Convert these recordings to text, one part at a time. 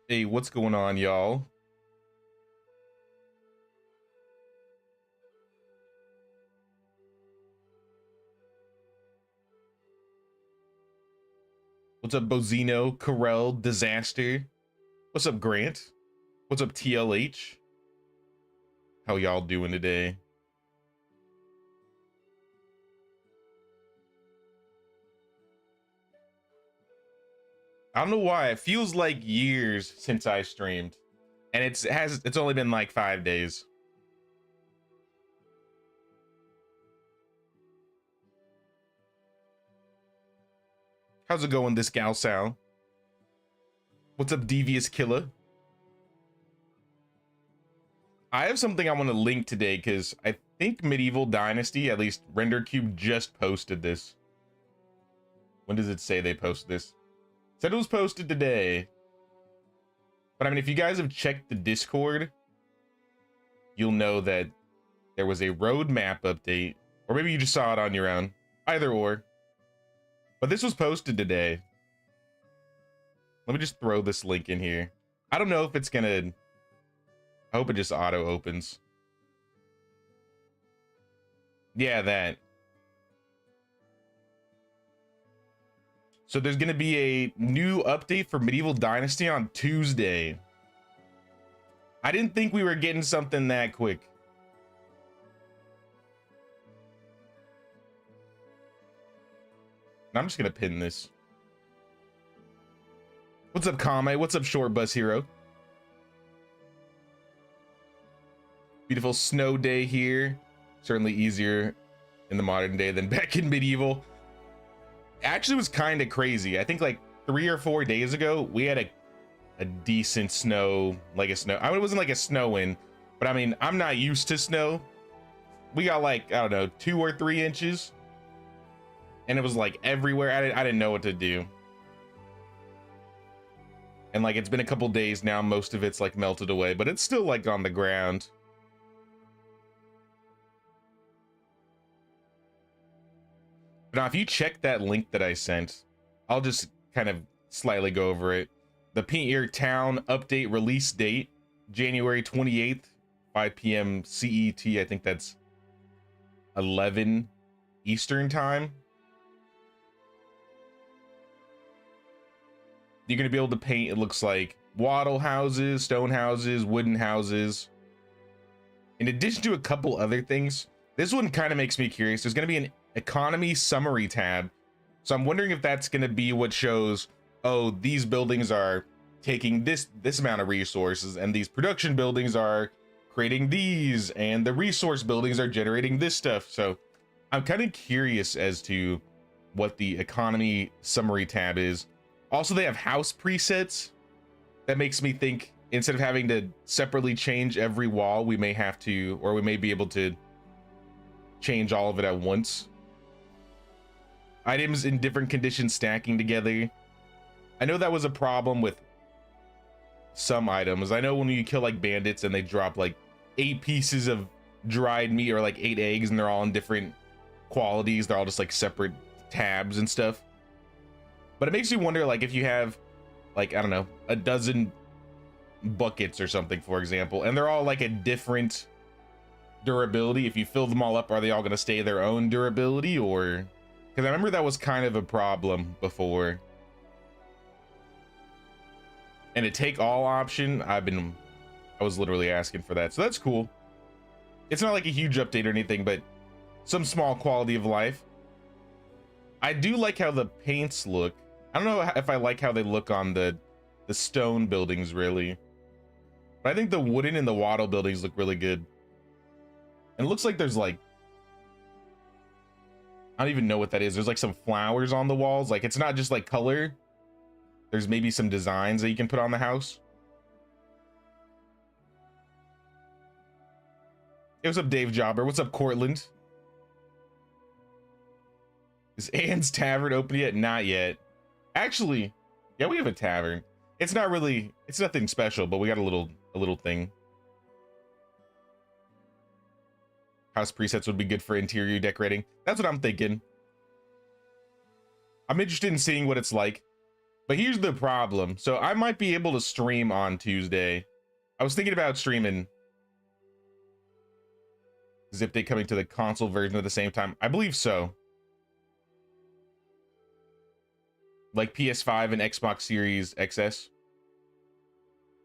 Hey, what's going on, y'all? What's up, Bozino, Carell, Disaster? What's up, Grant? What's up, TLH? How y'all doing today? I don't know why. It feels like years since I streamed. And it's only been like 5 days. How's it going, this gal Sal? What's up, Devious Killer? I have something I want to link today because I think Medieval Dynasty, at least RenderCube, just posted this. When does it say they posted this? Said it was posted today. But I mean, if you guys have checked the Discord, you'll know that there was a roadmap update, or maybe you just saw it on your own. Either or. But this was posted today. Let me just throw this link in here. I don't know if it's gonna... I hope it just auto opens. Yeah, that. So there's gonna be a new update for Medieval Dynasty on Tuesday. I didn't think we were getting something that quick. I'm just gonna pin this. What's up, Kame? What's up, Short Bus Hero? Beautiful snow day here. Certainly easier in the modern day than back in medieval. Actually, was kind of crazy. I think like 3 or 4 days ago, we had a decent snow, like a snow. I mean, it wasn't like a snow in, but I mean, I'm not used to snow. We got like, I don't know, 2 or 3 inches. And it was like everywhere. I didn't know what to do. And like, it's been a couple days now. Most of it's like melted away, but it's still like on the ground. Now, if you check that link that I sent, I'll just kind of slightly go over it. The Paint Your Town update release date, January 28th, 5 p.m. CET. I think that's 11 Eastern time. You're going to be able to paint, it looks like, wattle houses, stone houses, wooden houses. In addition to a couple other things, this one kind of makes me curious. There's going to be an economy summary tab. So I'm wondering if that's going to be what shows, oh, these buildings are taking this amount of resources, and these production buildings are creating these, and the resource buildings are generating this stuff. So I'm kind of curious as to what the economy summary tab is. Also, they have house presets. That makes me think instead of having to separately change every wall, we may have to, or we may be able to change all of it at once. Items in different conditions stacking together. I know that was a problem with some items. I know when you kill like bandits and they drop like 8 pieces of dried meat or like 8 eggs and they're all in different qualities, they're all just like separate tabs and stuff. But it makes me wonder, like, if you have like, I don't know, a dozen buckets or something, for example, and they're all like a different durability, if you fill them all up, are they all going to stay their own durability? Or because I remember that was kind of a problem before. And a take all option, I was literally asking for that, so that's cool. It's not like a huge update or anything, but some small quality of life. I do like how the paints look. I don't know if I like how they look on the stone buildings, really, but I think the wooden and the wattle buildings look really good. And it looks like there's like, I don't even know what that is. There's like some flowers on the walls. Like, it's not just like color. There's maybe some designs that you can put on the house. Hey, what's up, Dave Jobber? What's up, Cortland? Is Anne's Tavern open yet? Not yet. Actually, yeah, we have a tavern. It's not really, it's nothing special, but we got a little thing. House presets would be good for interior decorating. That's what I'm thinking. I'm interested in seeing what it's like. But here's the problem. So I might be able to stream on Tuesday. I was thinking about streaming Zip Day coming to the console version at the same time. I believe so. Like PS5 and Xbox Series XS.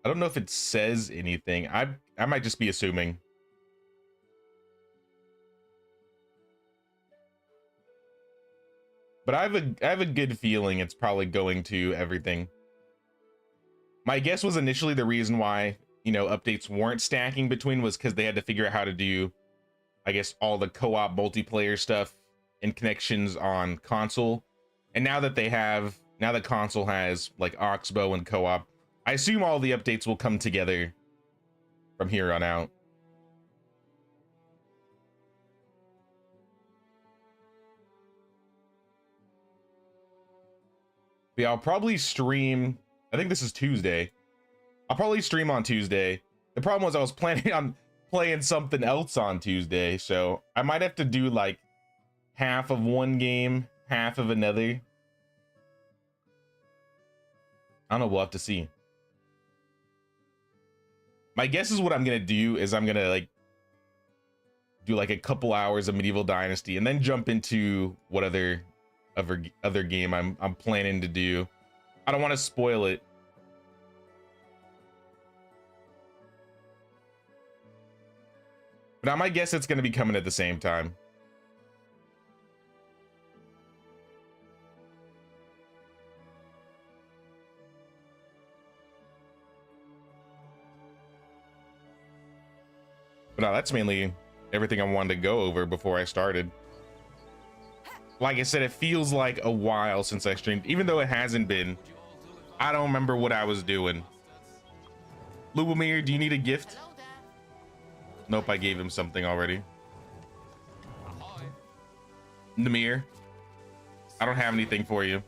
I don't know if it says anything. I might just be assuming. But I have a good feeling it's probably going to everything. My guess was initially the reason why, you know, updates weren't stacking between was because they had to figure out how to do, I guess, all the co-op multiplayer stuff and connections on console. And now that they have, now that console has like Oxbow and co-op, I assume all the updates will come together from here on out. But yeah, I'll probably stream, I think this is Tuesday. I'll probably stream on Tuesday. The problem was I was planning on playing something else on Tuesday, so I might have to do like half of one game, half of another. I don't know, we'll have to see. My guess is what I'm gonna do is I'm gonna like do like a couple hours of Medieval Dynasty and then jump into what other game I'm planning to do. I don't want to spoil it. But I might guess it's going to be coming at the same time. But no, that's mainly everything I wanted to go over before I started. Like I said, it feels like a while since I streamed, even though it hasn't been. I don't remember what I was doing. Lubomir, do you need a gift? Nope, I gave him something already. Namir, I don't have anything for you.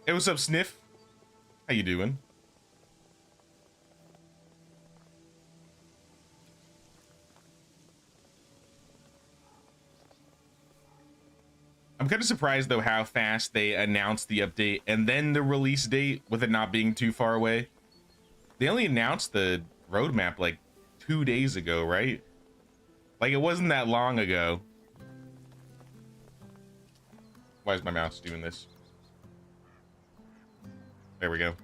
Hey, what's up, Sniff? How you doing? I'm kind of surprised though how fast they announced the update and then the release date with it not being too far away. They only announced the roadmap like 2 days ago, right? Like it wasn't that long ago. Why is my mouse doing this? There we go.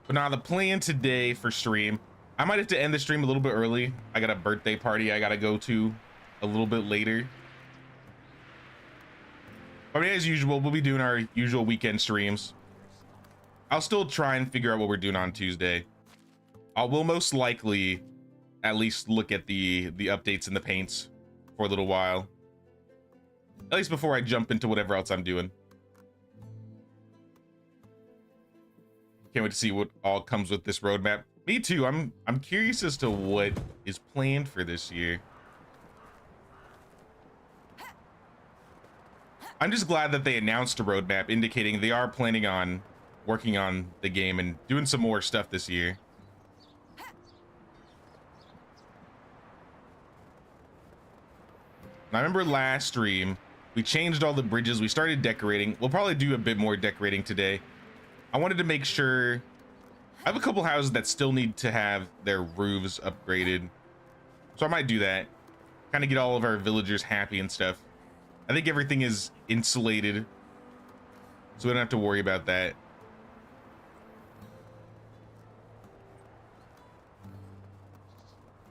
But now the plan today for stream, I might have to end the stream a little bit early. I got a birthday party I gotta go to a little bit later. But as usual, we'll be doing our usual weekend streams. I'll still try and figure out what we're doing on Tuesday. I will most likely at least look at the updates and the paints for a little while. At least before I jump into whatever else I'm doing. Can't wait to see what all comes with this roadmap. Me too. I'm curious as to what is planned for this year. I'm just glad that they announced a roadmap indicating they are planning on working on the game and doing some more stuff this year. And I remember last stream, we changed all the bridges. We started decorating. We'll probably do a bit more decorating today. I wanted to make sure I have a couple houses that still need to have their roofs upgraded. So I might do that. Kind of get all of our villagers happy and stuff. I think everything is insulated, so we don't have to worry about that.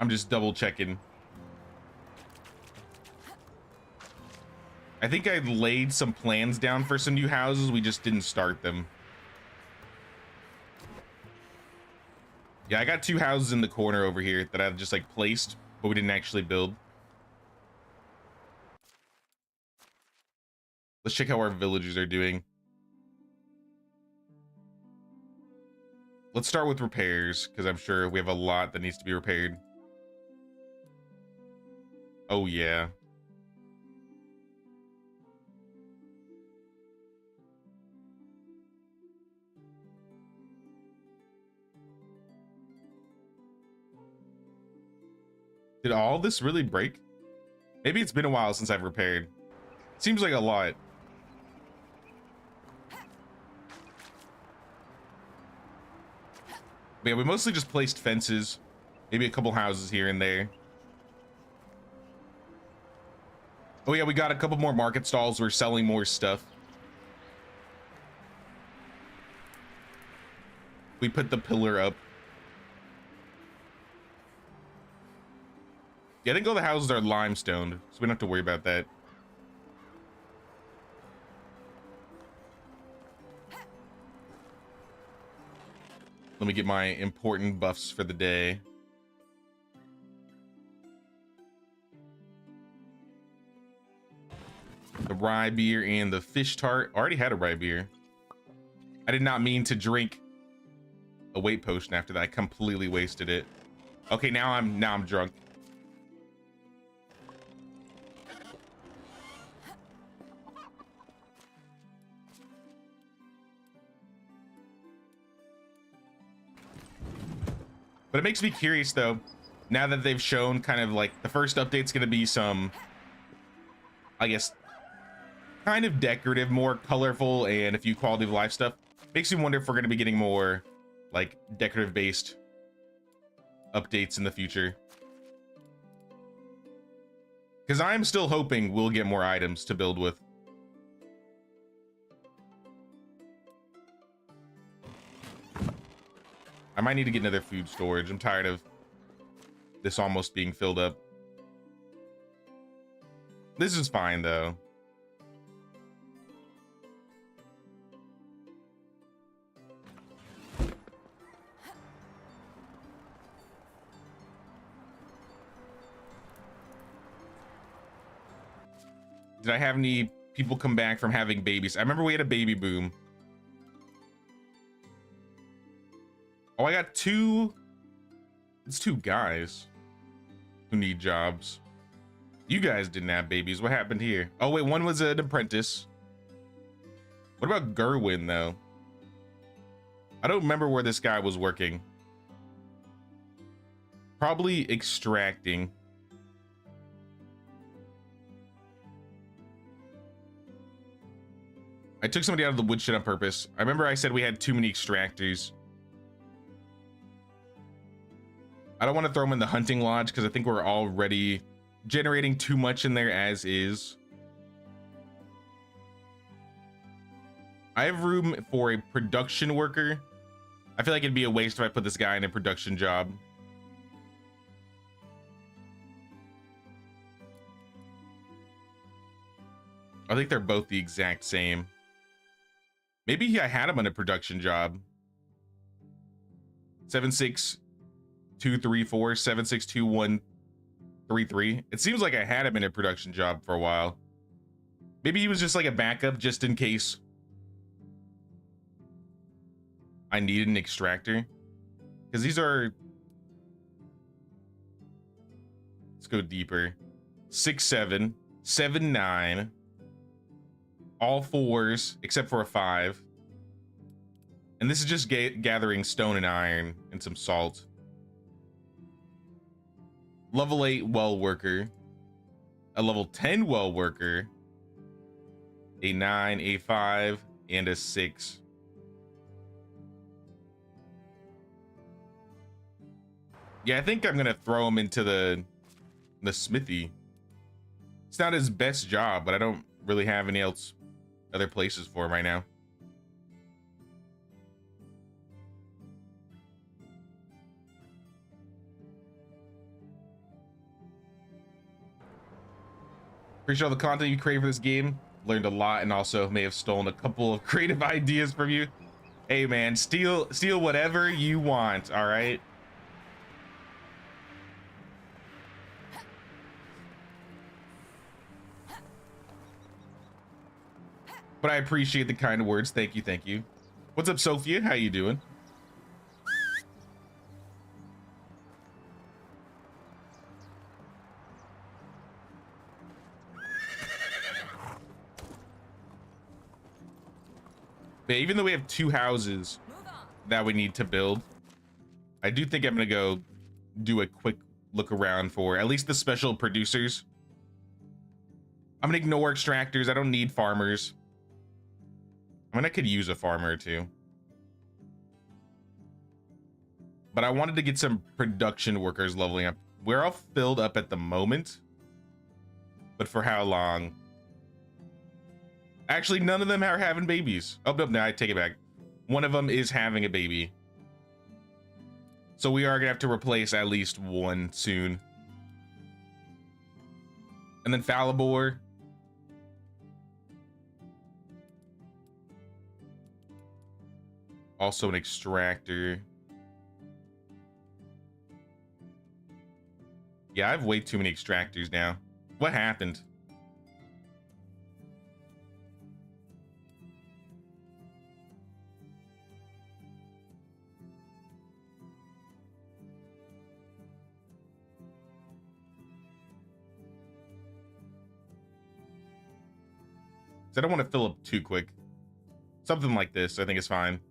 I'm just double checking. I think I laid some plans down for some new houses. We just didn't start them. Yeah, I got 2 houses in the corner over here that I've just like placed, but we didn't actually build. Let's check how our villagers are doing. Let's start with repairs, because I'm sure we have a lot that needs to be repaired. Oh, yeah. Did all this really break? Maybe it's been a while since I've repaired. Seems like a lot. But yeah, we mostly just placed fences, maybe a couple houses here and there. Oh yeah, we got a couple more market stalls. We're selling more stuff. We put the pillar up. Yeah, I think all the houses are limestone, so we don't have to worry about that. Let me get my important buffs for the day. The rye beer and the fish tart. Already had a rye beer. I did not mean to drink a weight potion after that. I completely wasted it. Okay, now I'm drunk. But it makes me curious though, now that they've shown kind of like the first update's gonna be some, I guess, kind of decorative, more colorful, and a few quality of life stuff. Makes me wonder if we're gonna be getting more like decorative based updates in the future. Because I'm still hoping we'll get more items to build with. I might need to get another food storage. I'm tired of this almost being filled up. This is fine though. Did I have any people come back from having babies? I remember we had a baby boom. Oh, I got two. It's two guys who need jobs. You guys didn't have babies. What happened here? Oh, wait, one was an apprentice. What about Gerwin, though? I don't remember where this guy was working. Probably extracting. I took somebody out of the woodshed on purpose. I remember I said we had too many extractors. I don't want to throw them in the hunting lodge because I think we're already generating too much in there as is. I have room for a production worker. I feel like it'd be a waste if I put this guy in a production job. I think they're both the exact same. Maybe I had him on a production job. 76234 762133. It seems like I had him in a production job for a while. Maybe he was just like a backup just in case I needed an extractor. Because these are... Let's go deeper. 6'7", 7'9". All fours except for a 5. And this is just gathering stone and iron and some salt. Level 8 well worker. A level 10 well worker. A 9, a 5, and a 6. Yeah, I think I'm gonna throw him into the smithy. It's not his best job, but I don't really have any other places for him right now. Appreciate all the content you create for this game. Learned a lot and also may have stolen a couple of creative ideas from you. Hey man, steal whatever you want, all right? But I appreciate the kind words. Thank you, thank you. What's up, Sophia? How you doing? But even though we have 2 houses that we need to build, I do think I'm gonna go do a quick look around for at least the special producers. I'm gonna ignore extractors. I don't need farmers. I mean, I could use a farmer too. But I wanted to get some production workers leveling up. We're all filled up at the moment. But for how long? Actually, none of them are having babies. Oh, no, I take it back. One of them is having a baby. So we are gonna have to replace at least one soon. And then Falibor. Also an extractor. Yeah, I have way too many extractors now. What happened? I don't want to fill up too quick. Something like this, I think is fine.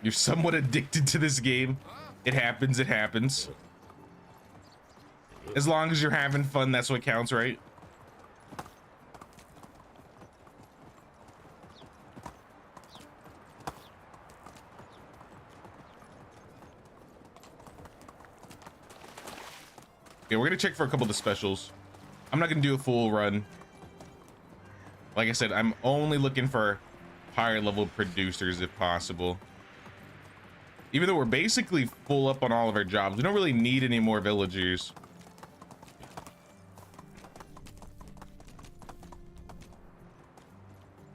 You're somewhat addicted to this game. It happens, it happens. As long as you're having fun, that's what counts, right? Okay, we're gonna check for a couple of the specials. I'm not gonna do a full run. Like I said, I'm only looking for higher level producers if possible. Even though we're basically full up on all of our jobs, we don't really need any more villagers.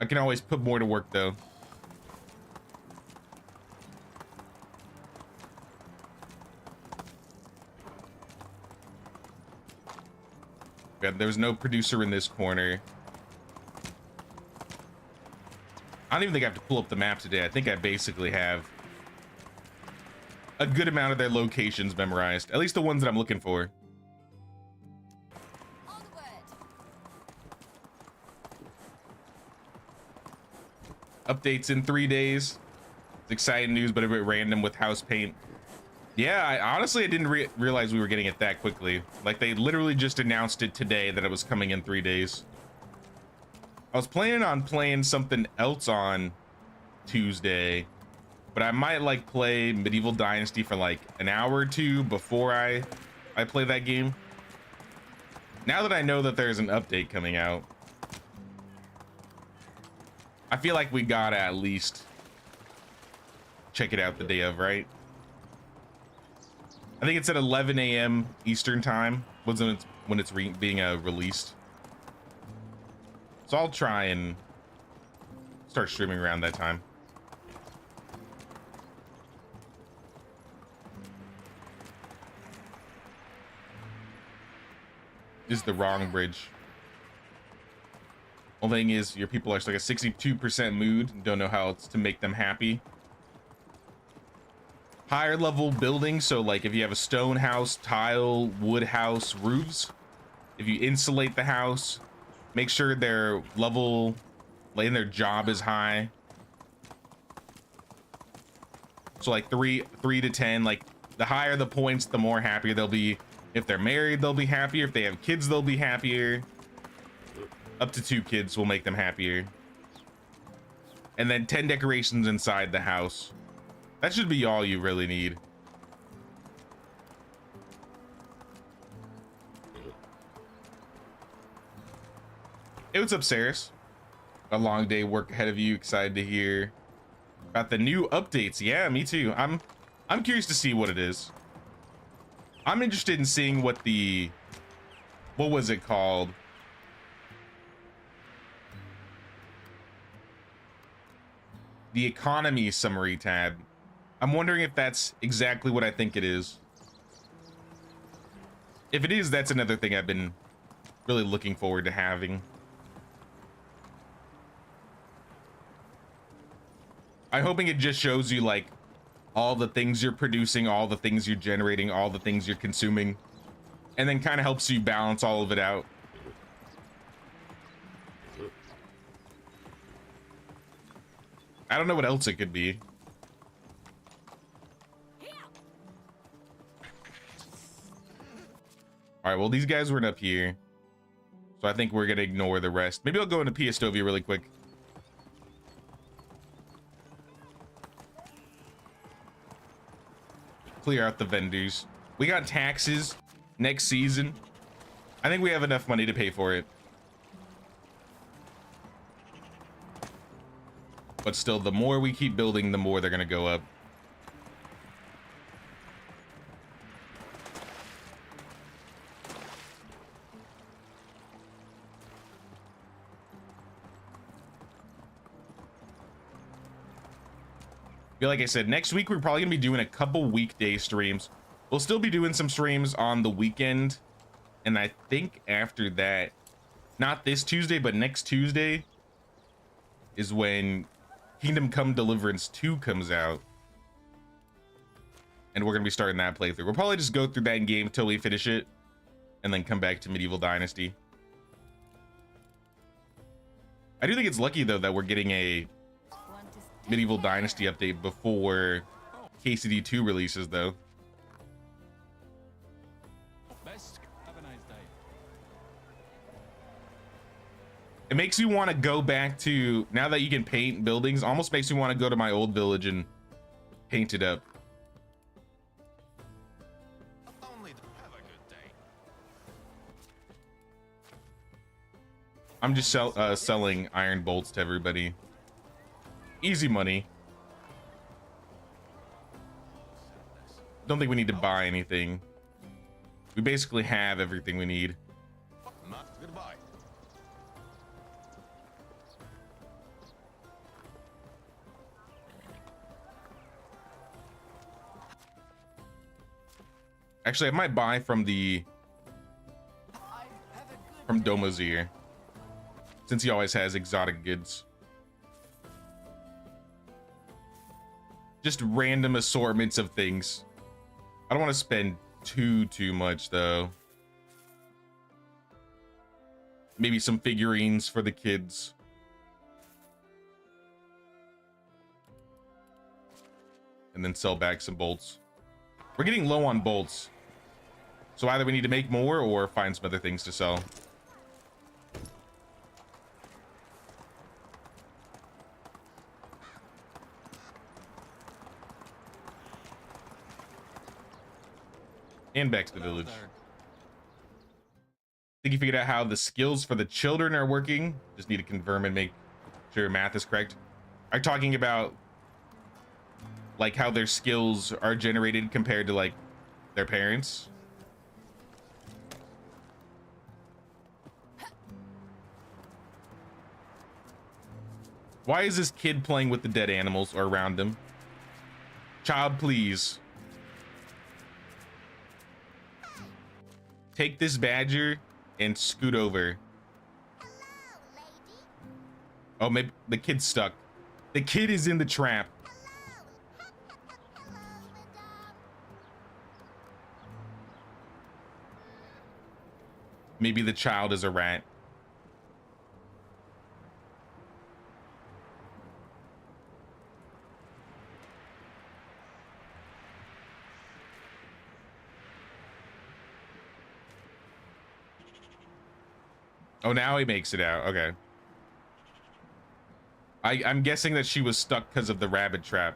I can always put more to work though. God, there's no producer in this corner. I don't even think I have to pull up the map today. I think I basically have a good amount of their locations memorized, at least the ones that I'm looking for. Updates in 3 days. It's exciting news, but a bit random with house paint. Yeah, I didn't realize we were getting it that quickly. Like, they literally just announced it today that it was coming in 3 days. I was planning on playing something else on Tuesday, but I might like play Medieval Dynasty for like an hour or two before I play that game. Now that I know that there's an update coming out, I feel like we gotta at least check it out the day of, right? I think it's at 11 a.m. Eastern time when it's being released. So I'll try and start streaming around that time. This is the wrong bridge. Only thing is, your people are like a 62% mood. Don't know how else to make them happy. Higher level buildings, so like if you have a stone house, tile, wood house, roofs, if you insulate the house, make sure their level, like their job is high. So like 3 to 10, like the higher the points, the more happier they'll be. If they're married, they'll be happier. If they have kids, they'll be happier. Up to 2 kids will make them happier. And then 10 decorations inside the house. That should be all you really need. Hey, what's up, Saris? A long day work ahead of you. Excited to hear about the new updates. Yeah, me too. I'm curious to see what it is. I'm interested in seeing what what was it called? The economy summary tab. I'm wondering if that's exactly what I think it is. If it is, that's another thing I've been really looking forward to having. I'm hoping it just shows you like all the things you're producing, all the things you're generating, all the things you're consuming, and then kind of helps you balance all of it out. I don't know what else it could be. All right, well, these guys weren't up here, so I think we're gonna ignore the rest. Maybe I'll go into Piastovia really quick. Clear out the vendors. We got taxes next season. I think we have enough money to pay for it. But still, the more we keep building, the more they're gonna go up. Like I said, next week we're probably gonna be doing a couple weekday streams. We'll still be doing some streams on the weekend, and I think after that, not this Tuesday, but next Tuesday is when Kingdom Come Deliverance 2 comes out, and we're gonna be starting that playthrough. We'll probably just go through that game till we finish it, and then come back to Medieval Dynasty. I do think it's lucky though that we're getting a Medieval Dynasty update before KCD 2 releases though. Have a nice day. It makes me want to go back to, now that you can paint buildings, almost makes me want to go to my old village and paint it up. Only have a good day. I'm just selling iron bolts to everybody. Easy money. Don't think we need to buy anything. We basically have everything we need. Not goodbye. Actually, I might buy from Domozir, since he always has exotic goods. Just random assortments of things. I don't want to spend too much though. Maybe some figurines for the kids. And then sell back some bolts. We're getting low on bolts, so either we need to make more or find some other things to sell. And back to the village. Think you figured out how the skills for the children are working? Just need to confirm and make sure math is correct. Are you talking about like how their skills are generated compared to like their parents? Why is this kid playing with the dead animals or around them? Child, please. Take this badger and scoot over. Oh, maybe the kid's stuck. The kid is in the trap. Maybe the child is a rat. Oh, now he makes it out. Okay. I'm guessing that she was stuck because of the rabbit trap.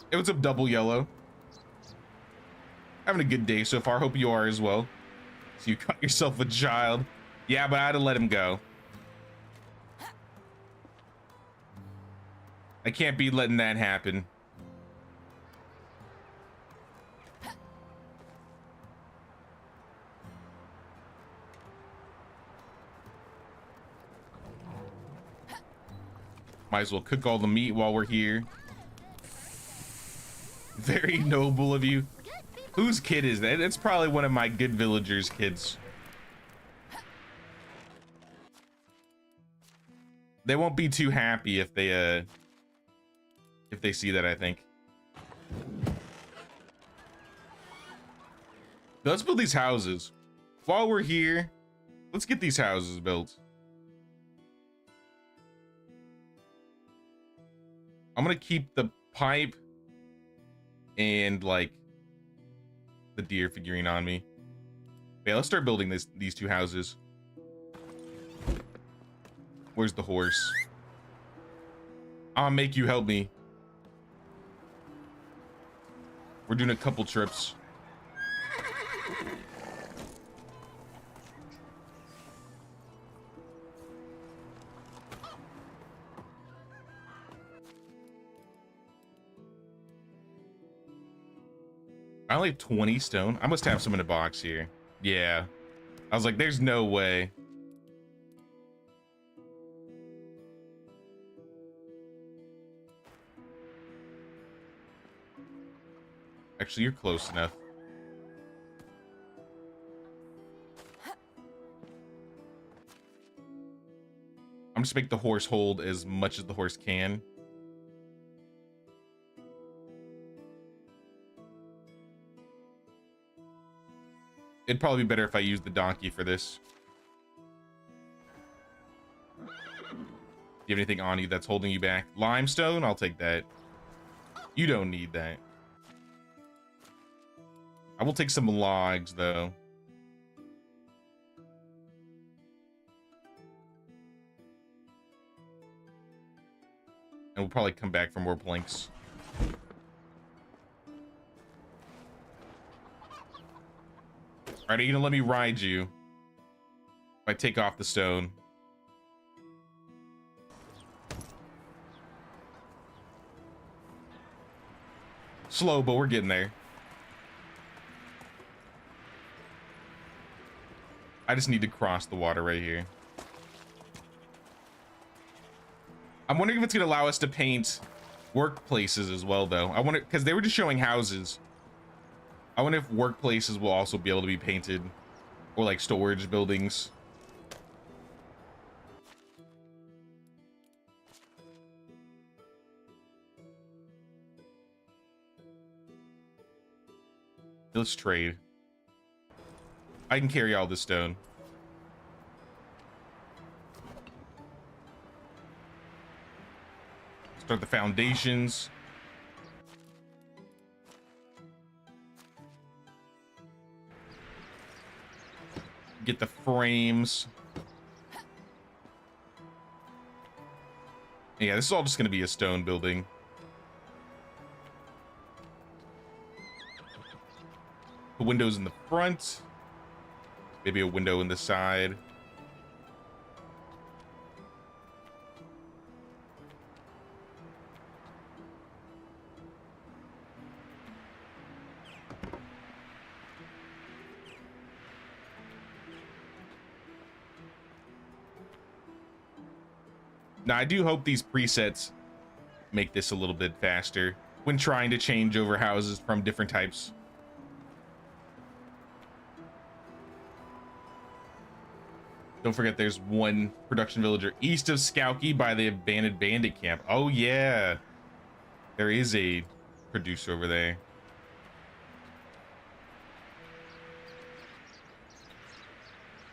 It was a double yellow. Having a good day so far. Hope you are as well. So you got yourself a child. Yeah, but I had to let him go. I can't be letting that happen. Might as well cook all the meat while we're here. Very noble of you. Whose kid is that? It's probably one of my good villagers' kids. They won't be too happy if they see that, I think. Let's build these houses. While we're here, let's get these houses built. I'm gonna keep the pipe and like the deer figurine on me. Yeah, let's start building these two houses. Where's the horse? I'll make you help me. We're doing a couple trips. I only have 20 stone. I must have some in a box here. Yeah. I was like, there's no way. Actually, you're close enough. I'm just make the horse hold as much as the horse can. It'd probably be better if I used the donkey for this. Do you have anything on you that's holding you back? Limestone? I'll take that. You don't need that. I will take some logs, though. And we'll probably come back for more planks. All right, are you gonna let me ride you? If I take off the stone. Slow, but we're getting there. I just need to cross the water right here. I'm wondering if it's gonna allow us to paint workplaces as well, though. I wonder, because they were just showing houses. I wonder if workplaces will also be able to be painted, or like storage buildings. Let's trade. I can carry all this stone. Start the foundations. Get the frames. Yeah, this is all just going to be a stone building. The windows in the front. Maybe a window in the side. Now, I do hope these presets make this a little bit faster when trying to change over houses from different types. Don't forget there's one production villager east of Skowkie by the abandoned bandit camp. Oh yeah, there is a producer over there.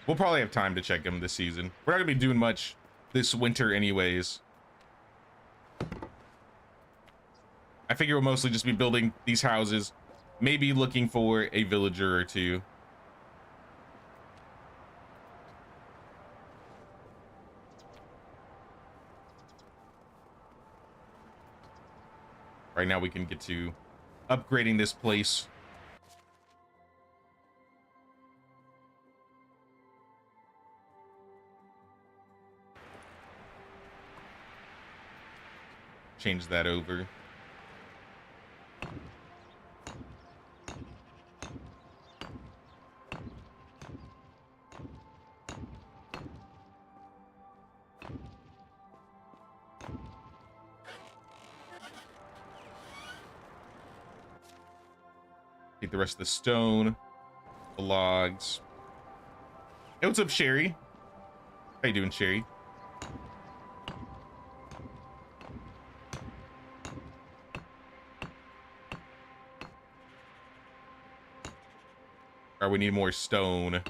We'll probably have time to check him this season. We're not gonna be doing much this winter anyways. I figure we'll mostly just be building these houses, maybe looking for a villager or two. Right now we can get to upgrading this place. Change that over. Take the rest of the stone, the logs. Hey, what's up, Sherry? How you doing, Sherry? Or we need more stone. A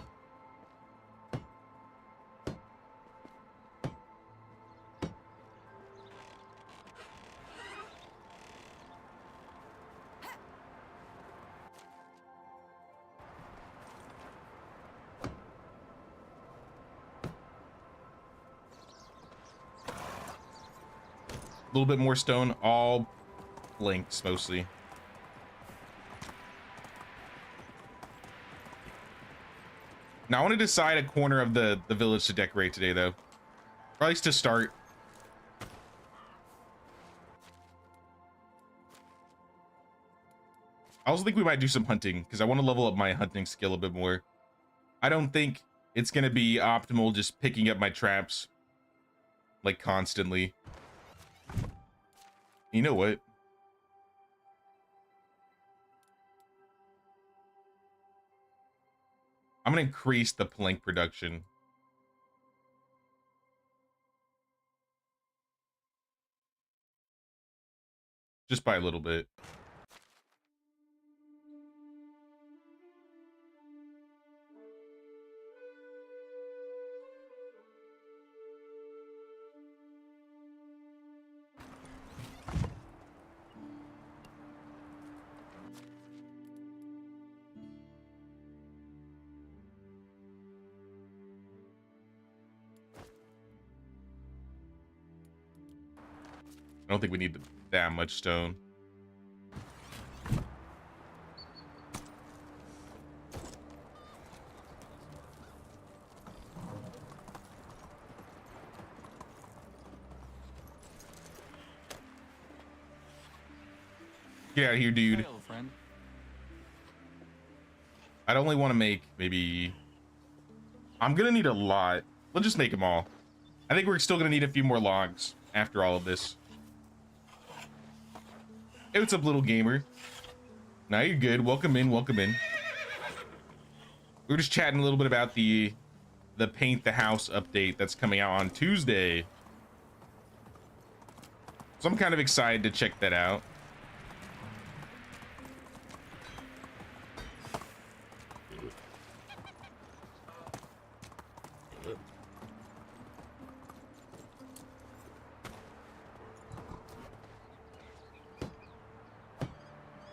little bit more stone, all planks mostly. Now I want to decide a corner of the village to decorate today, though. Or at least to start. I also think we might do some hunting because I want to level up my hunting skill a bit more. I don't think it's going to be optimal just picking up my traps like constantly. You know what? I'm going to increase the plank production. Just by a little bit. I don't think we need that much stone. Get out of here, dude. Hail, friend. I'd only want to make maybe... I'm gonna need a lot. Let's just make them all. I think we're still gonna need a few more logs after all of this. Hey, what's up, little gamer? Now you're good. Welcome in, welcome in. We were just chatting a little bit about the Paint the House update that's coming out on Tuesday. So I'm kind of excited to check that out.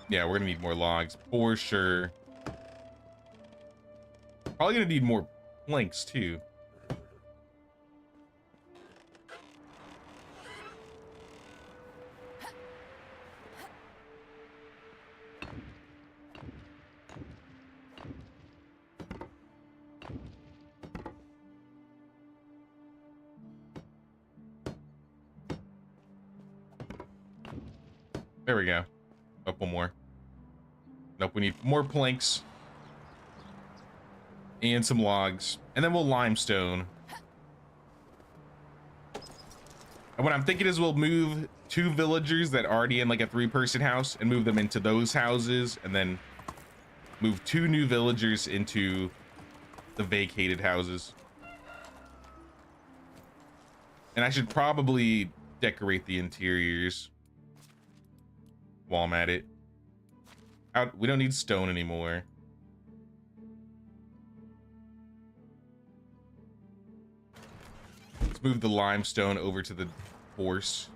Yeah, we're gonna need more logs for sure. Probably gonna need more planks too. There we go. Up one more. Nope, we need more planks and some logs, and then we'll limestone. And what I'm thinking is we'll move 2 villagers that are already in like a 3-person house and move them into those houses, and then move 2 new villagers into the vacated houses. And I should probably decorate the interiors while I'm at it. We don't need stone anymore. Let's move the limestone over to the horse.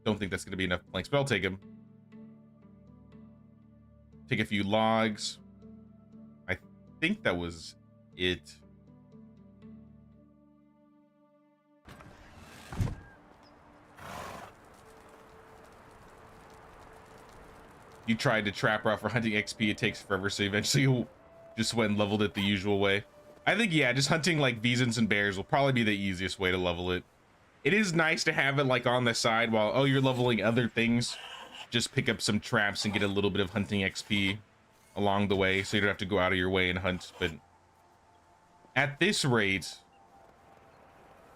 Don't think that's going to be enough planks, but I'll take them. Take a few logs. I think that was it. You tried to trap her off for hunting XP, it takes forever, so eventually you just went and leveled it the usual way. I think, yeah, just hunting like visons and bears will probably be the easiest way to level it. It is nice to have it like on the side while, oh, you're leveling other things. Just pick up some traps and get a little bit of hunting XP along the way, so you don't have to go out of your way and hunt. But at this rate,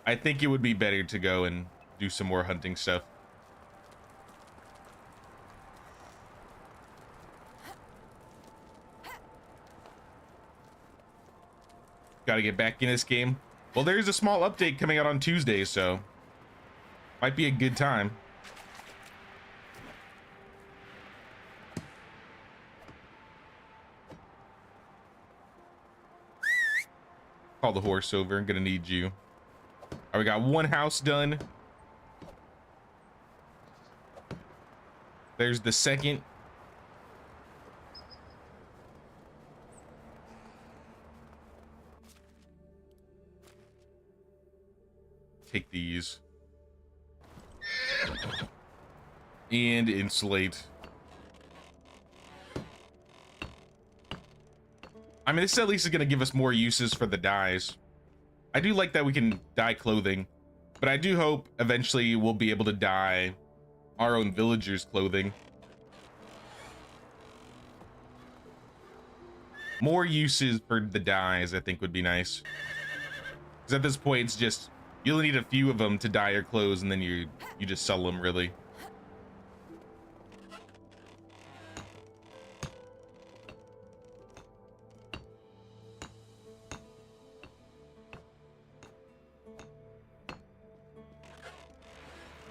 I think it would be better to go and do some more hunting stuff. Got to get back in this game. Well, there's a small update coming out on Tuesday, so might be a good time. call the horse over. I'm gonna need you. All right, we got one house done. There's the second. Take these. And insulate. I mean, this at least is going to give us more uses for the dyes. I do like that we can dye clothing, but I do hope eventually we'll be able to dye our own villagers' clothing. More uses for the dyes, I think, would be nice. Because at this point, it's just, you only need a few of them to dye your clothes, and then you just sell them, really.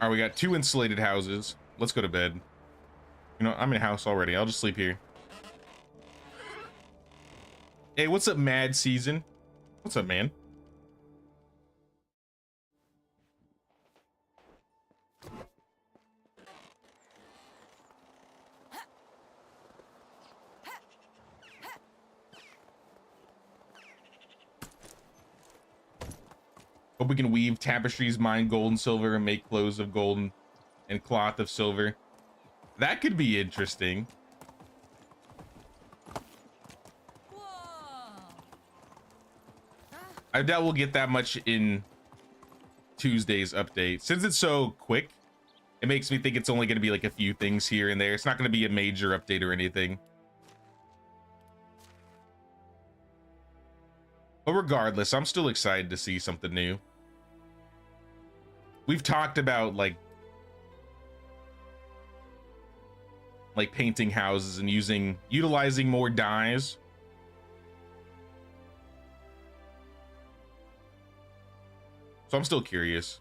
All right, we got 2 insulated houses. Let's go to bed. You know, I'm in a house already. I'll just sleep here. Hey, what's up, Mad Season? What's up, man? Hope we can weave tapestries, mine gold and silver, and make clothes of gold and cloth of silver. That could be interesting. I doubt we'll get that much in Tuesday's update. Since it's so quick, it makes me think it's only going to be like a few things here and there. It's not going to be a major update or anything. But regardless, I'm still excited to see something new. We've talked about like painting houses and utilizing more dyes. So I'm still curious.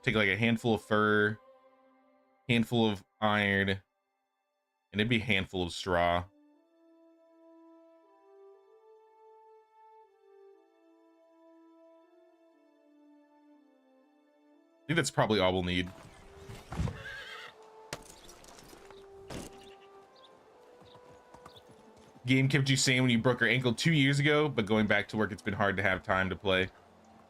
Take like a handful of fur, handful of iron, and it'd be a handful of straw. I think that's probably all we'll need. Game kept you sane when you broke your ankle 2 years ago, but going back to work, it's been hard to have time to play.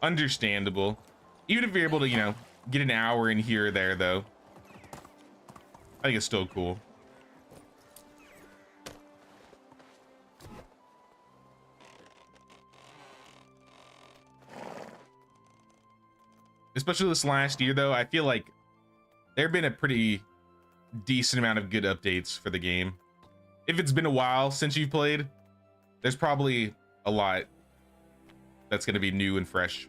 Understandable. Even if you're able to, you know, get an hour in here or there, though. I think it's still cool. Especially this last year, though, I feel like there have been a pretty decent amount of good updates for the game. If it's been a while since you've played, there's probably a lot that's going to be new and fresh.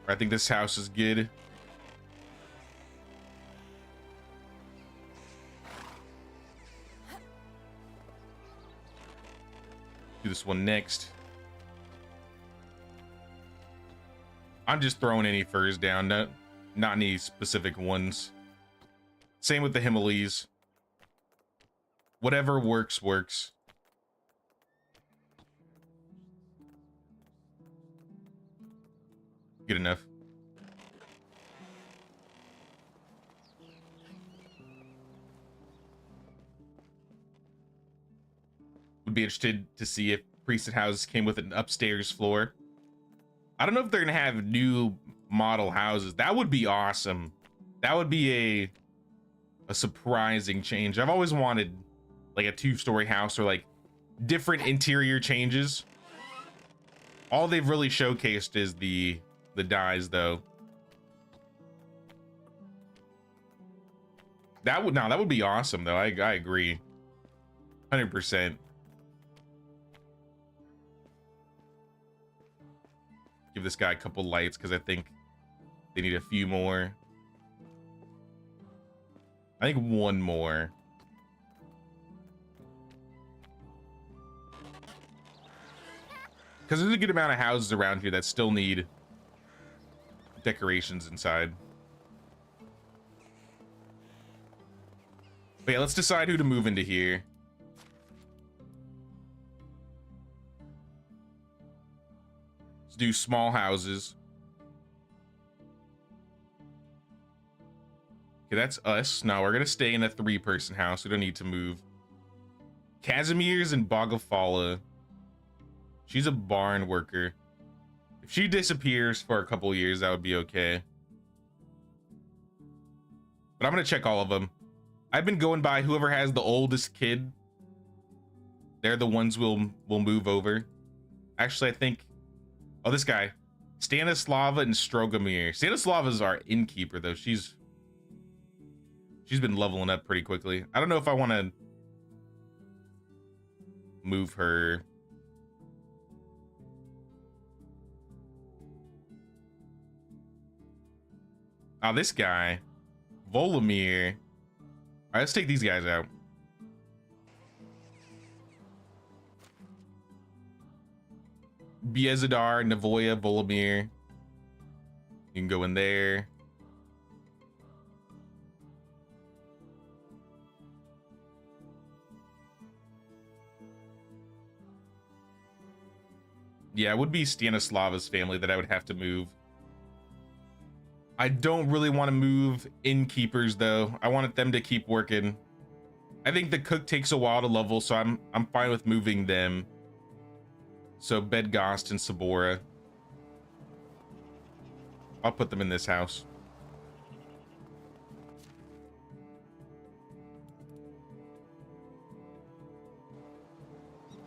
I think this house is good. Do this one next. I'm just throwing any furs down, not any specific ones. Same with the Himalayas. Whatever works, works. Good enough. Would be interested to see if priesthood houses came with an upstairs floor. I don't know if they're gonna have new model houses. That would be awesome. That would be a surprising change. I've always wanted like a 2-story house or like different interior changes. All they've really showcased is the dyes, though. That would be awesome, though. I agree, 100%. Give this guy a couple lights because I think they need a few more. I think one more. Because there's a good amount of houses around here that still need decorations inside. But yeah, let's decide who to move into here. Let's do small houses. Okay, that's us. Now we're gonna stay in a 3-person house. We don't need to move. Casimir's in Bogafala. She's a barn worker. If she disappears for a couple years, that would be okay. But I'm gonna check all of them. I've been going by whoever has the oldest kid. They're the ones we'll move over. Actually, I think, oh, this guy, Stanislava and Strogomir. Stanislava's our innkeeper though. She's been leveling up pretty quickly. I don't know if I want to move her. Oh, this guy, Volomir. All right, let's take these guys out. Biezadar, Navoya, Volomir. You can go in there. Yeah, it would be Stanislava's family that I would have to move. I don't really want to move innkeepers though. I wanted them to keep working. I think the cook takes a while to level, so I'm fine with moving them. So Bedgost and Sabora. I'll put them in this house.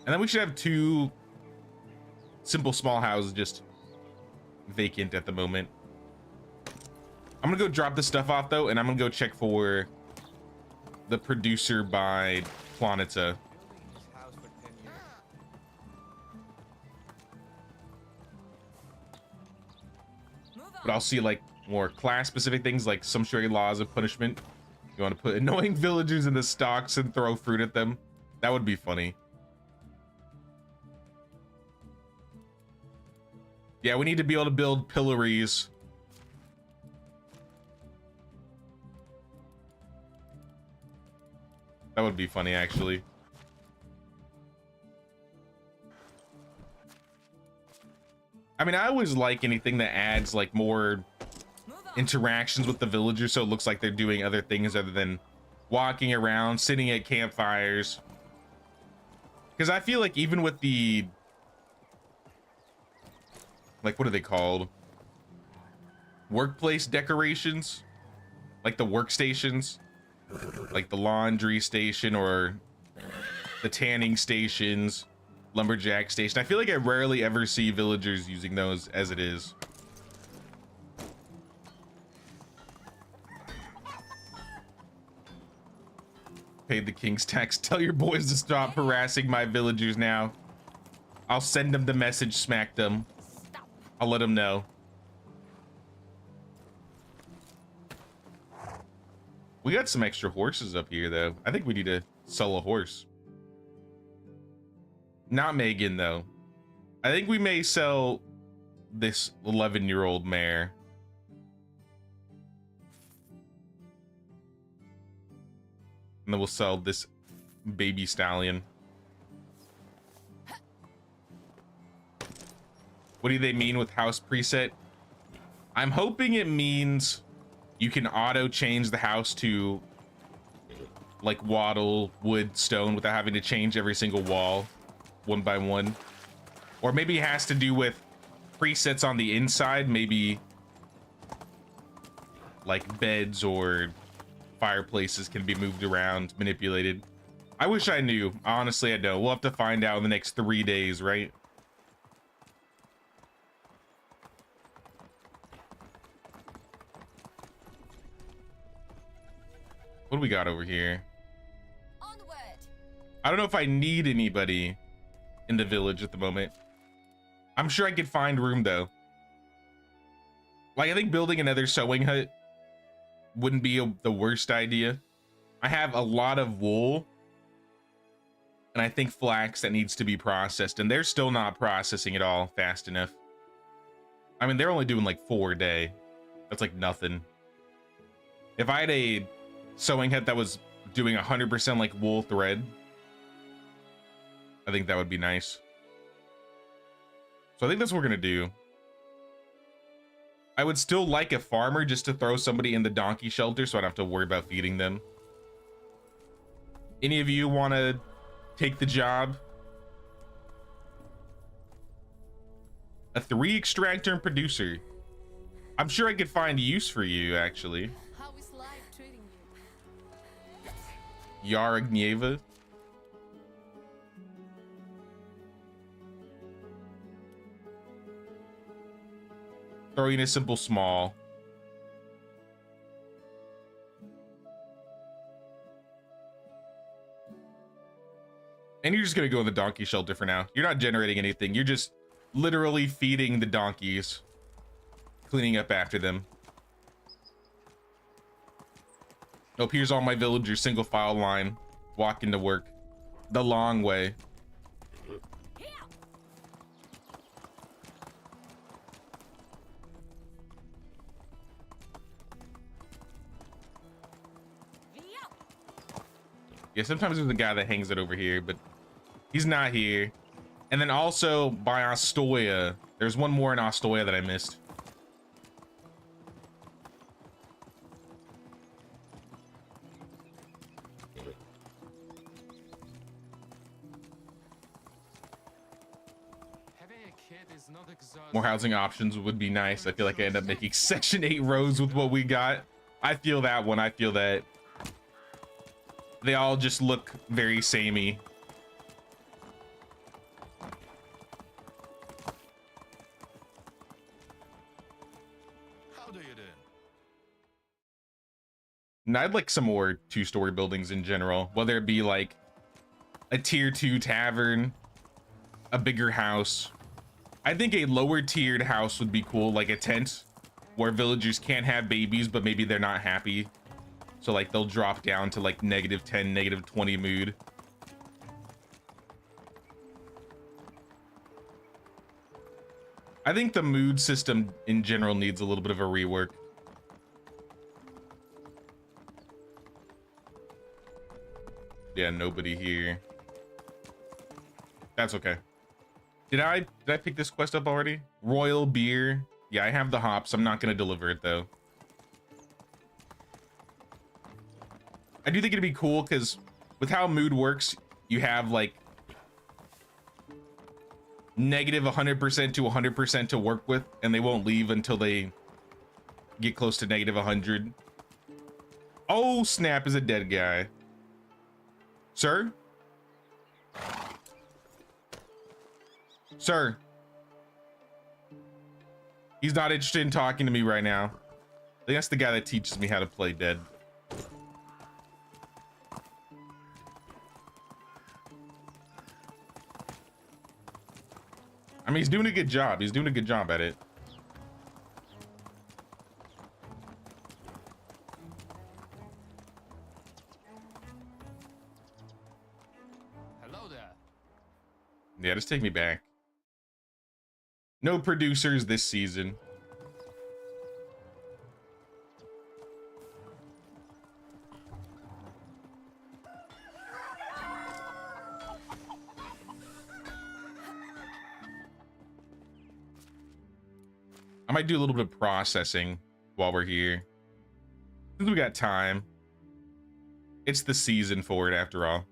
And then we should have 2 simple small houses just vacant at the moment. I'm gonna go drop this stuff off though, and I'm gonna go check for the producer by Planeta. But I'll see like more class specific things like sumptuary laws of punishment. You want to put annoying villagers in the stocks and throw fruit at them? That would be funny. Yeah, we need to be able to build pillories. That would be funny, actually. I mean, I always like anything that adds like more interactions with the villagers, so it looks like they're doing other things other than walking around, sitting at campfires. Because I feel like even with the, like, what are they called? Workplace decorations? Like the workstations? Like the laundry station or the tanning stations, lumberjack station. I feel like I rarely ever see villagers using those as it is. Paid the king's tax. Tell your boys to stop harassing my villagers now. I'll send them the message, smack them. I'll let them know. We got some extra horses up here, though. I think we need to sell a horse. Not Megan, though. I think we may sell this 11-year-old mare. And then we'll sell this baby stallion. What do they mean with house preset? I'm hoping it means you can auto change the house to like wattle, wood, stone without having to change every single wall one by one. Or maybe it has to do with presets on the inside, maybe like beds or fireplaces can be moved around, manipulated. I wish I knew. Honestly, I don't. We'll have to find out in the next 3 days, right? What do we got over here? Onward. I don't know if I need anybody in the village at the moment. I'm sure I could find room though. Like, I think building another sewing hut wouldn't be the worst idea. I have a lot of wool. and I think flax that needs to be processed, and they're still not processing it all fast enough. I mean, they're only doing like 4 a day. That's like nothing. If I had a sewing hut that was doing 100% like wool thread, I think that would be nice. So I think that's what we're gonna do. I would still like a farmer just to throw somebody in the donkey shelter so I don't have to worry about feeding them. Any of you want to take the job? A 3 extractor and producer. I'm sure I could find use for you, actually. How is life treating you? Yara Gneva. Throwing a simple small. And you're just gonna go in the donkey shelter for now. You're not generating anything. You're just literally feeding the donkeys, cleaning up after them. Oh, here's all my villagers, single file line, walking to work the long way. Yeah, sometimes there's a guy that hangs it over here, but he's not here. And then also by Ostoya, there's one more in Ostoya that I missed. Having a kid is not exhausting. More housing options would be nice. I feel like I end up making Section 8 roads with what we got. I feel that one. I feel that. They all just look very samey. How do you do? And I'd like some more 2-story buildings in general, whether it be like a tier 2 tavern, a bigger house. I think a lower tiered house would be cool, like a tent where villagers can't have babies, but maybe they're not happy. So like they'll drop down to like -10, -20 mood. I think the mood system in general needs a little bit of a rework. Yeah, nobody here. That's okay. Did I pick this quest up already? Royal beer. Yeah, I have the hops. I'm not gonna deliver it though. I do think it'd be cool because with how mood works, you have like -100% to 100% to work with, and they won't leave until they get close to -100. Oh snap, is a dead guy. Sir? Sir? He's not interested in talking to me right now. I think that's the guy that teaches me how to play dead. I mean, he's doing a good job. He's doing a good job at it. Hello there. Yeah, just take me back. No producers this season. I might do a little bit of processing while we're here. Since we got time. It's the season for it after all.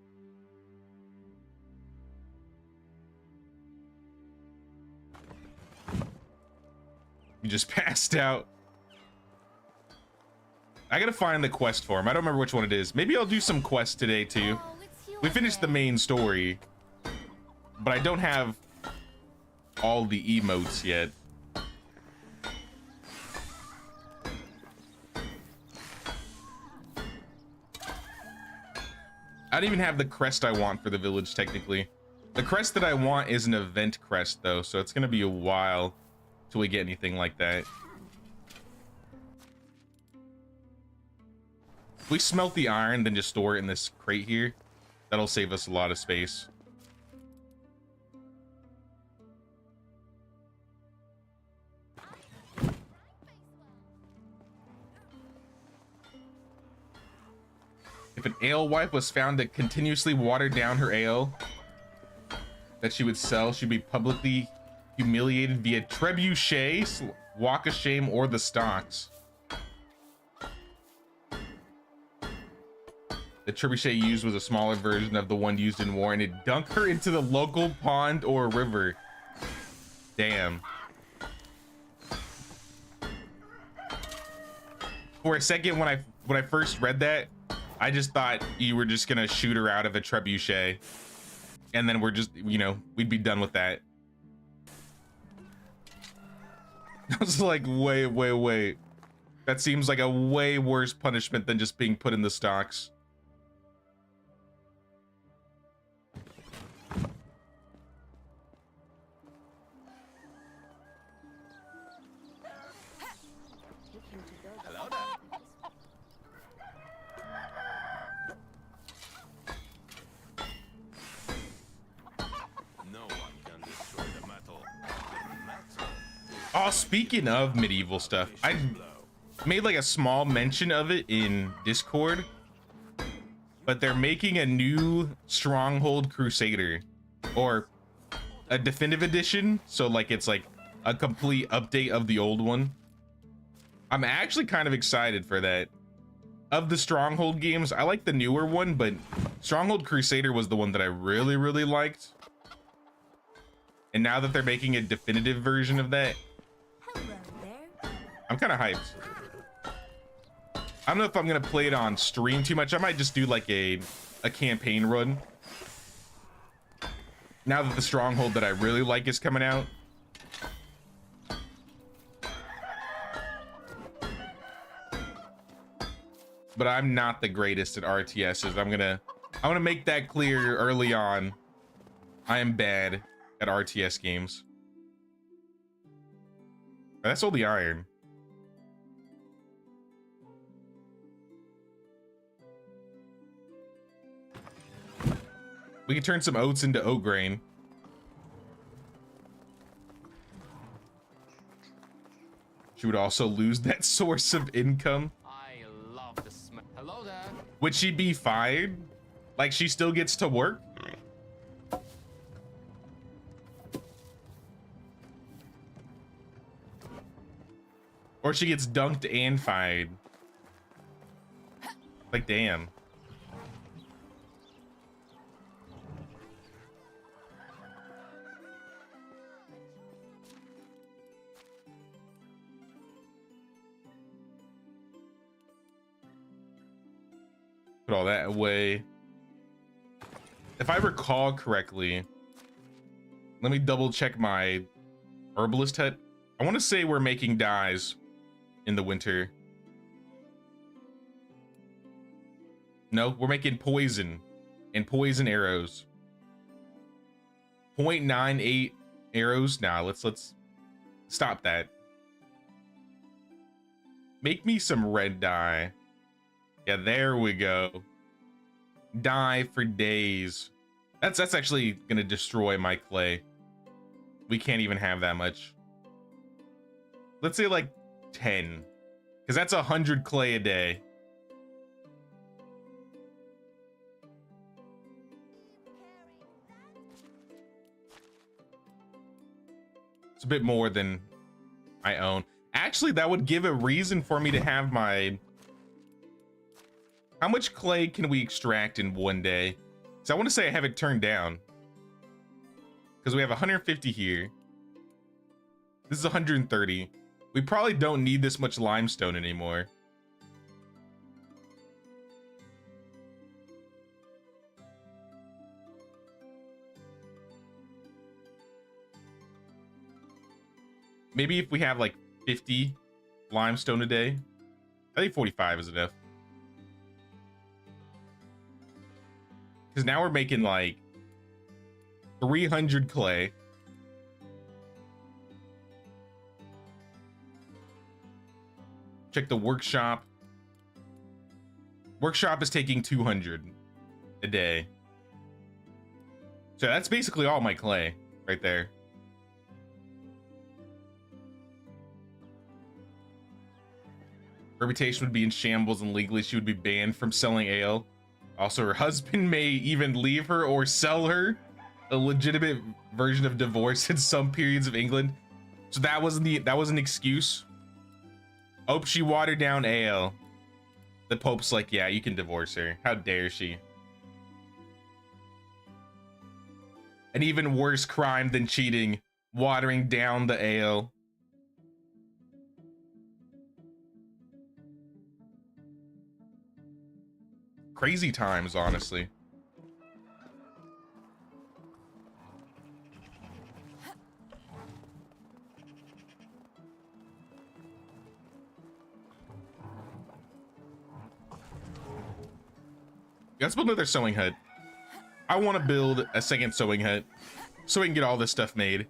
You just passed out. I gotta find the quest for him. I don't remember which one it is. Maybe I'll do some quests today too. Oh, it's you We finished the again. main story, but I don't have all the emotes yet. I don't even have the crest I want for the village, technically. The crest that I want is an event crest, though, so it's gonna be a while till we get anything like that. If we smelt the iron, then just store it in this crate here, that'll save us a lot of space. if an alewife was found to continuously water down her ale that she would sell, she'd be publicly humiliated via trebuchet, walk of shame, or the stocks. The trebuchet used was a smaller version of the one used in war, and it dunked her into the local pond or river. Damn. For a second, when I first read that, I just thought you were just gonna shoot her out of a trebuchet, and then we're just, you know, we'd be done with that. I was like, wait. That seems like a way worse punishment than just being put in the stocks. Hello there. No one can destroy the metal. The metal. Oh, speaking of medieval stuff, I made like a small mention of it in Discord, but they're making a new Stronghold Crusader, or a definitive edition, so like it's like a complete update of the old one. I'm actually kind of excited for that. Of the Stronghold games, I like the newer one, but Stronghold Crusader was the one that I really liked. And now that they're making a definitive version of that, I'm kind of hyped. I don't know if I'm gonna play it on stream too much. I might just do like a campaign run. Now that the Stronghold that I really like is coming out. But I'm not the greatest at RTSs. I'm gonna make that clear early on. I am bad at RTS games. That's all the iron. We can turn some oats into oat grain. She would also lose that source of income. I love the smell. Hello there. Would she be fired? Like she still gets to work? Or she gets dunked and fired? Like, damn. Put all that away. If I recall correctly, let me double check my herbalist hut. I want to say we're making dyes in the winter. No, we're making poison and poison arrows. 0.98 arrows. Nah, let's stop that. Make me some red dye. Yeah, there we go. Dye for days. That's actually gonna destroy my clay. We can't even have that much. Let's say like 10, because that's 100 clay a day. It's a bit more than I own. Actually, that would give a reason for me to have my... How much clay can we extract in one day? So I want to say I have it turned down, because we have 150 here. This is 130. We probably don't need this much limestone anymore. Maybe if we have like 50 limestone a day. I think 45 is enough. Because now we're making like 300 clay. Check the workshop. Workshop is taking 200 a day. So that's basically all my clay right there. Reputation would be in shambles, and legally she would be banned from selling ale. Also, her husband may even leave her or sell her, a legitimate version of divorce in some periods of England. So that was an excuse. Oh, she watered down ale. The Pope's like, yeah, you can divorce her. How dare she? An even worse crime than cheating, watering down the ale. Crazy times, honestly. Let's build another sewing hut. I want to build a second sewing hut so we can get all this stuff made.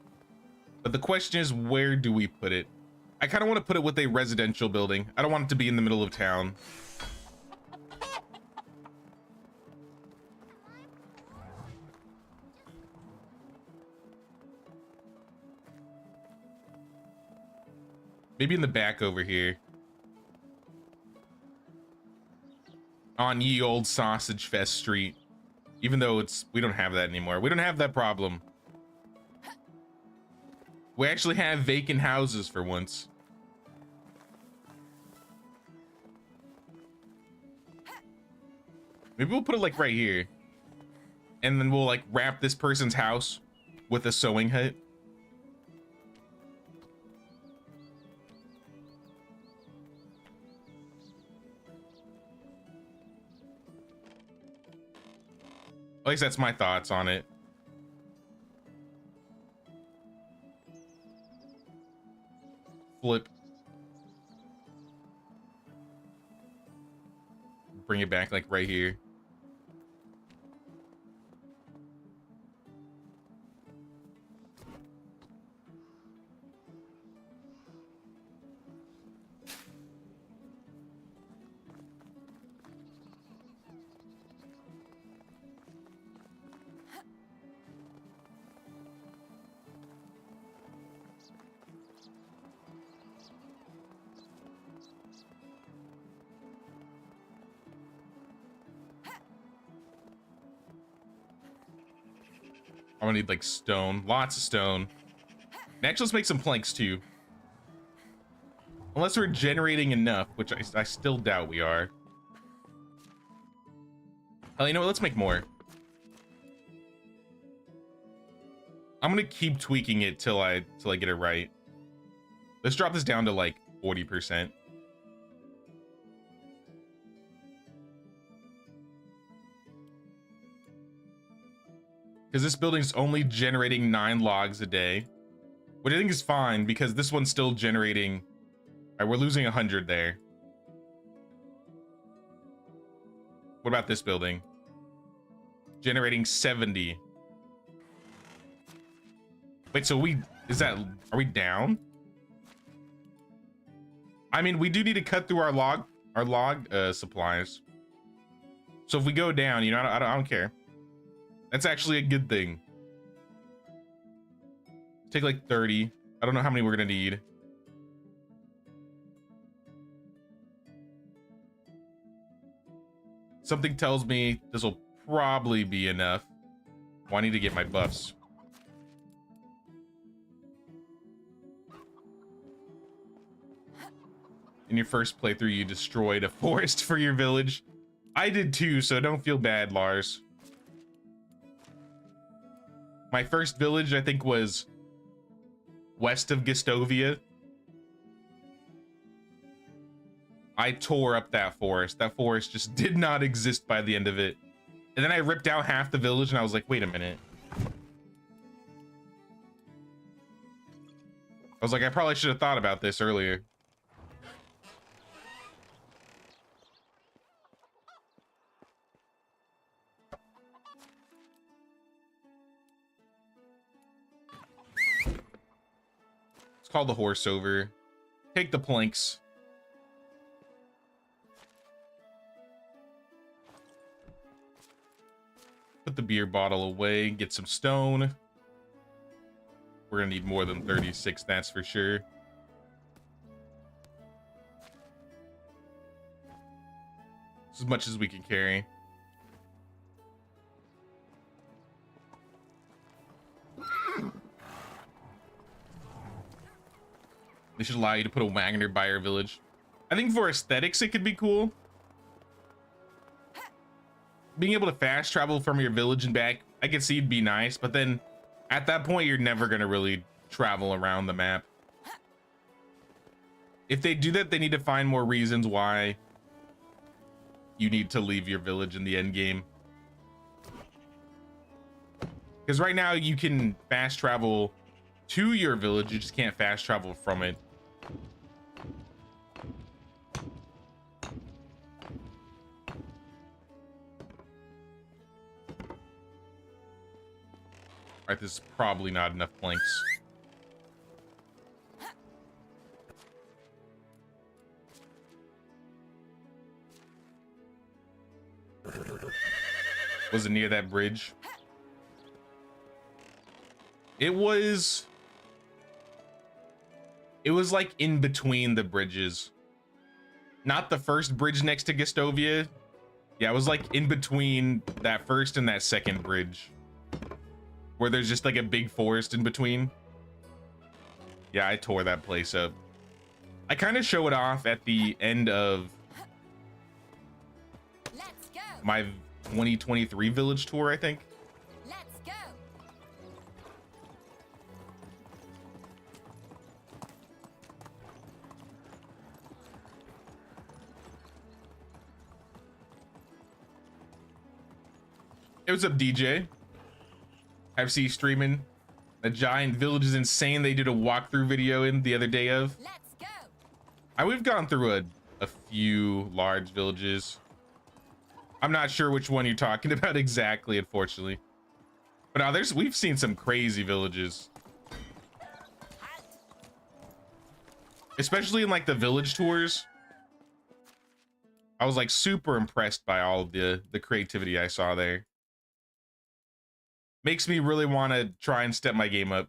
But the question is, where do we put it? I kind of want to put it with a residential building. I don't want it to be in the middle of town. Maybe in the back over here. On ye old Sausage Fest Street. Even though we don't have that anymore. We don't have that problem. We actually have vacant houses for once. Maybe we'll put it like right here. And then we'll like wrap this person's house with a sewing hut. At least that's my thoughts on it. Flip. Bring it back like right here. I'm gonna need like stone, lots of stone. And actually, let's make some planks too. Unless we're generating enough, which I still doubt we are. Oh, you know what? Let's make more. I'm gonna keep tweaking it till I get it right. Let's drop this down to like 40%. Because this building's only generating 9 logs a day, which I think is fine because this one's still generating. All right, we're losing 100 there. What about this building? Generating 70. Wait, so are we down? I mean, we do need to cut through our log supplies. So if we go down, you know, I don't care. That's actually a good thing. Take like 30. I don't know how many we're gonna need. Something tells me this will probably be enough. Oh, I need to get my buffs. In your first playthrough, you destroyed a forest for your village. I did too, so don't feel bad, Lars. My first village, I think, was west of Gistovia. I tore up that forest. That forest just did not exist by the end of it. And then I ripped out half the village and I was like, wait a minute. I was like, I probably should have thought about this earlier. Let's call the horse over. Take the planks. Put the beer bottle away, get some stone. We're gonna need more than 36, that's for sure. As much as we can carry. should allow you to put a Wagner by your village. I think for aesthetics, it could be cool. Being able to fast travel from your village and back, I could see it'd be nice, but then at that point, you're never gonna really travel around the map. If they do that, they need to find more reasons why you need to leave your village in the end game. Because right now you can fast travel to your village, you just can't fast travel from it. All right, this is probably not enough planks. Was it near that bridge? It was like in between the bridges. Not the first bridge next to Gastovia. Yeah, it was like in between that first and that second bridge, where there's just like a big forest in between. Yeah, I tore that place up. I kind of show it off at the end of my 2023 village tour, I think. Let's go. Hey, what's up, DJ? I've seen you streaming. The giant village is insane. They did a walkthrough video in the other day of. Let's go. We've gone through a few large villages. I'm not sure which one you're talking about exactly, unfortunately. But now we've seen some crazy villages. Especially in like the village tours. I was like super impressed by all of the creativity I saw there. Makes me really want to try and step my game up.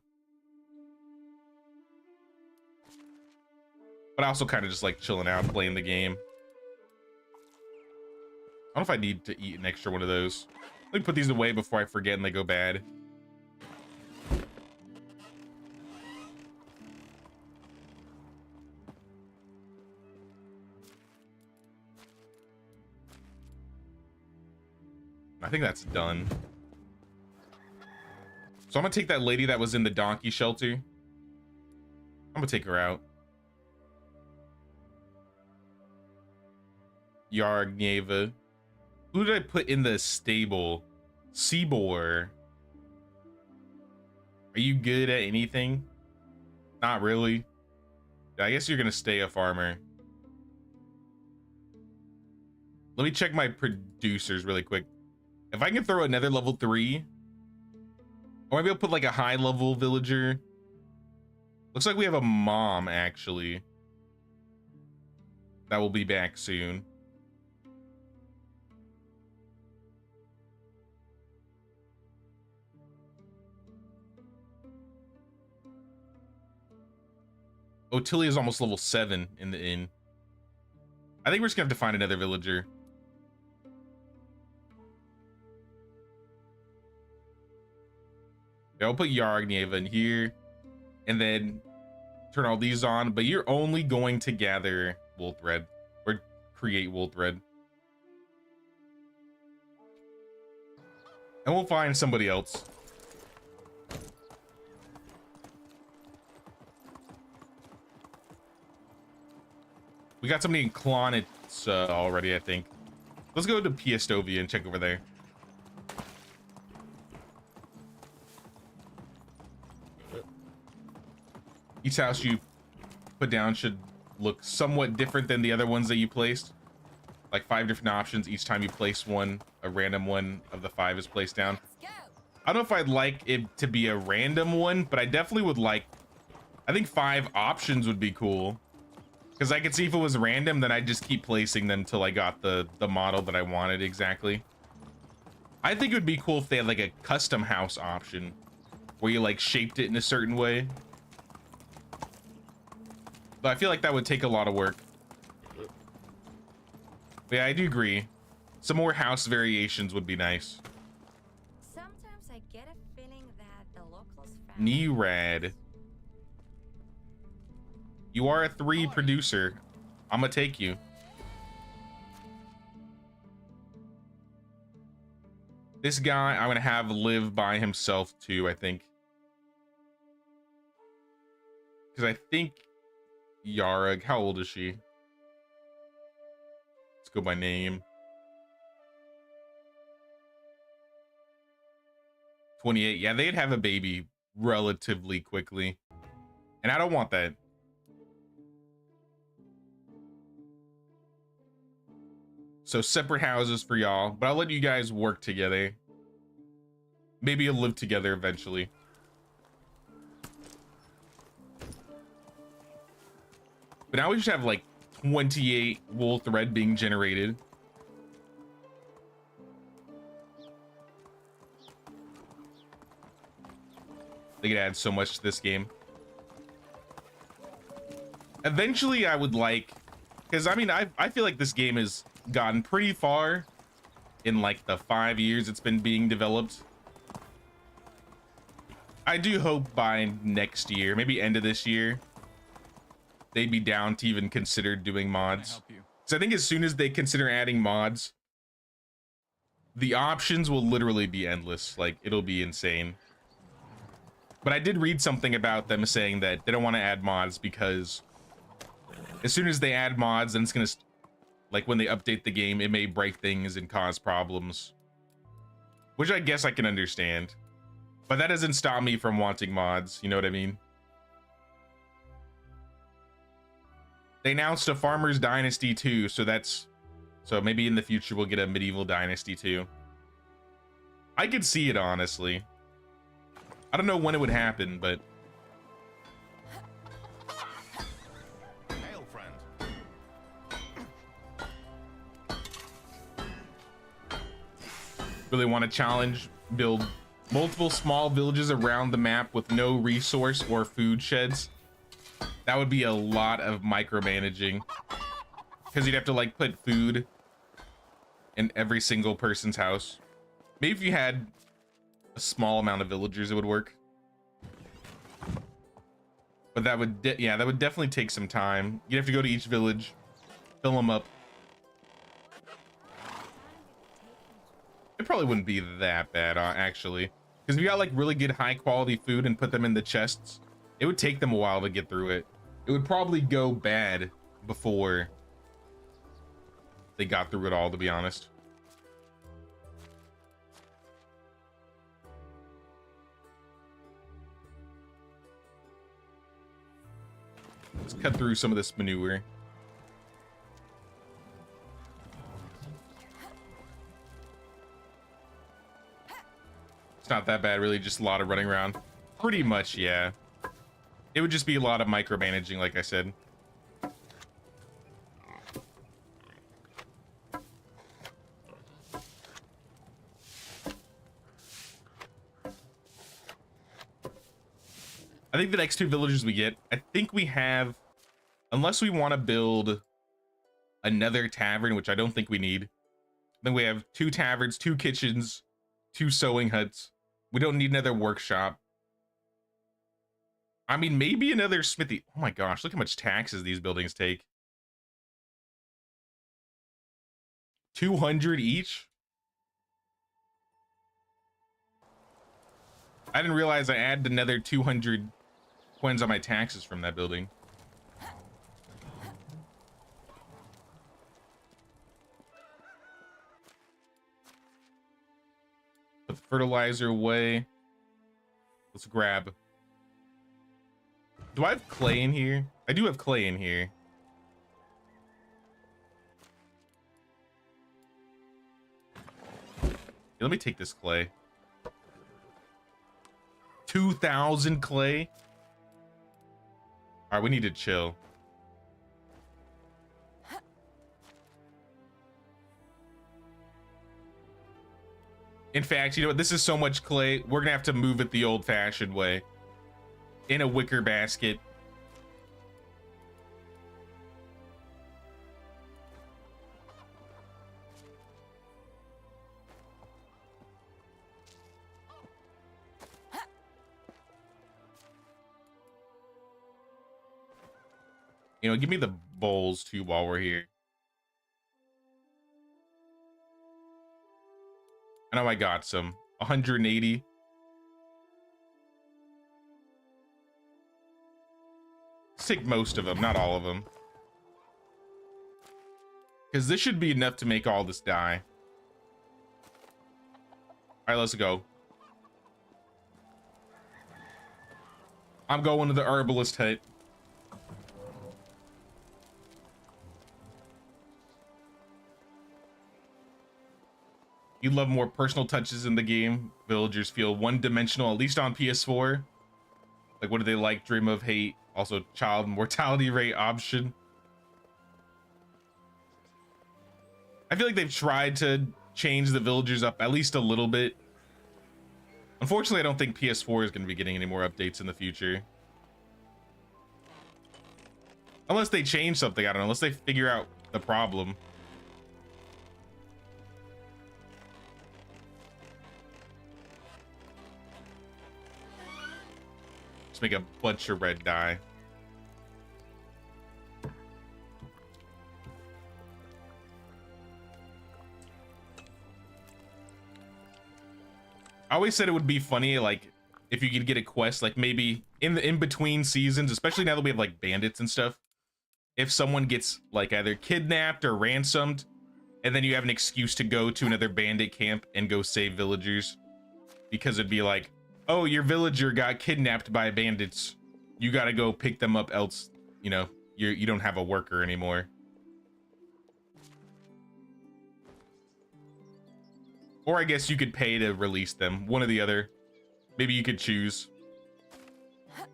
But I also kind of just like chilling out, playing the game. I don't know if I need to eat an extra one of those. Let me put these away before I forget and they go bad. I think that's done. So I'm gonna take that lady that was in the donkey shelter. I'm gonna take her out. Yargneva. Who did I put in the stable? Seabor. Are you good at anything? Not really. I guess you're gonna stay a farmer. Let me check my producers really quick. If I can throw another level 3, or maybe I'll put like a high level villager. Looks like we have a mom actually. That will be back soon. Otilia is almost level 7 in the inn. I think we're just gonna have to find another villager. Yeah, I'll put Yargneva in here and then turn all these on, but you're only going to gather wool thread or create wool thread. And we'll find somebody else. We got somebody in Klonitz already, I think. Let's go to Piestovia and check over there. Each house you put down should look somewhat different than the other ones that you placed. Like 5 different options. Each time you place one, a random one of the 5 is placed down. I don't know if I'd like it to be a random one, but I definitely would like, I think 5 options would be cool. Because I could see if it was random, then I'd just keep placing them till I got the model that I wanted exactly. I think it would be cool if they had like a custom house option where you like shaped it in a certain way. But I feel like that would take a lot of work. But yeah, I do agree. Some more house variations would be nice. Sometimes I get a feeling that the locals Nerad. You are a 3 producer. I'm gonna take you. This guy I'm gonna have live by himself too, I think. Because I think Yarug, how old is she? Let's go by name. 28. Yeah, they'd have a baby relatively quickly. And I don't want that. So separate houses for y'all, but I'll let you guys work together. Maybe you'll live together eventually. But now we should have like 28 wool thread being generated. They could add so much to this game. Eventually I would like, because I mean, I feel like this game has gotten pretty far in like the 5 years it's been being developed. I do hope by next year, maybe end of this year, they'd be down to even consider doing mods. So I think as soon as they consider adding mods, the options will literally be endless. Like, it'll be insane. But I did read something about them saying that they don't want to add mods because as soon as they add mods, then it's gonna, like when they update the game, it may break things and cause problems. Which I guess I can understand. But that doesn't stop me from wanting mods, you know what I mean? They announced a Farmer's Dynasty 2, so maybe in the future we'll get a Medieval Dynasty 2. I could see it, honestly. I don't know when it would happen, but Hail, friend. really want to challenge, build multiple small villages around the map with no resource or food sheds. That would be a lot of micromanaging, because you'd have to like put food in every single person's house. Maybe if you had a small amount of villagers, it would work. But that would, yeah, that would definitely take some time. You'd have to go to each village, fill them up. It probably wouldn't be that bad, actually. Because if you got like really good high quality food and put them in the chests, it would take them a while to get through it. It would probably go bad before they got through it all, to be honest. Let's cut through some of this manure. It's not that bad, really, just a lot of running around. Pretty much, yeah. It would just be a lot of micromanaging, like I said. I think the next 2 villages we get, I think we have, unless we want to build another tavern, which I don't think we need. Then we have 2 taverns, 2 kitchens, 2 sewing huts. We don't need another workshop. I mean, maybe another smithy. Oh my gosh, look how much taxes these buildings take. 200 each? I didn't realize I added another 200 coins on my taxes from that building. Put the fertilizer away. Let's grab. Do I have clay in here? I do have clay in here. Yeah, let me take this clay. 2,000 clay. All right, we need to chill. In fact, you know what? This is so much clay. We're gonna have to move it the old-fashioned way. In a wicker basket. You know, give me the bowls too while we're here. I know I got some. 180. Let's take most of them, not all of them. Because this should be enough to make all this die. All right, let's go. I'm going to the herbalist hut. You love more personal touches in the game. Villagers feel one-dimensional, at least on PS4. Like, what do they like? Dream of hate. Also, child mortality rate option. I feel like they've tried to change the villagers up at least a little bit. Unfortunately, I don't think PS4 is going to be getting any more updates in the future. Unless they change something, I don't know. Unless they figure out the problem. Let's make a bunch of red dye. I always said it would be funny, like, if you could get a quest, like maybe in the in-between seasons, especially now that we have like bandits and stuff. If someone gets like either kidnapped or ransomed, and then you have an excuse to go to another bandit camp and go save villagers, because it'd be like, oh, your villager got kidnapped by bandits, you gotta go pick them up, else, you know, you don't have a worker anymore. Or I guess you could pay to release them, one or the other. Maybe you could choose. All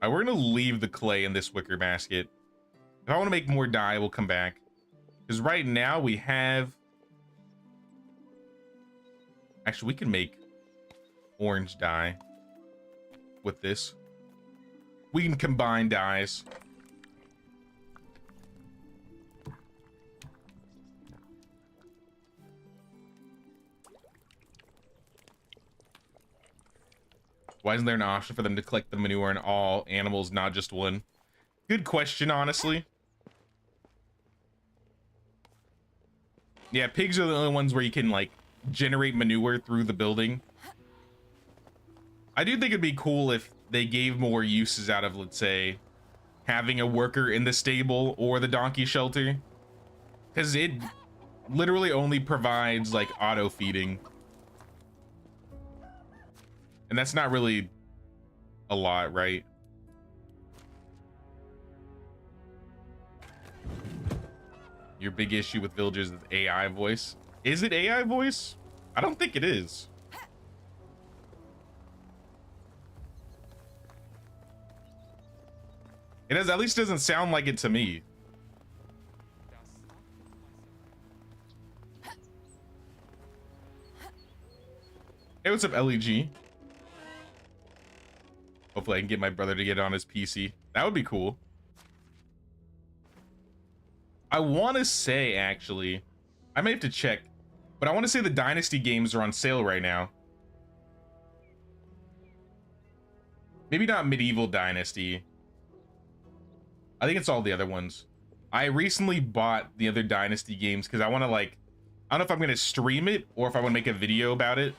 right, we're gonna leave the clay in this wicker basket. If I want to make more dye, we'll come back. Because right now we have... Actually, we can make orange dye with this. We can combine dyes. Why isn't there an option for them to collect the manure in all animals, not just one? Good question, honestly. Yeah, pigs are the only ones where you can, like, generate manure through the building. I do think it'd be cool if they gave more uses out of, let's say, having a worker in the stable or the donkey shelter. Because it literally only provides, like, auto feeding. And that's not really a lot, right? Your big issue with villagers is AI voice. Is it AI voice? I don't think it is. It has, at least doesn't sound like it to me. Hey, what's up, LEG? Hopefully I can get my brother to get on his PC. That would be cool. I want to say, actually, I may have to check, but I want to say the Dynasty games are on sale right now. Maybe not Medieval Dynasty. I think it's all the other ones. I recently bought the other Dynasty games because I want to, like, I don't know if I'm going to stream it or if I want to make a video about it.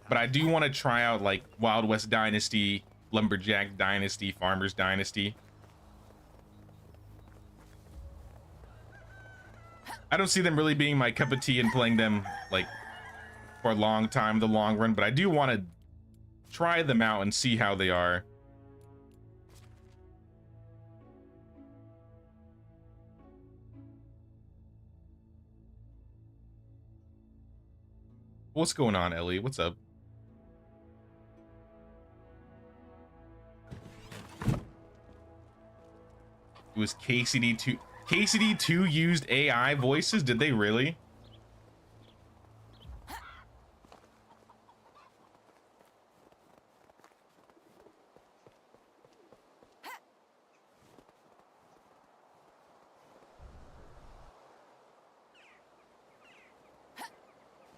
But I do want to try out, like, Wild West Dynasty, Lumberjack Dynasty, Farmers Dynasty. I don't see them really being my cup of tea and playing them, like, for a long time, the long run, but I do want to try them out and see how they are. What's going on, Ellie? What's up? It was KCD2. KCD2 used AI voices? Did they really?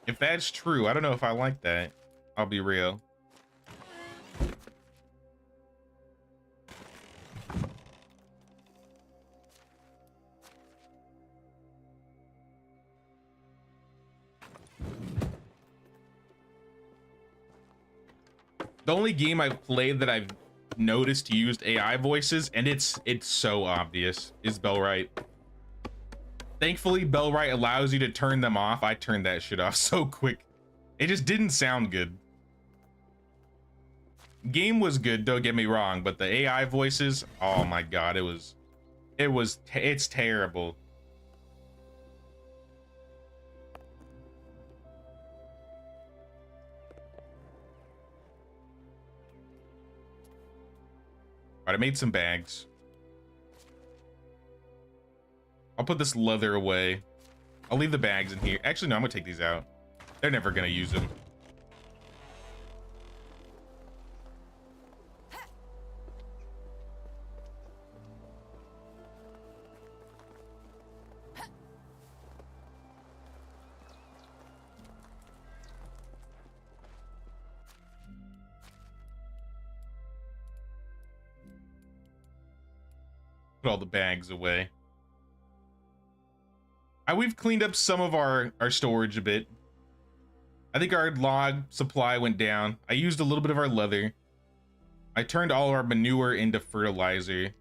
If that's true, I don't know if I like that. I'll be real. The only game I've played that I've noticed used AI voices, and it's so obvious, is Bellwright. Thankfully, Bellwright allows you to turn them off. I turned that shit off so quick. It just didn't sound good. Game was good, don't get me wrong, but the AI voices, oh my god, it's terrible. All right, I made some bags. I'll put this leather away. I'll leave the bags in here. Actually, no, I'm gonna take these out. They're never gonna use them. Put all the bags away. We've cleaned up some of our storage a bit. I think our log supply went down. I used a little bit of our leather. I turned all our manure into fertilizer.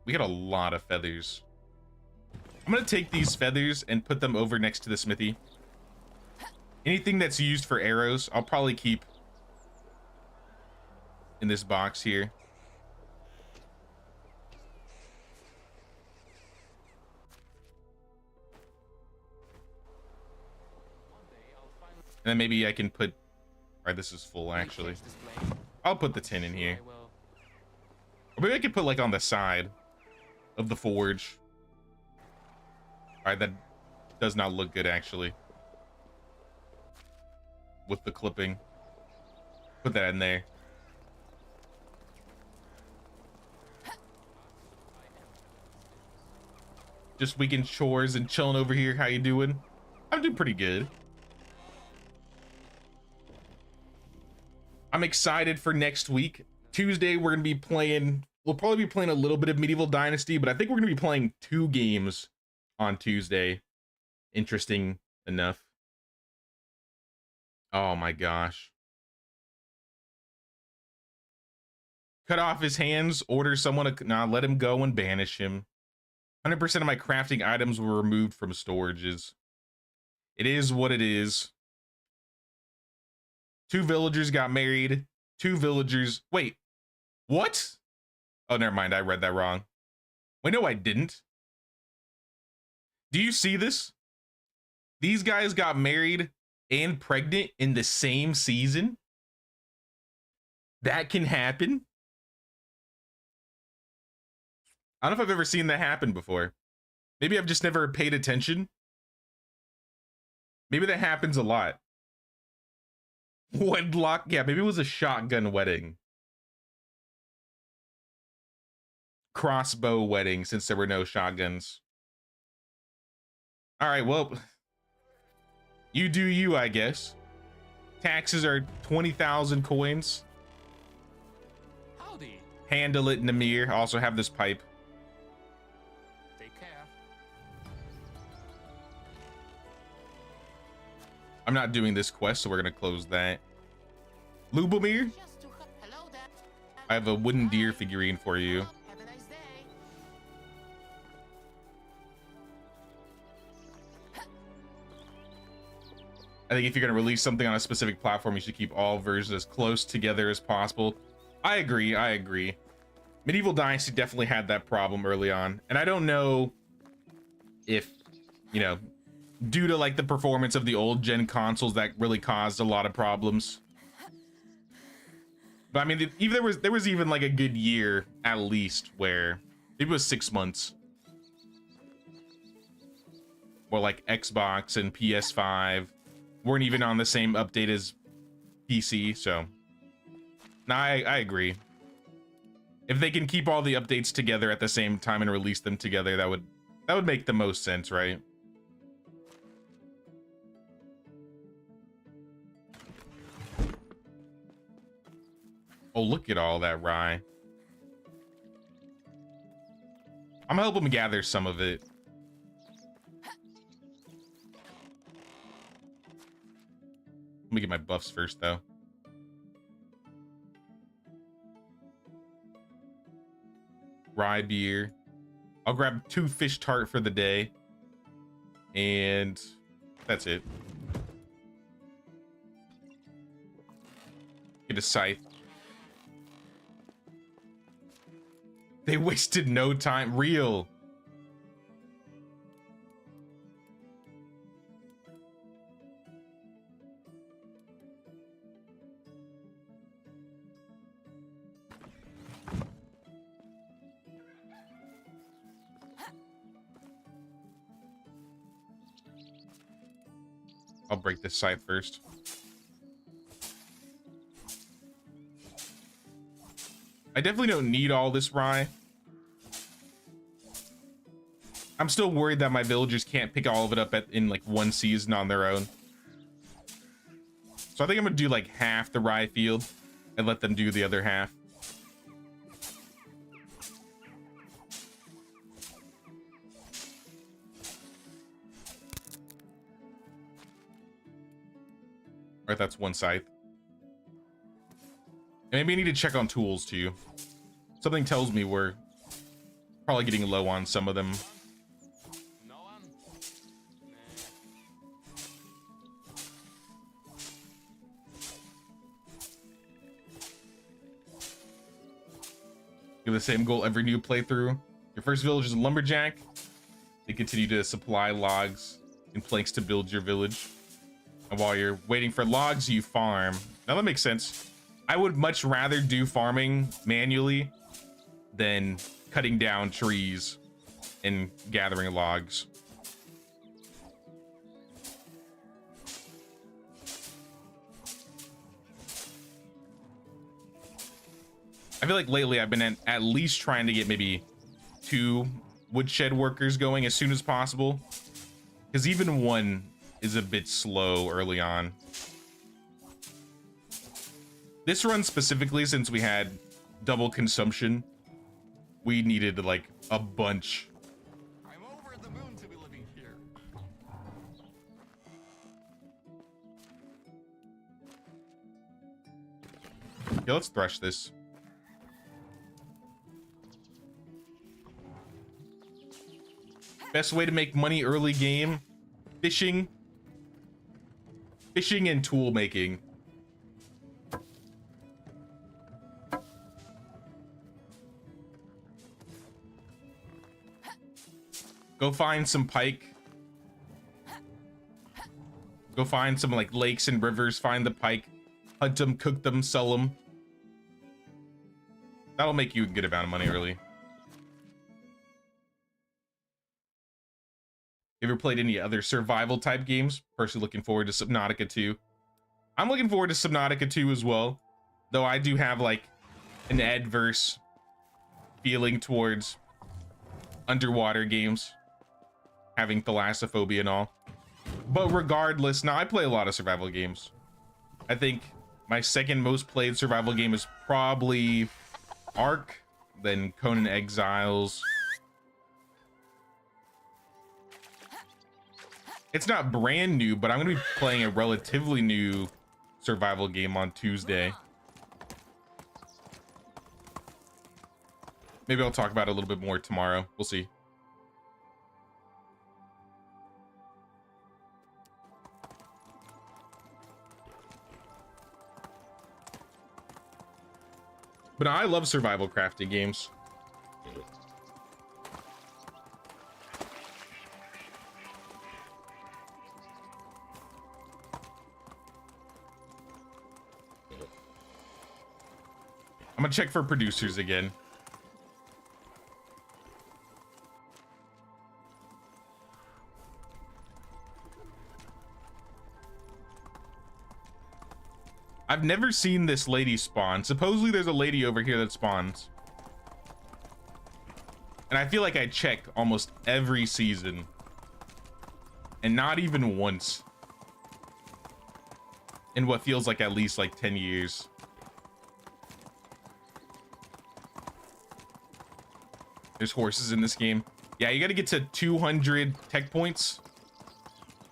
We got a lot of feathers. I'm gonna take these feathers and put them over next to the smithy. Anything that's used for arrows, I'll probably keep in this box here. And then maybe I can put, all right, this is full actually. I'll put the tin in here. Or maybe I could put like on the side of the forge. All right, that does not look good actually. With the clipping. Put that in there. Just weekend chores and chilling over here. How you doing? I'm doing pretty good. I'm excited for next week. Tuesday, we're gonna be playing, we'll probably be playing a little bit of Medieval Dynasty, but I think we're gonna be playing 2 games on Tuesday. Interesting enough. Oh my gosh. Cut off his hands, order someone to, nah, let him go and banish him. 100% of my crafting items were removed from storages. It is what it is. 2 villagers got married. 2 villagers. Wait, what? Oh, never mind. I read that wrong. Wait, no, I didn't. Do you see this? These guys got married and pregnant in the same season. That can happen. I don't know if I've ever seen that happen before. Maybe I've just never paid attention. Maybe that happens a lot. Wedlock, yeah, maybe it was a shotgun wedding. Crossbow wedding, since there were no shotguns. All right, well, you do you, I guess. Taxes are 20,000 coins. Howdy. Handle it, Namir. I also have this pipe. Take care. I'm not doing this quest, so we're gonna close that. Lubomir, Hello there. I have a wooden deer figurine for you. Have a nice day. I think if you're gonna release something on a specific platform, you should keep all versions as close together as possible. I agree, I agree. Medieval Dynasty definitely had that problem early on, and I don't know if, you know, due to like the performance of the old gen consoles, that really caused a lot of problems. But I mean, even there was even like a good year at least where it was 6 months, where like Xbox and PS5 weren't even on the same update as PC. So, no, I agree. If they can keep all the updates together at the same time and release them together, that would make the most sense, right? Oh, look at all that rye. I'm gonna help him gather some of it. Let me get my buffs first, though. rye beer. I'll grab 2 fish tart for the day. And that's it. Get a scythe. They wasted no time. Real. I'll break this scythe first. I definitely don't need all this rye. I'm still worried that my villagers can't pick all of it up in like one season on their own. So I think I'm gonna do like half the rye field and let them do the other half. All right, that's one scythe. And maybe I need to check on tools too. Something tells me we're probably getting low on some of them. No one? You have the same goal every new playthrough. Your first village is a lumberjack. They continue to supply logs and planks to build your village. And while you're waiting for logs, you farm. Now that makes sense. I would much rather do farming manually than cutting down trees and gathering logs. I feel like lately I've been at least trying to get maybe 2 woodshed workers going as soon as possible, because even 1 is a bit slow early on. This run specifically, since we had double consumption, we needed like a bunch. I'm over the moon to be living here. Yeah, let's thresh this. Best way to make money early game: fishing and tool making. Go find some pike. Go find some like lakes and rivers, find the pike, hunt them, cook them, sell them. That'll make you a good amount of money early. You ever played any other survival type games? Personally looking forward to Subnautica 2. I'm looking forward to Subnautica 2 as well, though I do have like an adverse feeling towards underwater games, having thalassophobia and all. But regardless, now I play a lot of survival games. I think my second most played survival game is probably Ark, then Conan Exiles. It's not brand new, but I'm gonna be playing a relatively new survival game on Tuesday. Maybe I'll talk about it a little bit more tomorrow. We'll see. But I love survival crafting games. I'm gonna check for producers again. I've never seen this lady spawn. Supposedly there's a lady over here that spawns. And I feel like I check almost every season. And not even once. In what feels like at least like 10 years. There's horses in this game. Yeah, you gotta get to 200 tech points.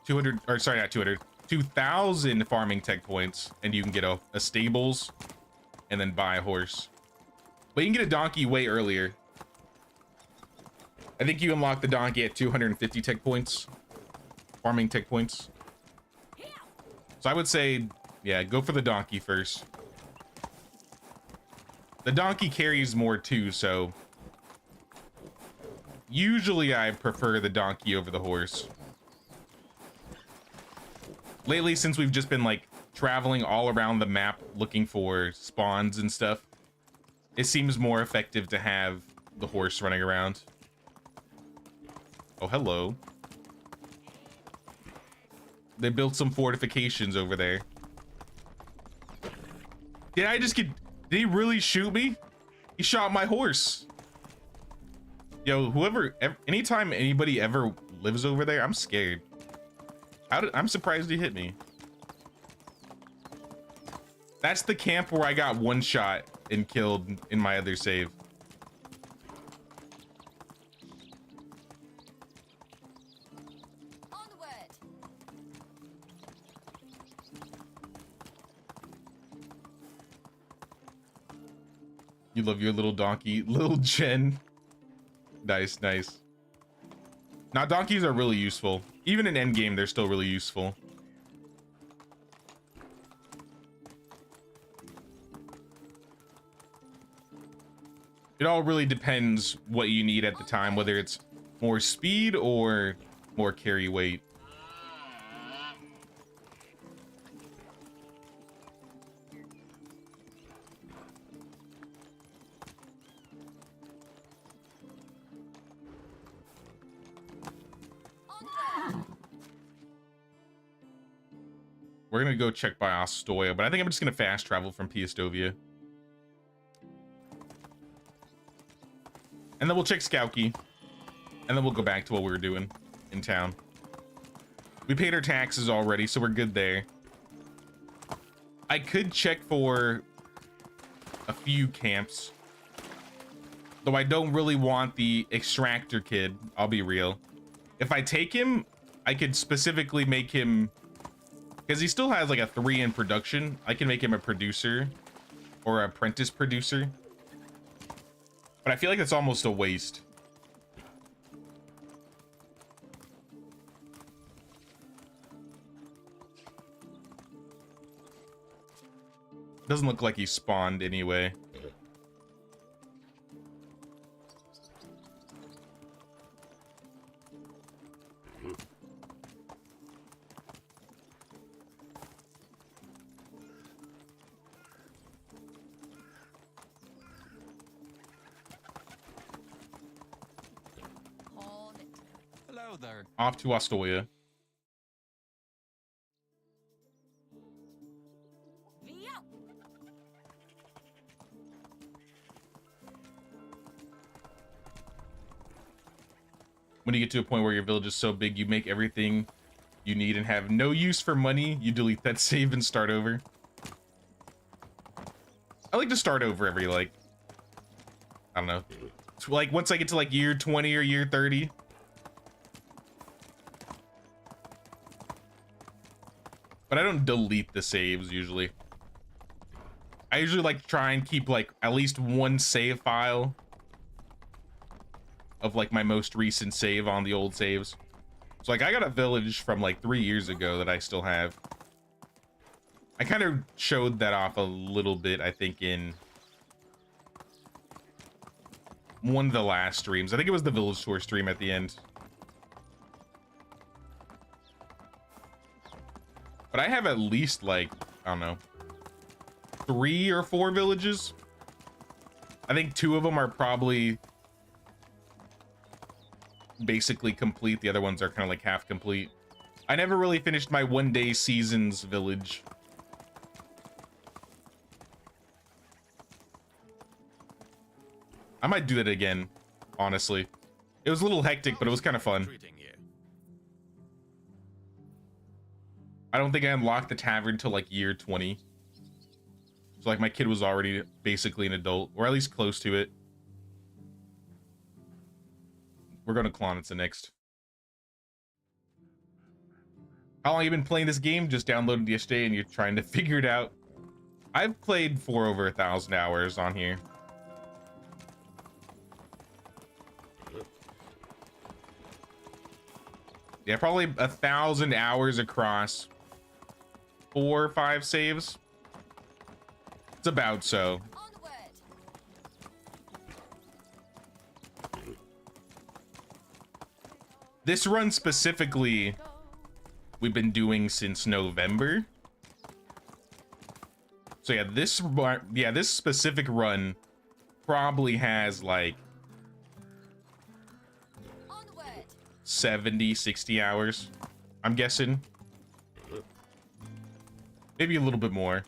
200, or sorry, not 200. 2,000 farming tech points, and you can get a stables and then buy a horse. But you can get a donkey way earlier. I think you unlock the donkey at 250 tech points, farming tech points. So I would say, yeah, go for the donkey first. The donkey carries more too, so usually I prefer the donkey over the horse. Lately, since we've just been like traveling all around the map looking for spawns and stuff, it seems more effective to have the horse running around. Oh, hello. They built some fortifications over there. Did I just get... Did he really shoot me? He shot my horse. Yo, whoever... Anytime anybody ever lives over there, I'm scared. I'm surprised he hit me. That's the camp where I got one shot and killed in my other save. You love your little donkey, little Jen. Nice, nice. Now donkeys are really useful. Even in endgame, they're still really useful. It all really depends what you need at the time, whether it's more speed or more carry weight. We're gonna go check by Ostoya, but I think I'm just gonna fast travel from Piastovia. And then we'll check Skowkie. And then we'll go back to what we were doing in town. We paid our taxes already, so we're good there. I could check for a few camps. Though I don't really want the extractor kid, I'll be real. If I take him, I could specifically make him... Because he still has like a 3 in production. I can make him a producer or apprentice producer. But I feel like it's almost a waste. Doesn't look like he spawned anyway. Hello there. Off to Ostoya. When you get to a point where your village is so big you make everything you need and have no use for money, you delete that save and start over. I like to start over every, like, I don't know, like once I get to like year 20 or year 30. But I don't delete the saves usually. I usually like to try and keep like at least one save file of like my most recent save on the old saves. So like I got a village from like 3 years ago that I still have. I kind of showed that off a little bit, I think, in one of the last streams. I think it was the village tour stream at the end. But I have at least like, I don't know, 3 or 4 villages. I think 2 of them are probably basically complete. The other ones are kind of like half complete. I never really finished my 1-day seasons village. I might do that again, honestly. It was a little hectic, but it was kind of fun. I don't think I unlocked the tavern till like year 20. So like my kid was already basically an adult, or at least close to it. We're going to Klonitsa next. How long have you been playing this game? Just downloaded yesterday and you're trying to figure it out. I've played for over 1,000 hours on here. Yeah, probably 1,000 hours across 4 or 5 saves. It's about so. Onward. This run specifically, we've been doing since November. So yeah, this specific run probably has like Onward. 70, 60 hours, I'm guessing. Maybe a little bit more.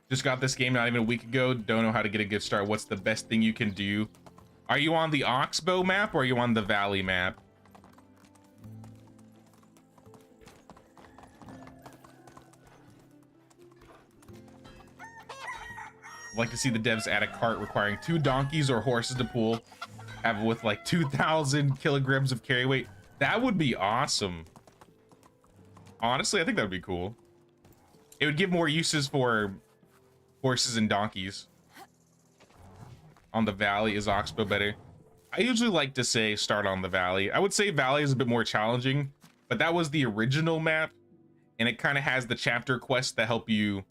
Just got this game not even a week ago. Don't know how to get a good start. What's the best thing you can do? Are you on the Oxbow map or are you on the Valley map? I'd like to see the devs add a cart requiring 2 donkeys or horses to pull. Have with like 2,000 kilograms of carry weight. That would be awesome. Honestly, I think that would be cool. It would give more uses for horses and donkeys. On the Valley, is Oxbow better? I usually like to say start on the Valley. I would say Valley is a bit more challenging, but that was the original map, and it kind of has the chapter quests that help you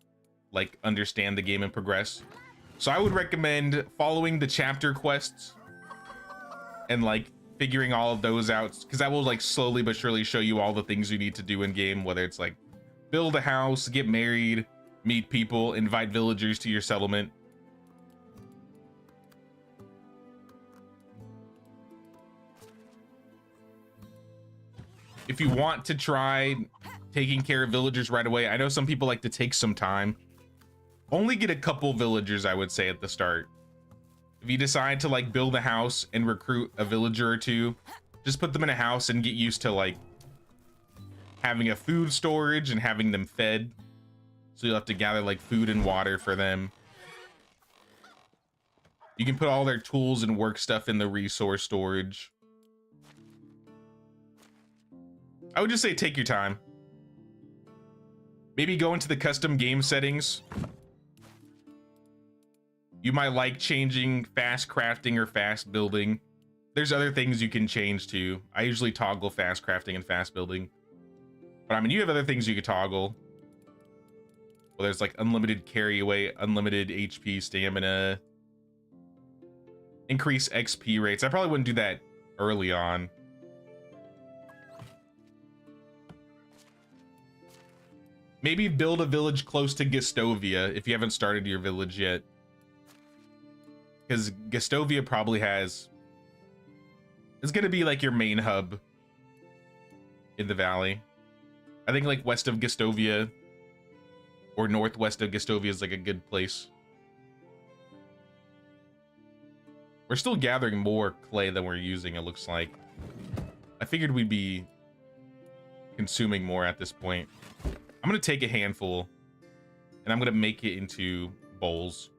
like understand the game and progress. So I would recommend following the chapter quests and like figuring all of those out, because that will like slowly but surely show you all the things you need to do in game, whether it's like build a house, get married, meet people, invite villagers to your settlement. If you want to try taking care of villagers right away, I know some people like to take some time. Only get a couple villagers, I would say, at the start. If you decide to like build a house and recruit a villager or two, just put them in a house and get used to like having a food storage and having them fed. So you'll have to gather like food and water for them. You can put all their tools and work stuff in the resource storage. I would just say take your time. Maybe go into the custom game settings. You might like changing fast crafting or fast building. There's other things you can change too. I usually toggle fast crafting and fast building. But I mean, you have other things you could toggle. Well, there's like unlimited carry weight, unlimited HP, stamina, increase XP rates. I probably wouldn't do that early on. Maybe build a village close to Gestovia if you haven't started your village yet. Because Gestovia probably has... It's going to be like your main hub in the valley. I think like west of Gestovia or northwest of Gestovia is like a good place. We're still gathering more clay than we're using, it looks like. I figured we'd be consuming more at this point. I'm going to take a handful and I'm going to make it into bowls.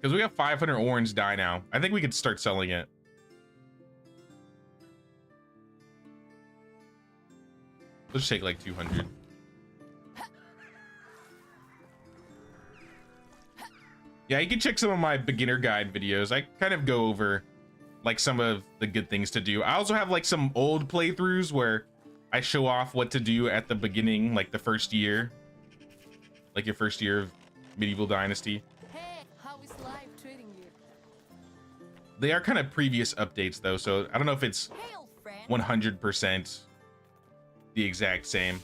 Because we got 500 orange dye now. I think we could start selling it. Let's take like 200. Yeah, you can check some of my beginner guide videos. I kind of go over like some of the good things to do. I also have like some old playthroughs where I show off what to do at the beginning, like the first year. Like your first year of Medieval Dynasty. Hey, how is life treating you? They are kind of previous updates though, so I don't know if it's Hail, friend. 100% the exact same.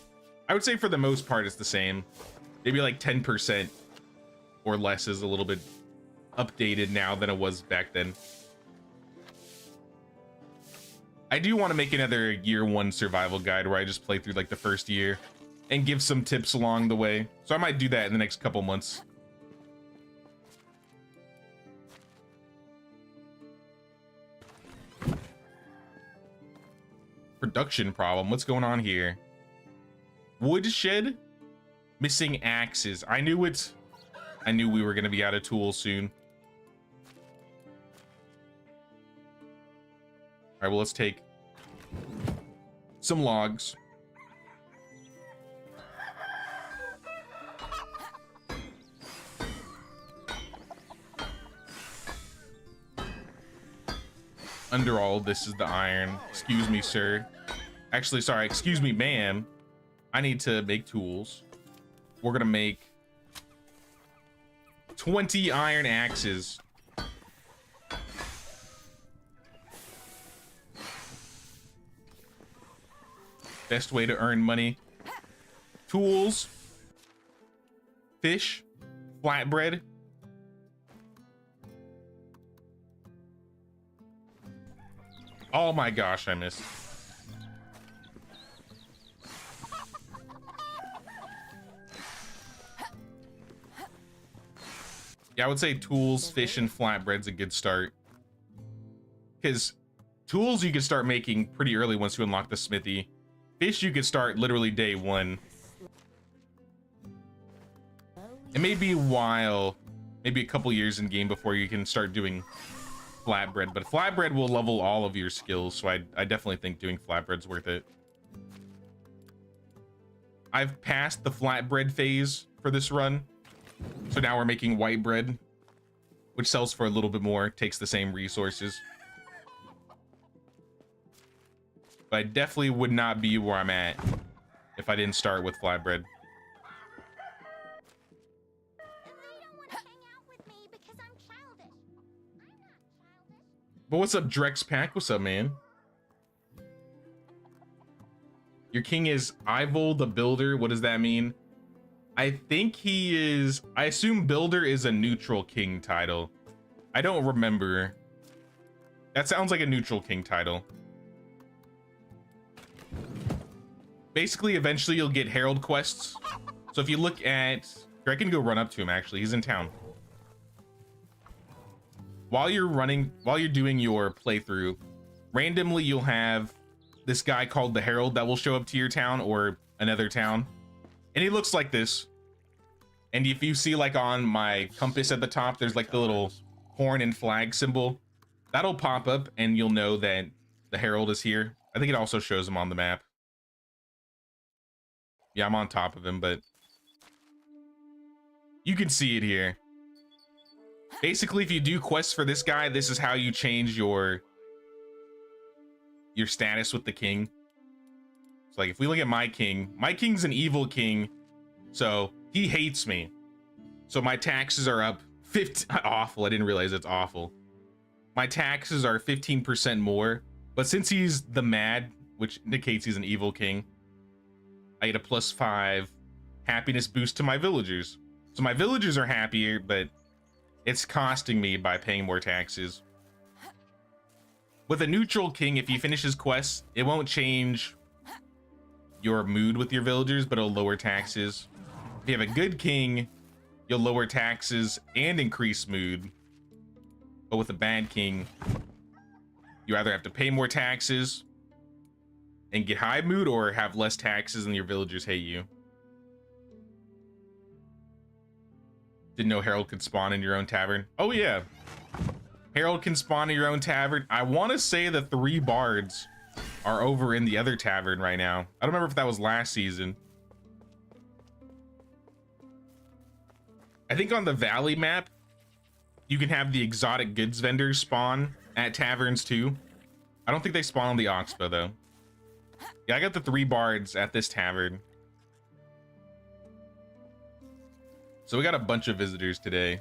I would say for the most part it's the same. Maybe like 10% or less is a little bit updated now than it was back then. I do want to make another year 1 survival guide where I just play through like the first year and give some tips along the way. So I might do that in the next couple months. Production problem. What's going on here? Woodshed? Missing axes. I knew we were going to be out of tools soon. All right, well, let's take some logs. Under all, this is the iron. Excuse me, sir. Actually, sorry, excuse me, ma'am. I need to make tools. We're gonna make 20 iron axes. Best way to earn money. Tools. Fish. Flatbread. Oh my gosh, I missed. Yeah, I would say tools, fish, and flatbread's a good start. Because tools you can start making pretty early once you unlock the smithy. Fish you can start literally day one. It may be a while, maybe a couple years in game before you can start doing flatbread, but flatbread will level all of your skills, so I definitely think doing flatbread's worth it. I've passed the flatbread phase for this run, so now we're making white bread, which sells for a little bit more, takes the same resources. But I definitely would not be where I'm at if I didn't start with flatbread. But what's up, Drex Pack? What's up, man? Your king is Unveiled the Builder. What does that mean? I think he is... I assume Builder is a neutral king title. I don't remember. That sounds like a neutral king title. Basically, eventually you'll get Herald quests. So if you look at... I can go run up to him, actually. He's in town. While you're doing your playthrough, randomly you'll have this guy called the Herald that will show up to your town or another town. And he looks like this. And if you see like on my compass at the top, there's like the little horn and flag symbol. That'll pop up and you'll know that the Herald is here. I think it also shows him on the map. Yeah, I'm on top of him, but you can see it here. Basically, if you do quests for this guy, this is how you change your status with the king. So like if we look at my king's an evil king, so he hates me. So my taxes are up 50 awful. I didn't realize it's awful. My taxes are 15% more, but since he's the mad, which indicates he's an evil king, I get a +5 happiness boost to my villagers. So my villagers are happier, but it's costing me by paying more taxes. With a neutral king, if you finish his quests, it won't change your mood with your villagers, but it'll lower taxes. If you have a good king, you'll lower taxes and increase mood. But with a bad king, you either have to pay more taxes and get high mood or have less taxes and your villagers hate you. Didn't know Herald could spawn in your own tavern. Oh yeah, Herald can spawn in your own tavern. I want to say the 3 bards are over in the other tavern right now. I don't remember if that was last season. I think on the Valley map, you can have the exotic goods vendors spawn at taverns too. I don't think they spawn on the Oxbow though. Yeah, I got the 3 bards at this tavern. So we got a bunch of visitors today.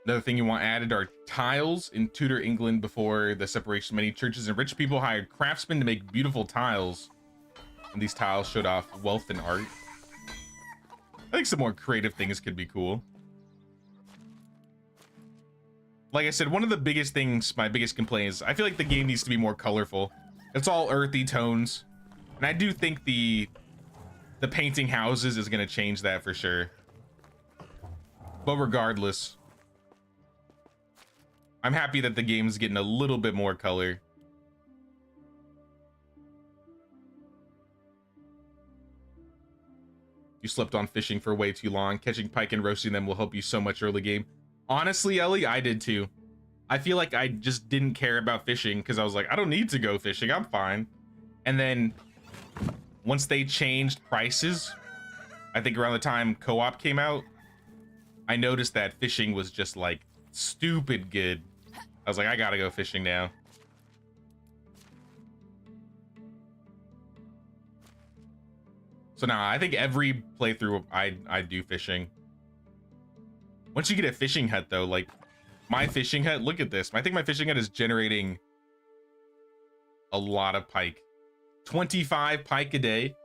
Another thing you want added are tiles. In Tudor England, before the separation, many churches and rich people hired craftsmen to make beautiful tiles. And these tiles showed off wealth and art. I think some more creative things could be cool. Like I said, one of the biggest things, my biggest complaint is, I feel like the game needs to be more colorful. It's all earthy tones. And I do think the painting houses is going to change that for sure. But regardless, I'm happy that the game's getting a little bit more color. You slept on fishing for way too long. Catching pike and roasting them will help you so much early game. Honestly, Ellie, I did too. I feel like I just didn't care about fishing because I was like, I don't need to go fishing. I'm fine. And then once they changed prices, I think around the time co-op came out, I noticed that fishing was just like stupid good. I was like, I gotta go fishing now. So now I think every playthrough I do fishing. Once you get a fishing hut though, like my fishing hut, look at this. I think my fishing hut is generating a lot of pike. 25 pike a day.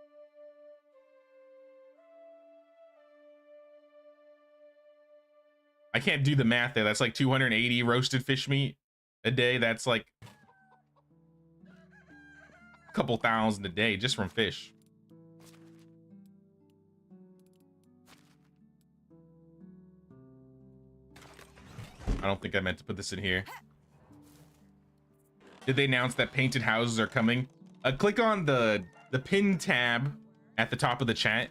I can't do the math there. That's like 280 roasted fish meat a day. That's like a couple thousand a day just from fish. I don't think I meant to put this in here. Did they announce that painted houses are coming? Click on the pin tab at the top of the chat.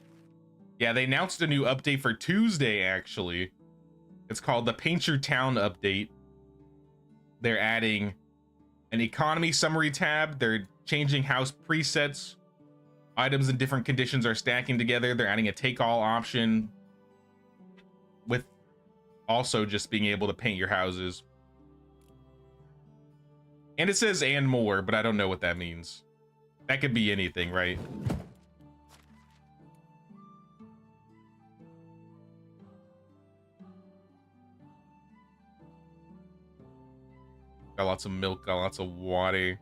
Yeah, they announced a new update for Tuesday, actually. It's called the Paint Your Town update. They're adding an economy summary tab. They're changing house presets. Items in different conditions are stacking together. They're adding a take-all option with also just being able to paint your houses. And it says and more, but I don't know what that means. That could be anything, right? Got lots of milk, got lots of water.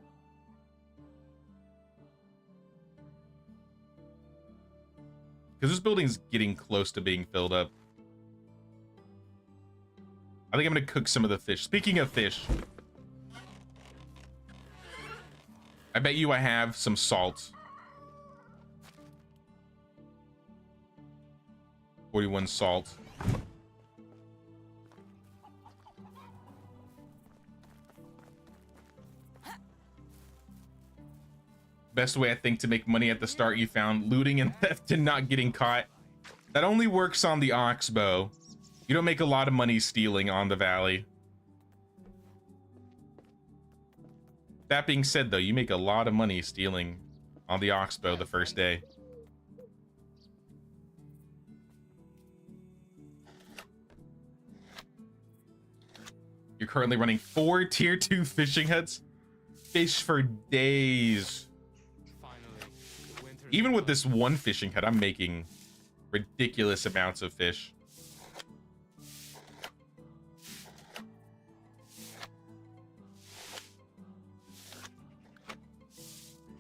Because this building's getting close to being filled up. I think I'm gonna cook some of the fish. Speaking of fish, I bet you I have some salt. 41 salt. Best way I think to make money at the start you found looting and theft and not getting caught. That only works on the oxbow. You don't make a lot of money stealing on the valley. That being said though, you make a lot of money stealing on the oxbow the first day. You're currently running 4 tier 2 fishing huts. Fish for days. Even with this one fishing hut, I'm making ridiculous amounts of fish.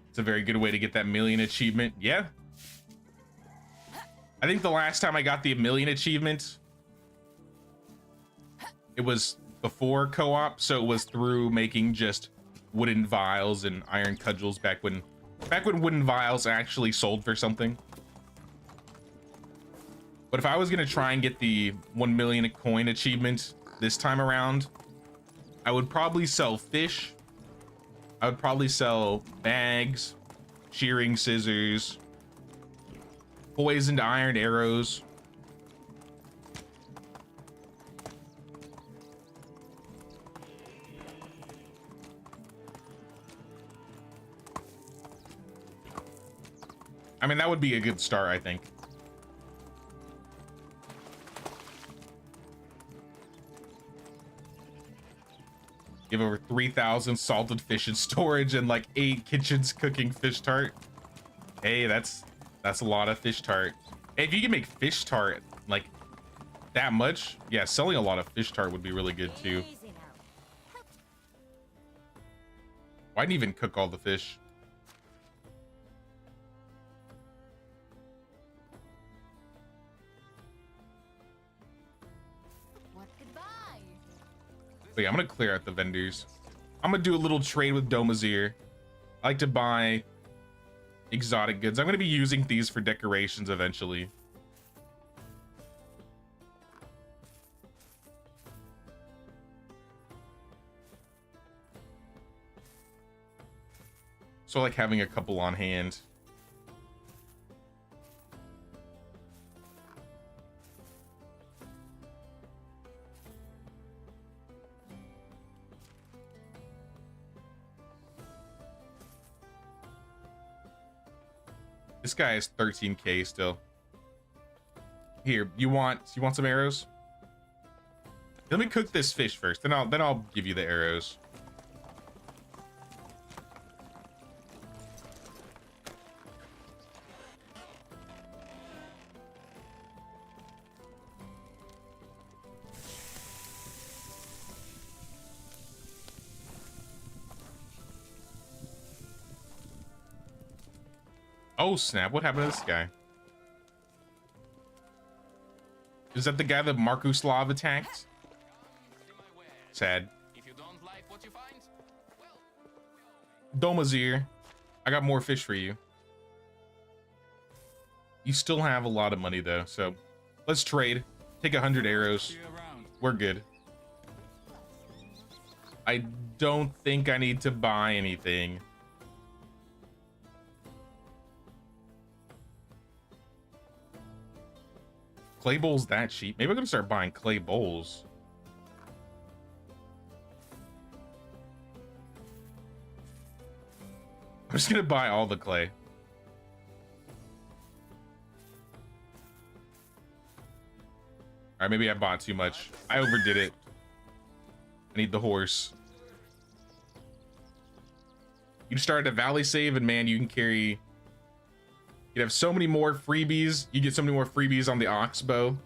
It's a very good way to get that 1,000,000 achievement. Yeah. I think the last time I got the 1,000,000 achievement, it was before co-op, so it was through making just wooden vials and iron cudgels back when wooden vials actually sold for something. But if I was gonna try and get the 1,000,000 coin achievement this time around, I would probably sell fish. I would probably sell bags, shearing scissors, poisoned iron arrows. I mean, that would be a good start, I think. You have over 3,000 salted fish in storage and like 8 kitchens cooking fish tart. Hey, that's a lot of fish tart. Hey, if you can make fish tart like that much, yeah, selling a lot of fish tart would be really good too. Easy now. Why didn't even cook all the fish? What could buy? Wait, I'm gonna clear out the vendors. I'm gonna do a little trade with Domazir. I like to buy exotic goods. I'm gonna be using these for decorations eventually. So I like having a couple on hand. This guy has 13k still. Here, you want some arrows? Let me cook this fish first, then I'll give you the arrows. Oh snap, what happened to this guy? Is that the guy that Markuslav attacked? Sad. If you don't like what you find, well, Domazir, I got more fish for you. You still have a lot of money though, so let's trade. Take 100 arrows. We're good. I don't think I need to buy anything. Clay bowls that cheap? Maybe I'm gonna start buying clay bowls. I'm just gonna buy all the clay. Alright, maybe I bought too much. I overdid it. I need the horse. You start a valley save and man, you can carry... You have so many more freebies. You get so many more freebies on the oxbow.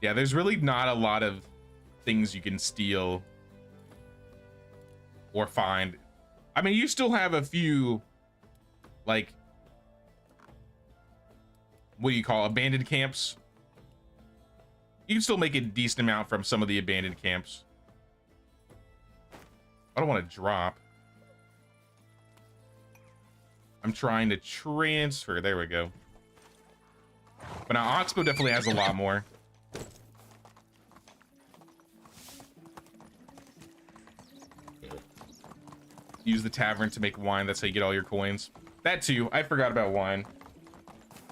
Yeah, there's really not a lot of things you can steal or find. I mean, you still have a few, like, what do you call abandoned camps? You can still make a decent amount from some of the abandoned camps. I don't want to drop. I'm trying to transfer. There we go. But now Oxbow definitely has a lot more. Use the tavern to make wine. That's how you get all your coins. That too. I forgot about wine.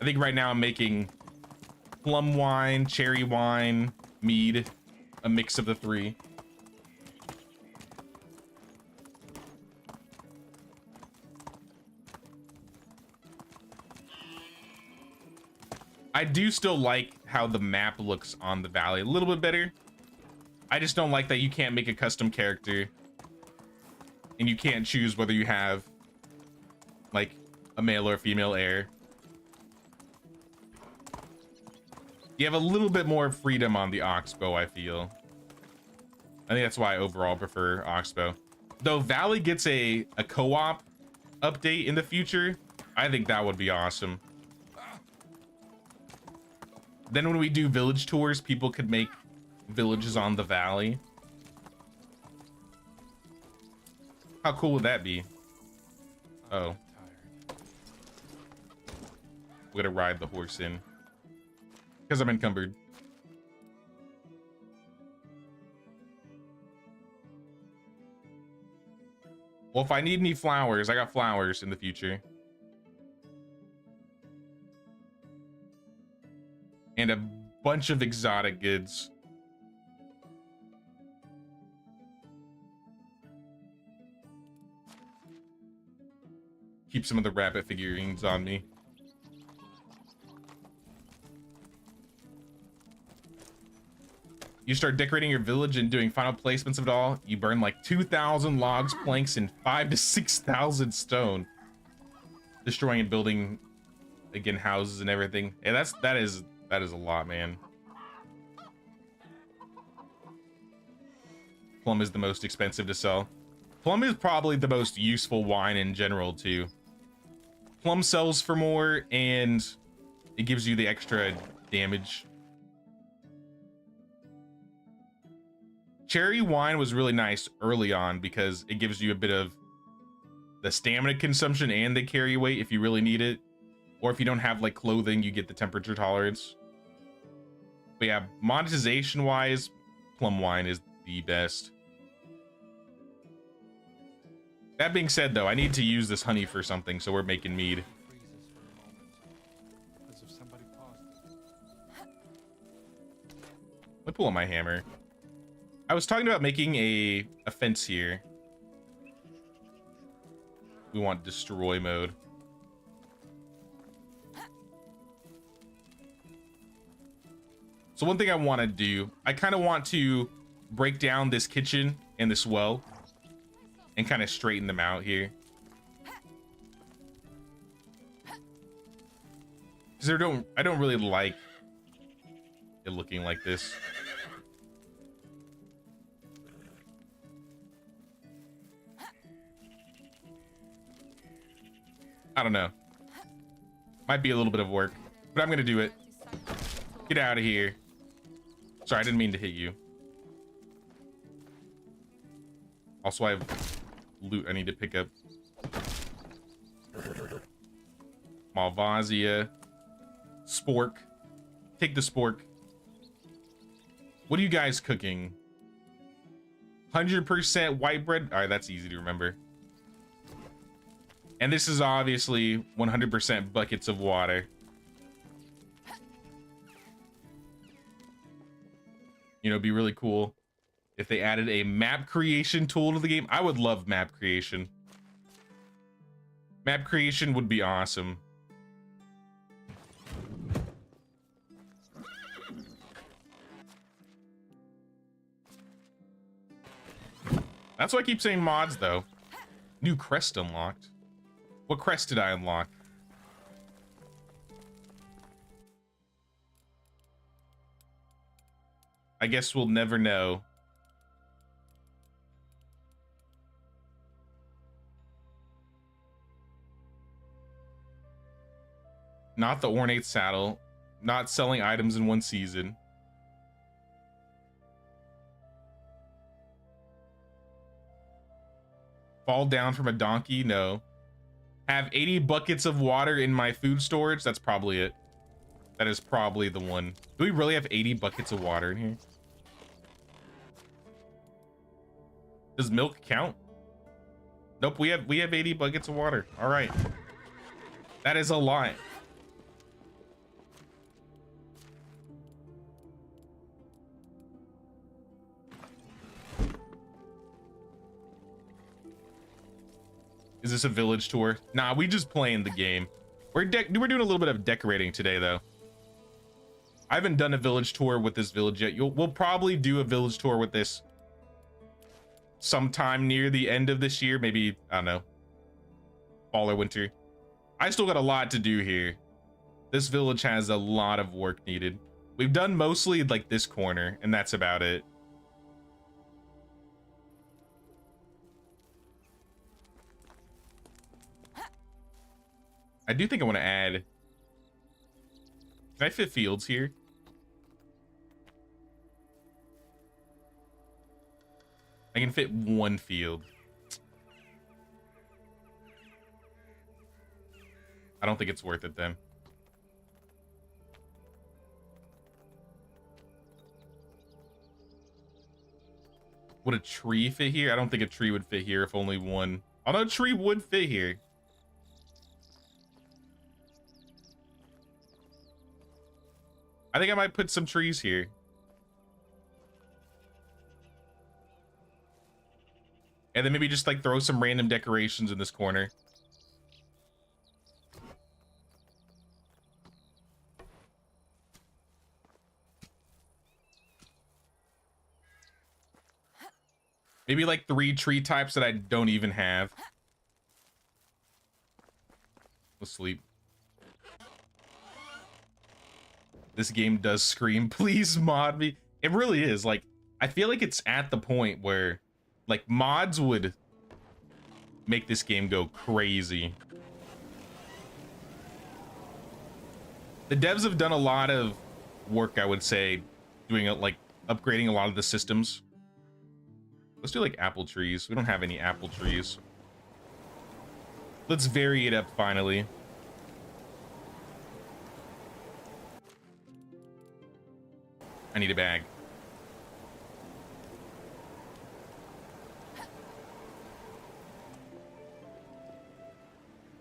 I think right now I'm making plum wine, cherry wine, mead, a mix of the three. I do still like how the map looks on the valley a little bit better. I just don't like that you can't make a custom character and you can't choose whether you have like a male or female heir. You have a little bit more freedom on the Oxbow, I feel. I think that's why I overall prefer Oxbow. Though Valley gets a co-op update in the future, I think that would be awesome. Then when we do village tours, people could make villages on the valley. How cool would that be? Oh. We're gonna ride the horse in. Because I'm encumbered. Well, if I need any flowers, I got flowers in the future. And a bunch of exotic goods. Keep some of the rabbit figurines on me. You start decorating your village and doing final placements of it all. You burn like 2,000 logs, planks, and 5,000 to 6,000 stone. Destroying and building, again, houses and everything. Yeah, that is a lot, man. Plum is the most expensive to sell. Plum is probably the most useful wine in general, too. Plum sells for more, and it gives you the extra damage. Cherry wine was really nice early on because it gives you a bit of the stamina consumption and the carry weight if you really need it. Or if you don't have like clothing, you get the temperature tolerance. But yeah, monetization wise, plum wine is the best. That being said though, I need to use this honey for something, so we're making mead. Let me pull out my hammer. I was talking about making a fence here. We want destroy mode. So one thing I want to do, I kind of want to break down this kitchen and this well and kind of straighten them out here. Because I don't really like it looking like this. I don't know. Might be a little bit of work, but I'm gonna do it. Get out of here. Sorry, I didn't mean to hit you. Also, I have loot I need to pick up. Malvasia. Spork. Take the spork. What are you guys cooking? 100% white bread? All right, that's easy to remember. And this is obviously 100% buckets of water. You know, it'd be really cool if they added a map creation tool to the game. I would love map creation. Map creation would be awesome. That's why I keep saying mods, though. New crest unlocked. What crest did I unlock? I guess we'll never know. Not the ornate saddle. Not selling items in one season. Fall down from a donkey? No. Have 80 buckets of water in my food storage? That's probably it. That is probably the one. Do we really have 80 buckets of water in here? Does milk count? Nope, we have 80 buckets of water. All right. That is a lot. Is this a village tour? Nah, we just playing the game. We're doing a little bit of decorating today, though. I haven't done a village tour with this village yet. We'll probably do a village tour with this sometime near the end of this year. Maybe, I don't know, fall or winter. I still got a lot to do here. This village has a lot of work needed. We've done mostly like this corner, and that's about it. I do think I want to add... Can I fit fields here? I can fit one field. I don't think it's worth it then. Would a tree fit here? I don't think a tree would fit here if only one. Although a tree would fit here. I think I might put some trees here. And then maybe just like throw some random decorations in this corner. Maybe like 3 tree types that I don't even have. Let's sleep. This game does scream, please mod me. It really is. Like, I feel like it's at the point where like mods would make this game go crazy. The devs have done a lot of work, I would say, doing like upgrading a lot of the systems. Let's do like apple trees. We don't have any apple trees. Let's vary it up finally. I need a bag.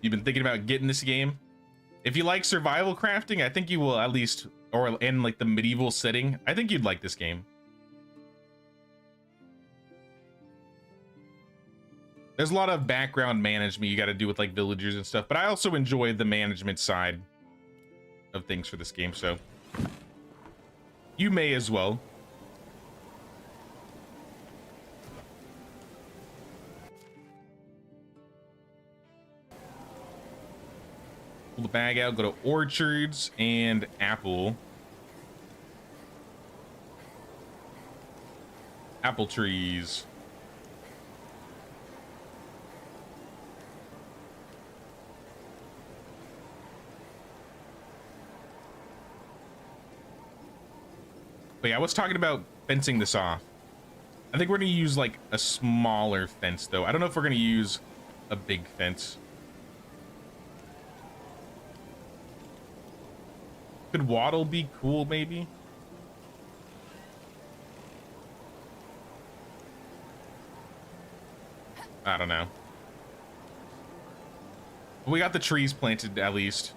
You've been thinking about getting this game? If you like survival crafting, I think you will at least, or in like the medieval setting, I think you'd like this game. There's a lot of background management you got to do with like villagers and stuff, but I also enjoy the management side of things for this game, so. You may as well. Pull the bag out, go to orchards and apple. Apple trees. But yeah, I was talking about fencing this off. I think we're gonna use like a smaller fence though. I don't know if we're gonna use a big fence. Could wattle be cool maybe? I don't know. But we got the trees planted at least.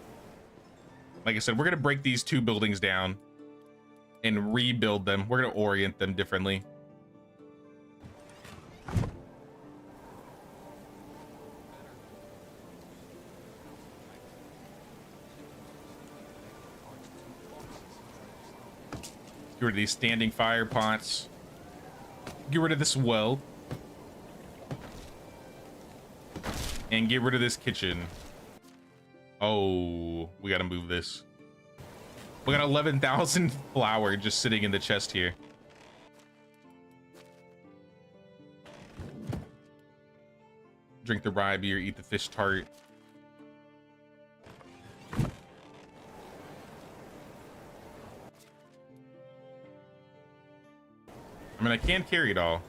Like I said, we're gonna break these 2 buildings down and rebuild them. We're gonna orient them differently. Get rid of these standing fire pots. Get rid of this well. And get rid of this kitchen. Oh, we gotta move this. We got 11,000 flour just sitting in the chest here. Drink the rye beer, eat the fish tart. I mean, I can't carry it all.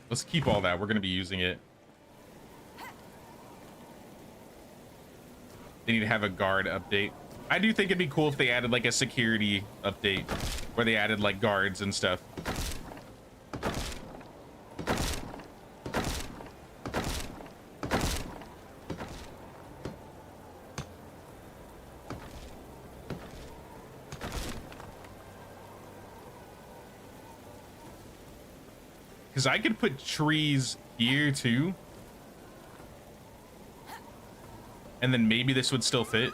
Let's keep all that. We're going to be using it. They need to have a guard update. I do think it'd be cool if they added like a security update where they added like guards and stuff. Because I could put trees here too. And then maybe this would still fit.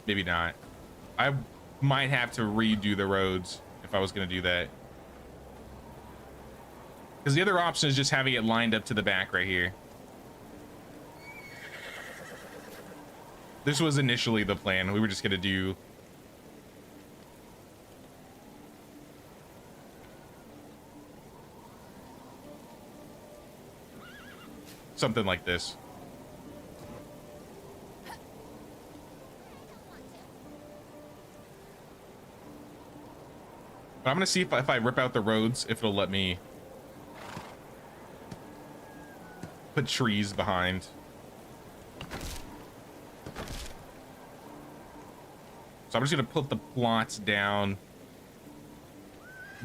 Maybe not. I might have to redo the roads if I was going to do that. Because the other option is just having it lined up to the back right here. This was initially the plan. We were just going to do something like this. But I'm going to see if I rip out the roads, if it'll let me put trees behind. So I'm just going to put the plots down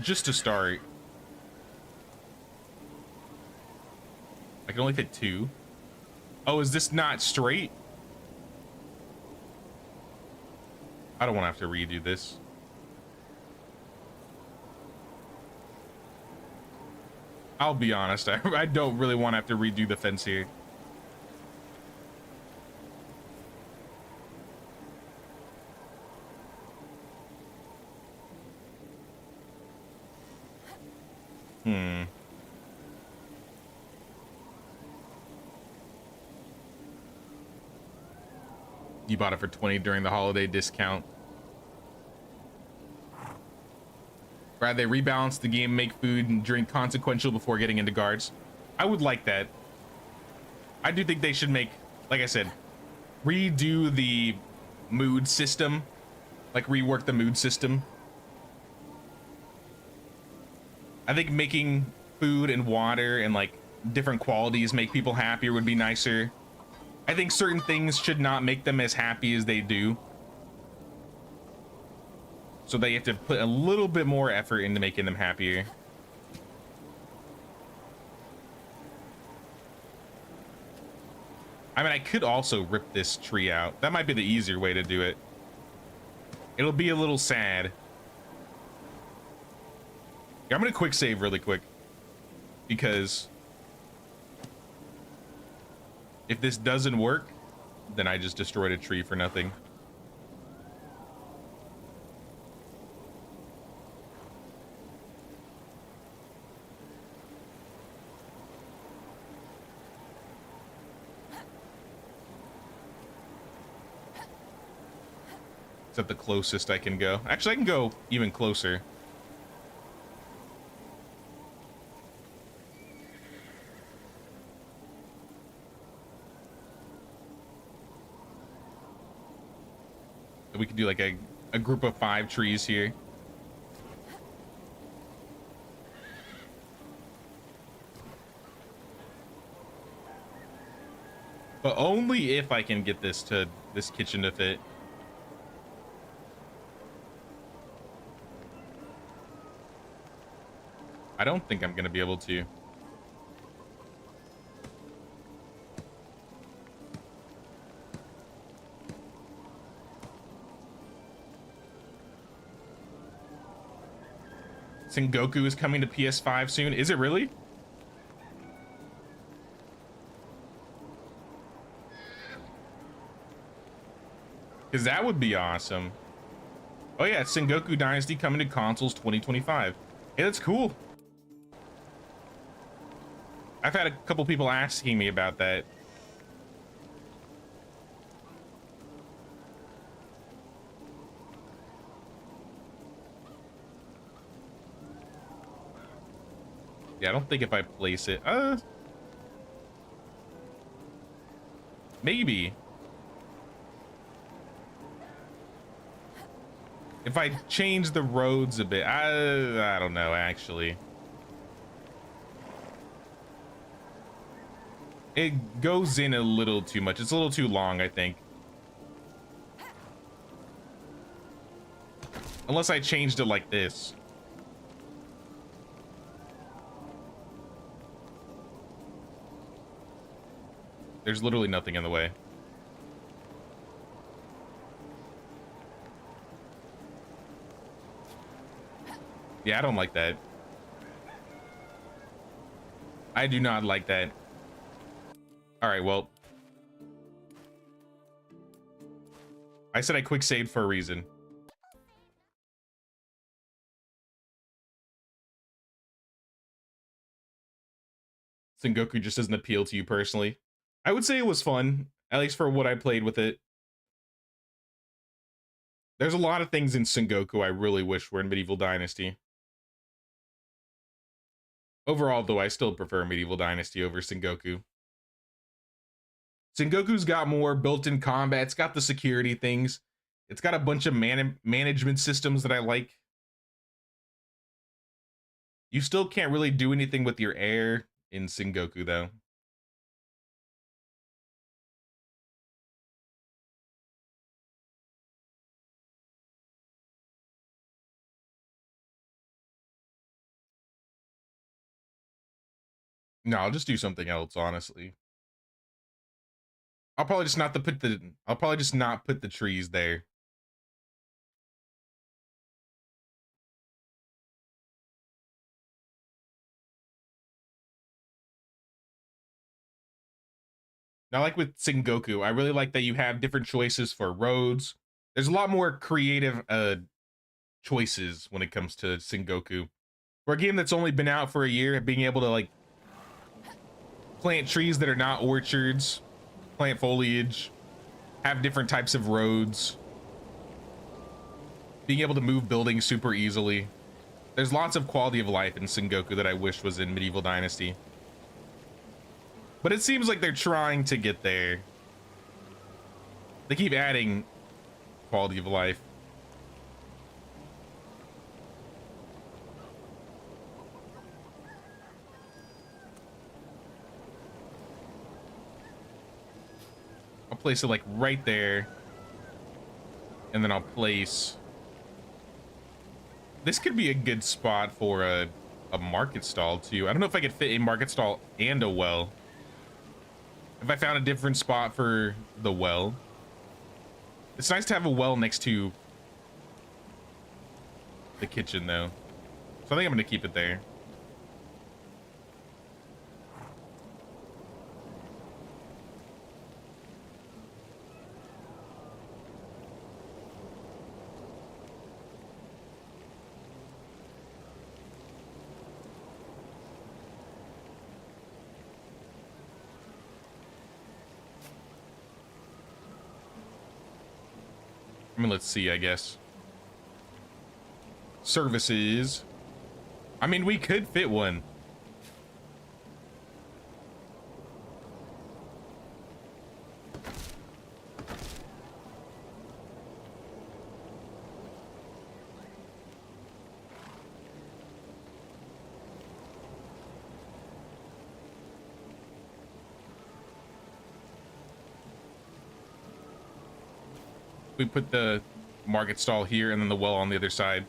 just to start. I can only fit 2. Oh, is this not straight? I don't want to have to redo this. I'll be honest, I don't really want to have to redo the fence here. You bought it for 20 during the holiday discount. Right, they rebalance the game, make food and drink consequential before getting into guards. I would like that. I do think they should make, like I said, redo the mood system. Like rework the mood system. I think making food and water and like different qualities make people happier would be nicer. I think certain things should not make them as happy as they do. So they have to put a little bit more effort into making them happier. I mean, I could also rip this tree out. That might be the easier way to do it. It'll be a little sad. Yeah, I'm gonna quick save really quick because if this doesn't work, then I just destroyed a tree for nothing. Is that the closest I can go? Actually, I can go even closer. We could do like a group of 5 trees here. But only if I can get this kitchen to fit. I don't think I'm gonna be able to. Sengoku is coming to PS5 soon. Is it really? Because that would be awesome. Oh yeah, Sengoku Dynasty coming to consoles 2025. Hey, that's cool. I've had a couple people asking me about that. Yeah, I don't think if I place it, maybe. If I change the roads a bit, I don't know, actually. It goes in a little too much. It's a little too long, I think. Unless I changed it like this. There's literally nothing in the way. Yeah, I don't like that. I do not like that. All right, well. I said I quick saved for a reason. Sengoku just doesn't appeal to you personally. I would say it was fun, at least for what I played with it. There's a lot of things in Sengoku I really wish were in Medieval Dynasty. Overall, though, I still prefer Medieval Dynasty over Sengoku. Sengoku's got more built-in combat. It's got the security things. It's got a bunch of management systems that I like. You still can't really do anything with your air in Sengoku, though. No, I'll just do something else, honestly. I'll probably just not put the trees there. Now, like with Sengoku, I really like that you have different choices for roads. There's a lot more creative choices when it comes to Sengoku. For a game that's only been out for a year, being able to like plant trees that are not orchards, plant foliage, have different types of roads, being able to move buildings super easily. There's lots of quality of life in Sengoku that I wish was in Medieval Dynasty. But it seems like they're trying to get there. They keep adding quality of life. I'll place it like right there. And then I'll place... This could be a good spot for a market stall too. I don't know if I could fit a market stall and a well. If I found a different spot for the well. It's nice to have a well next to the kitchen though. So I think I'm gonna keep it there. I mean, let's see, I guess. Services. I mean, we could fit one. We put the market stall here and then the well on the other side.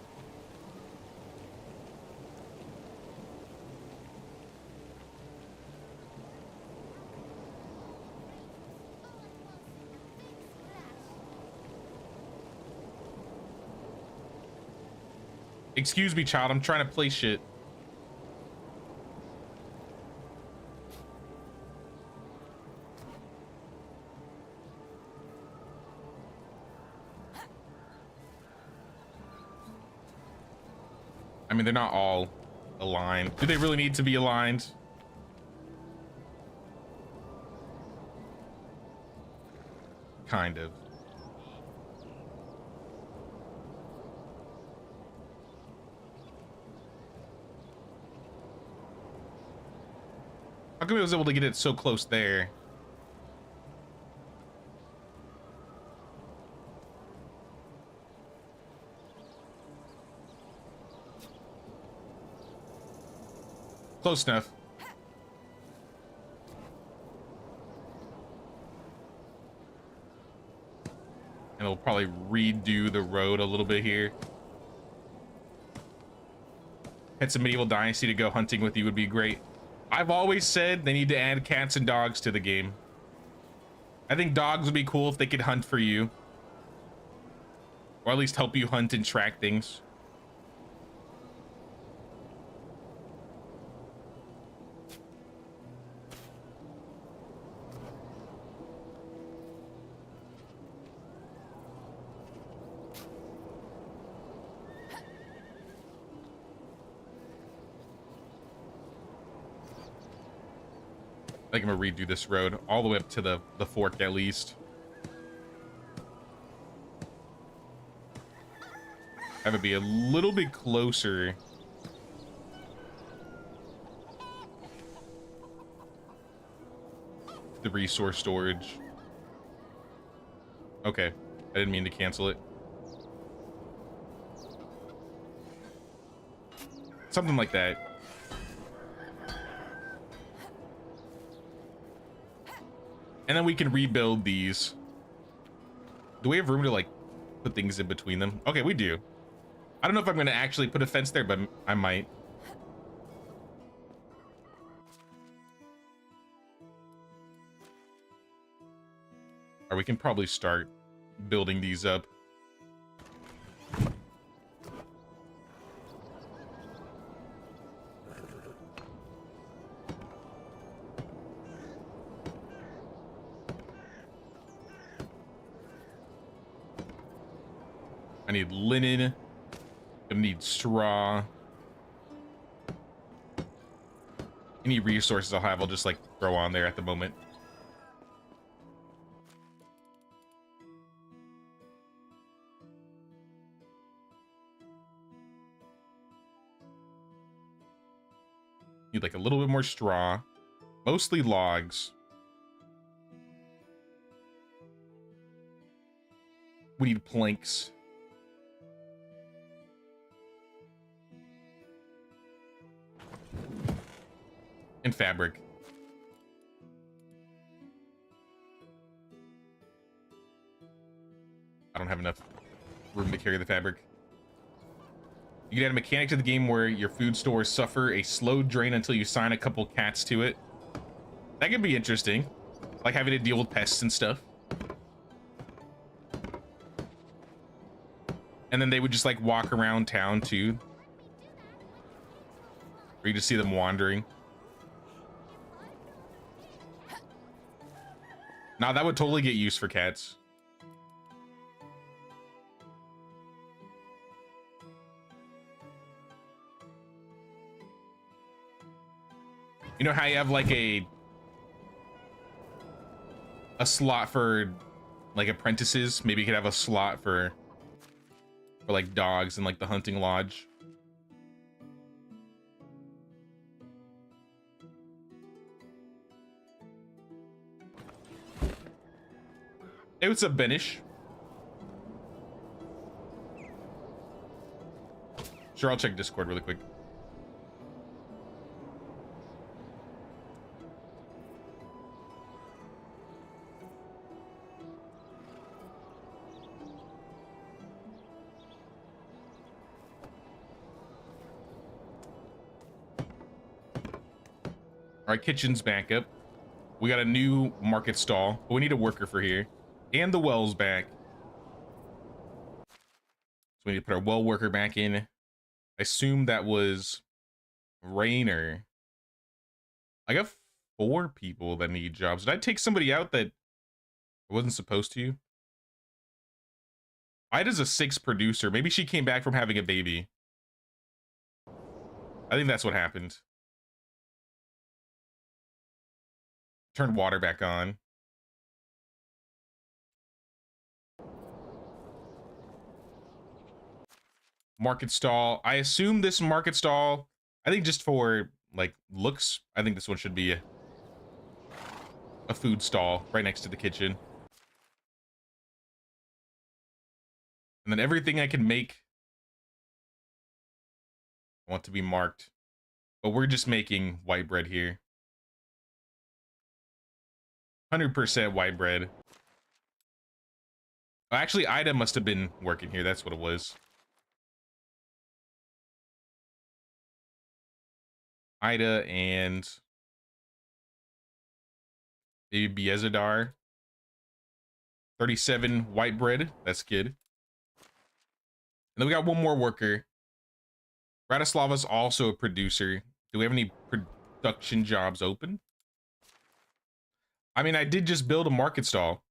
Excuse me, child. I'm trying to play shit. I mean, they're not all aligned. Do they really need to be aligned? Kind of. How come I was able to get it so close there? Close enough. And we'll probably redo the road a little bit here. Had some medieval Dynasty to go hunting with you would be great. I've always said they need to add cats and dogs to the game. I think dogs would be cool if they could hunt for you. Or at least help you hunt and track things. I think I'm gonna redo this road all the way up to the fork at least. Have it be a little bit closer. The resource storage. Okay, I didn't mean to cancel it. Something like that. And then we can rebuild these. Do we have room to like put things in between them? Okay, we do. I don't know if I'm going to actually put a fence there, but I might. Or we can probably start building these up. I need linen. Gonna need straw. Any resources I'll have, I'll just like throw on there at the moment. Need like a little bit more straw. Mostly logs. We need planks. And fabric. I don't have enough room to carry the fabric. You can add a mechanic to the game where your food stores suffer a slow drain until you sign a couple cats to it. That could be interesting. Like having to deal with pests and stuff. And And then they would just like walk around town too. Or you just see them wandering. Now that would totally get used for cats. You know how you have like a slot for like apprentices? Maybe you could have a slot for like dogs in like the hunting lodge. Hey, what's up, Benish? Sure, I'll check Discord really quick. All right, kitchen's back up. We got a new market stall, but we need a worker for here. And the well's back. So we need to put our well worker back in. I assume that was Rainer. I got 4 people that need jobs. Did I take somebody out that I wasn't supposed to? Ida's a 6 producer. Maybe she came back from having a baby. I think that's what happened. Turn water back on. Market stall. I assume this market stall, I think just for like looks, I think this one should be a food stall right next to the kitchen. And then everything I can make, I want to be marked. But we're just making white bread here. 100% white bread. Actually, Ida must have been working here. That's what it was. Ida and maybe Biezadar. 37 white bread. That's good. And then we got one more worker. Bratislava's also a producer. Do we have any production jobs open? I mean, I did just build a market stall.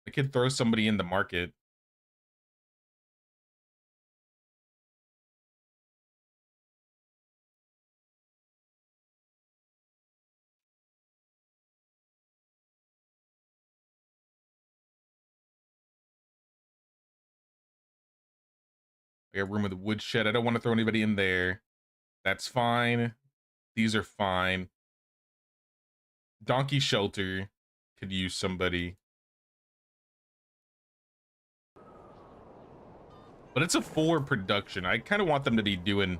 I could throw somebody in the market. I got room with the woodshed. I don't want to throw anybody in there. That's fine. These are fine. Donkey shelter could use somebody. But it's a 4 production. I kind of want them to be doing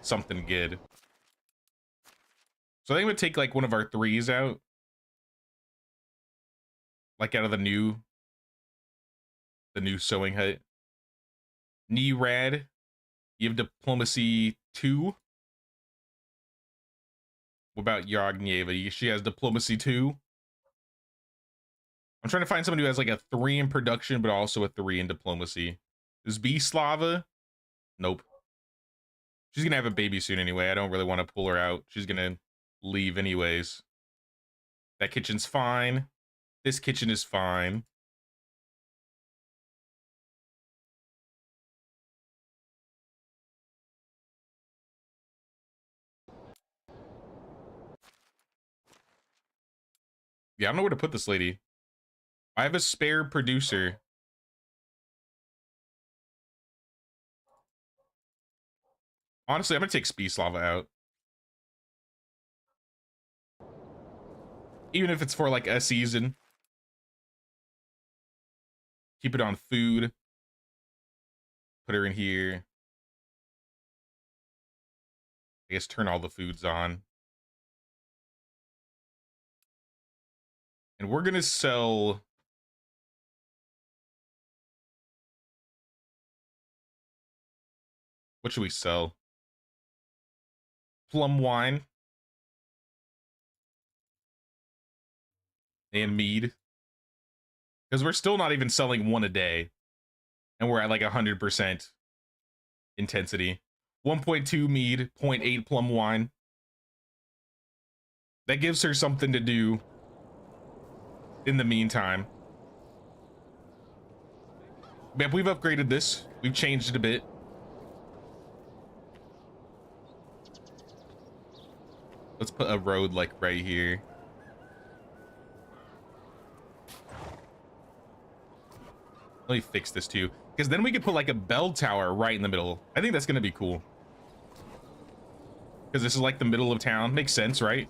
something good. So I think I'm gonna take like one of our 3s out. Like out of the new sewing hut. Nerad, you have diplomacy 2. What about Yargnieva? She has diplomacy 2. I'm trying to find somebody who has like a 3 in production, but also a 3 in diplomacy. Is Slava? Nope. She's gonna have a baby soon anyway. I don't really want to pull her out. She's gonna leave anyways. That kitchen's fine. This kitchen is fine. Yeah, I don't know where to put this lady. I have a spare producer. Honestly, I'm gonna take Spislava out. Even if it's for like a season. Keep it on food. Put her in here. I guess turn all the foods on. And we're gonna sell... What should we sell? Plum wine. And mead. Because we're still not even selling one a day. And we're at like 100% intensity. 1.2 mead, 0.8 plum wine. That gives her something to do in the meantime. But we've upgraded this. We've changed it a bit. Let's put a road like right here. Let me fix this too, because then we could put like a bell tower right in the middle. I think that's gonna be cool. Because this is like the middle of town. Makes sense, right?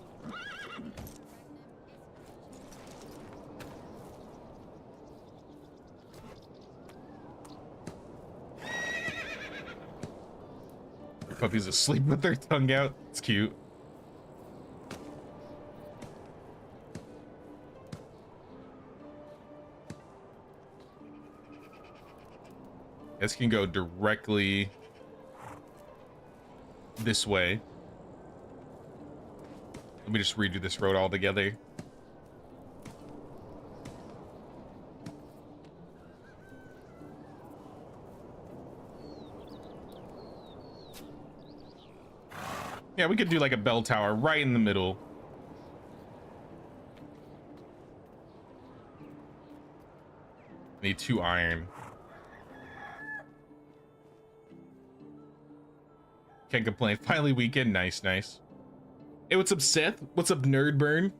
Your puppy's asleep with their tongue out. It's cute. This can go directly this way. Let me just redo this road altogether. Yeah, we could do like a bell tower right in the middle. Need 2 iron. Can't complain. Finally weekend. Nice, nice. Hey, what's up, Seth? What's up, Nerdburn?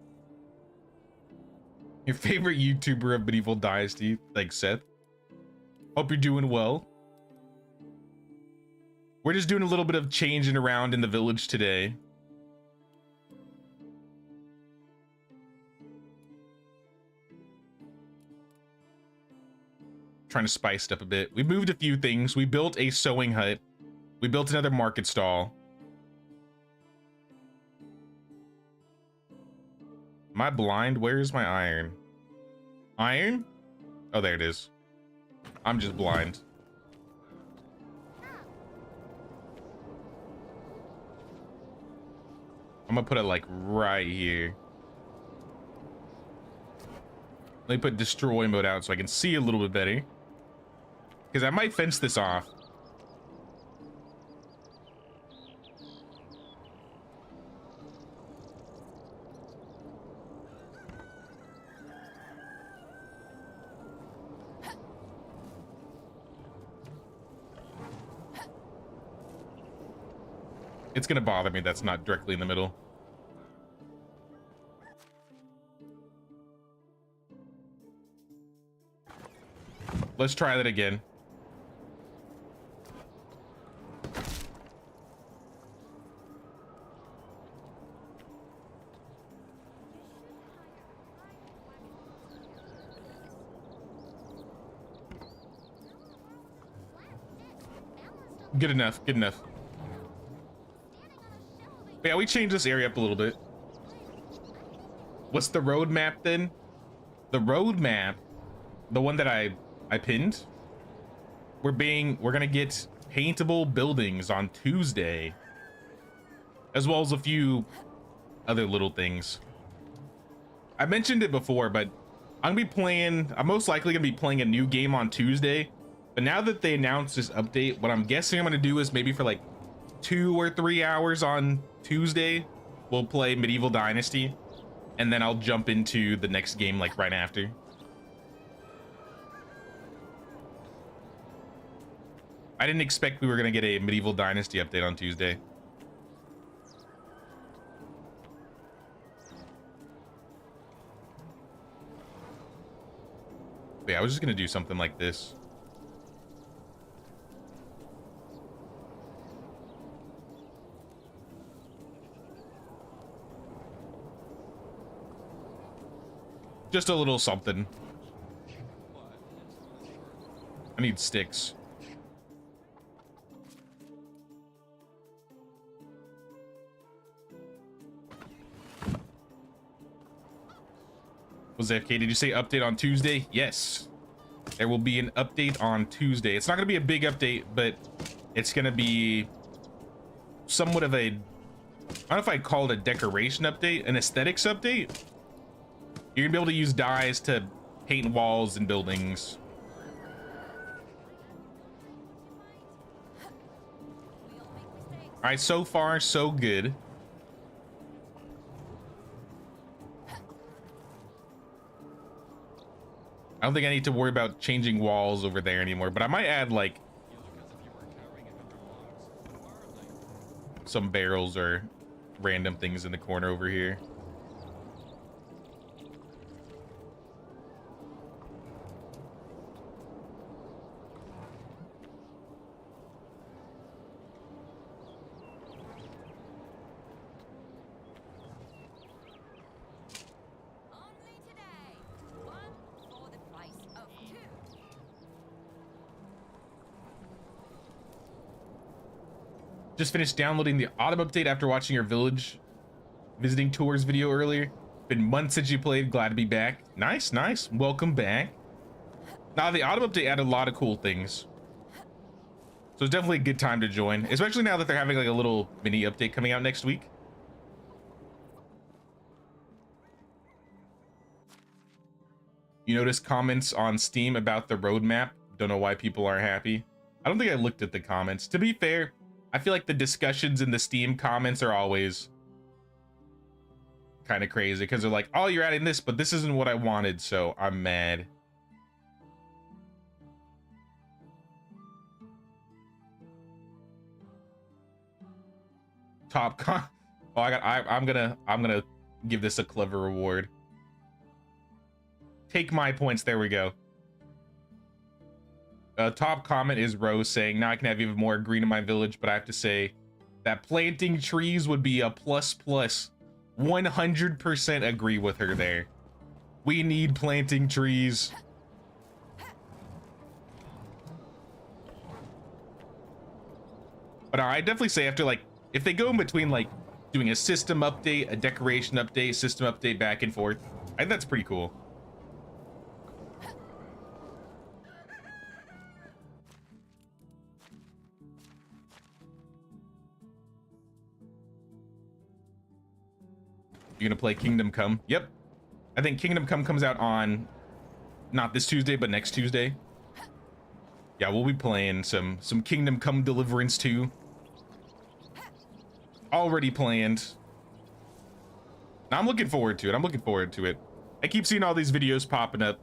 Your favorite YouTuber of Medieval Dynasty. Thanks, Seth. Hope you're doing well. We're just doing a little bit of changing around in the village today. Trying to spice it up a bit. We moved a few things. We built a sewing hut. We built another market stall. Am I blind? Where's my iron? Iron? Oh, there it is. I'm just blind. I'm gonna put it like right here. Let me put destroy mode out so I can see a little bit better. Because I might fence this off. It's gonna bother me that's not directly in the middle. Let's try that again. Good enough, good enough. Yeah, we changed this area up a little bit. What's the roadmap then? The roadmap, the one that I pinned, we're gonna get paintable buildings on Tuesday, as well as a few other little things. I mentioned it before, but I'm most likely gonna be playing a new game on Tuesday. But now that they announced this update, what I'm guessing I'm gonna do is maybe for like 2 or 3 hours on Tuesday, we'll play Medieval Dynasty, and then I'll jump into the next game like right after. I didn't expect we were gonna get a Medieval Dynasty update on Tuesday. But yeah, I was just gonna do something like this. Just a little something. I need sticks. Was FK, did you say update on Tuesday? Yes. There will be an update on Tuesday. It's not going to be a big update, but it's going to be somewhat of a, I don't know if I'd call it a decoration update, an aesthetics update. You're gonna be able to use dyes to painting walls and buildings. All right, so far so good. I don't think I need to worry about changing walls over there anymore, but I might add like some barrels or random things in the corner over here. Only today. One for the price of two. Just finished downloading the autumn update after watching your village visiting tours video earlier. Been months since you played. Glad to be back. Nice, nice. Welcome back. Now, the autumn update added a lot of cool things. So it's definitely a good time to join, especially now that they're having like a little mini update coming out next week. You notice comments on Steam about the roadmap. Don't know why people aren't happy. I don't think I looked at the comments. To be fair, I feel like the discussions in the Steam comments are always kind of crazy because they're like, oh, you're adding this, but this isn't what I wanted, so I'm mad. Top con. Oh, I'm gonna give this a clever reward. Take my points. There we go. Top comment is Rose saying, now I can have even more green in my village, but I have to say that planting trees would be a plus plus. 100% agree with her there. We need planting trees. But I definitely say after like, if they go in between like doing a system update, a decoration update, system update back and forth, I think that's pretty cool. You gonna play Kingdom Come? Yep. I think Kingdom Come comes out on not this Tuesday, but next Tuesday. Yeah, we'll be playing some Kingdom Come Deliverance 2. Already planned. I'm looking forward to it. I'm looking forward to it. I keep seeing all these videos popping up.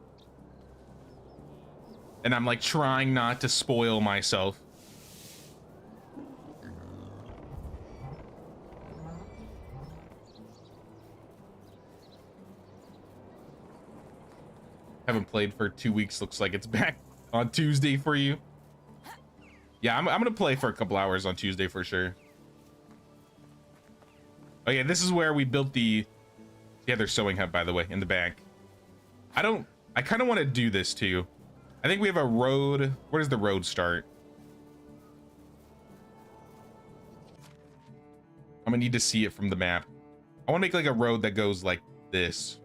And I'm like trying not to spoil myself. Haven't played for 2 weeks. Looks like it's back on Tuesday for you. Yeah, I'm gonna play for a couple hours on Tuesday for sure. Oh yeah, this is where we built the other sewing hut, by the way, in the back. I kind of want to do this too. I think we have a road. Where does the road start? I'm gonna need to see it from the map. I want to make like a road that goes like this.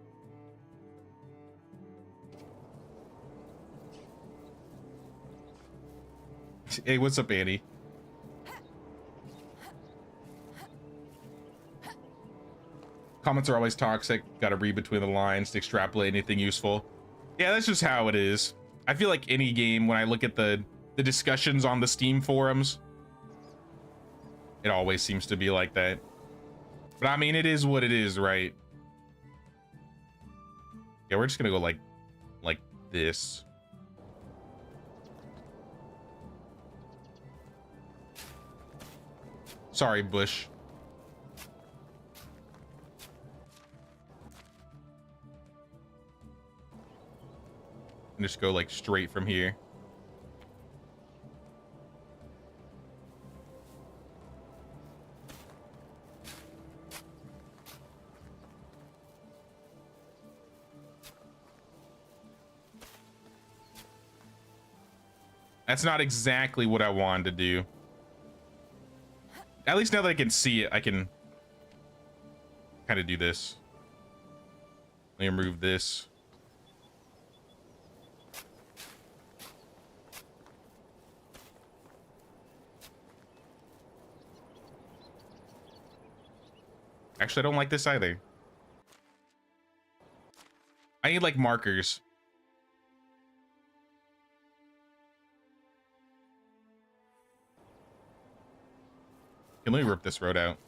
Hey, what's up, Annie? Comments are always toxic. Gotta read between the lines to extrapolate anything useful. Yeah, that's just how it is. I feel like any game, when I look at the discussions on the Steam forums, it always seems to be like that. But I mean, it is what it is, right? Yeah, we're just gonna go like this. Sorry, Bush. And just go like straight from here. That's not exactly what I wanted to do. At least now that I can see it, I can kind of do this. Let me remove this. Actually, I don't like this either. I need like markers. Okay, let me rip this road out.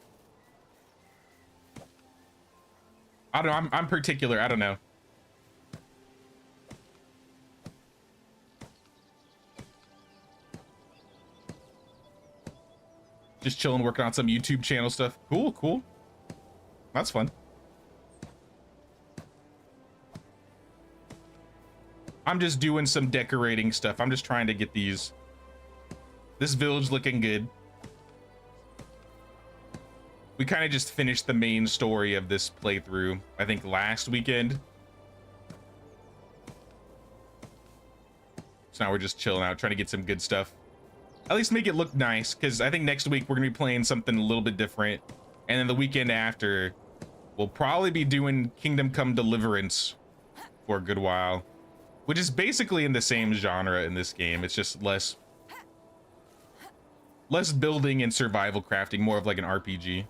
I don't know. I'm particular. I don't know. Just chilling, working on some YouTube channel stuff. Cool, cool. That's fun. I'm just doing some decorating stuff. I'm just trying to get this village looking good. We kind of just finished the main story of this playthrough, I think last weekend. So now we're just chilling out, trying to get some good stuff. At least make it look nice, because I think next week we're gonna be playing something a little bit different. And then the weekend after, we'll probably be doing Kingdom Come Deliverance for a good while, which is basically in the same genre in this game. It's just less building and survival crafting, more of like an RPG.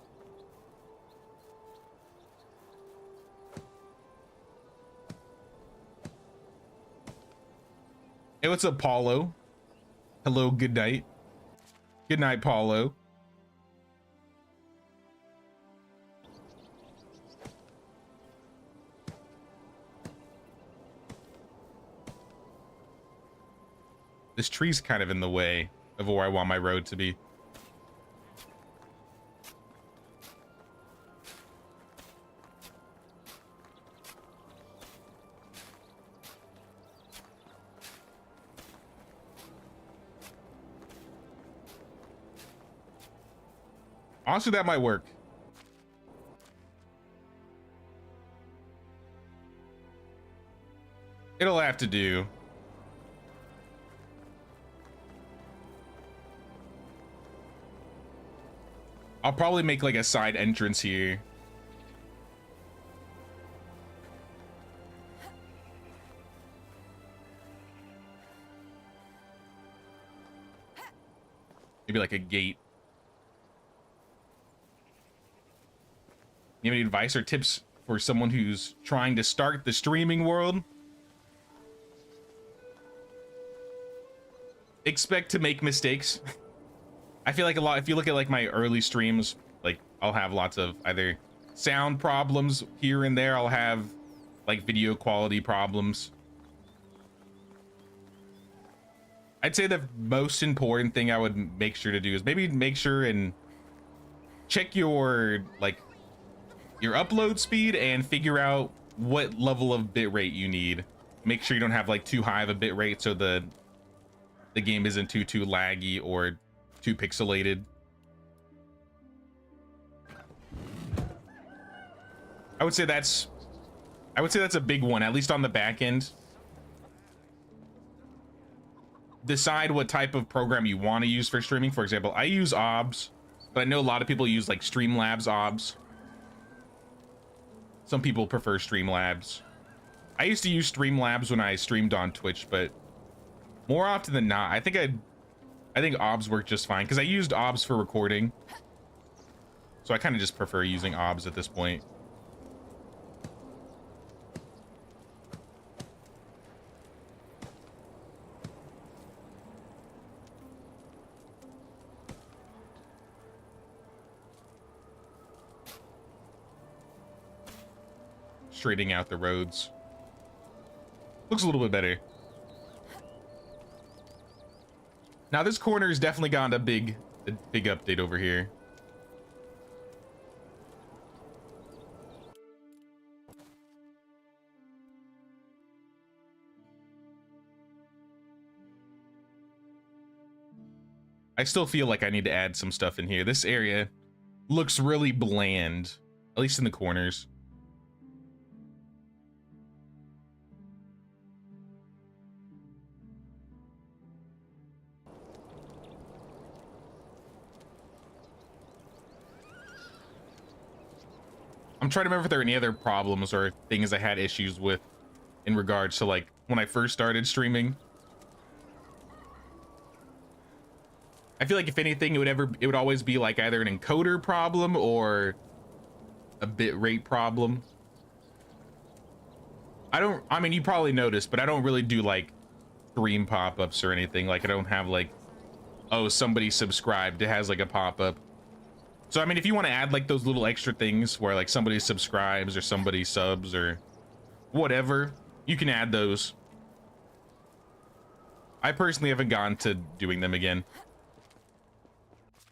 Hey, what's up, Paulo? Hello, good night. Good night, Paulo. This tree's kind of in the way of where I want my road to be. Honestly, that might work. It'll have to do. I'll probably make like a side entrance here. Maybe like a gate. You have any advice or tips for someone who's trying to start the streaming world? Expect to make mistakes. I feel like a lot, if you look at like my early streams, like I'll have lots of either sound problems here and there. I'll have like video quality problems. I'd say the most important thing I would make sure to do is maybe make sure and check your your upload speed and figure out what level of bitrate you need. Make sure you don't have like too high of a bitrate so the game isn't too laggy or too pixelated. I would say that's a big one, at least on the back end. Decide what type of program you want to use for streaming. For example, I use OBS, but I know a lot of people use like Streamlabs OBS. Some people prefer Streamlabs. I used to use Streamlabs when I streamed on Twitch, but more often than not, I think OBS worked just fine because I used OBS for recording. So I kind of just prefer using OBS at this point. Straightening out the roads. Looks a little bit better. Now this corner's definitely gotten a big update over here. I still feel like I need to add some stuff in here. This area looks really bland, at least in the corners. I'm trying to remember if there are any other problems or things I had issues with in regards to like when I first started streaming. I feel like if anything, it would always be like either an encoder problem or a bitrate problem. I mean, you probably noticed, but I don't really do like stream pop-ups or anything. Like I don't have like, oh, somebody subscribed. It has like a pop-up. So I mean, if you want to add like those little extra things where like somebody subscribes or somebody subs or whatever, you can add those. I personally haven't gone to doing them again.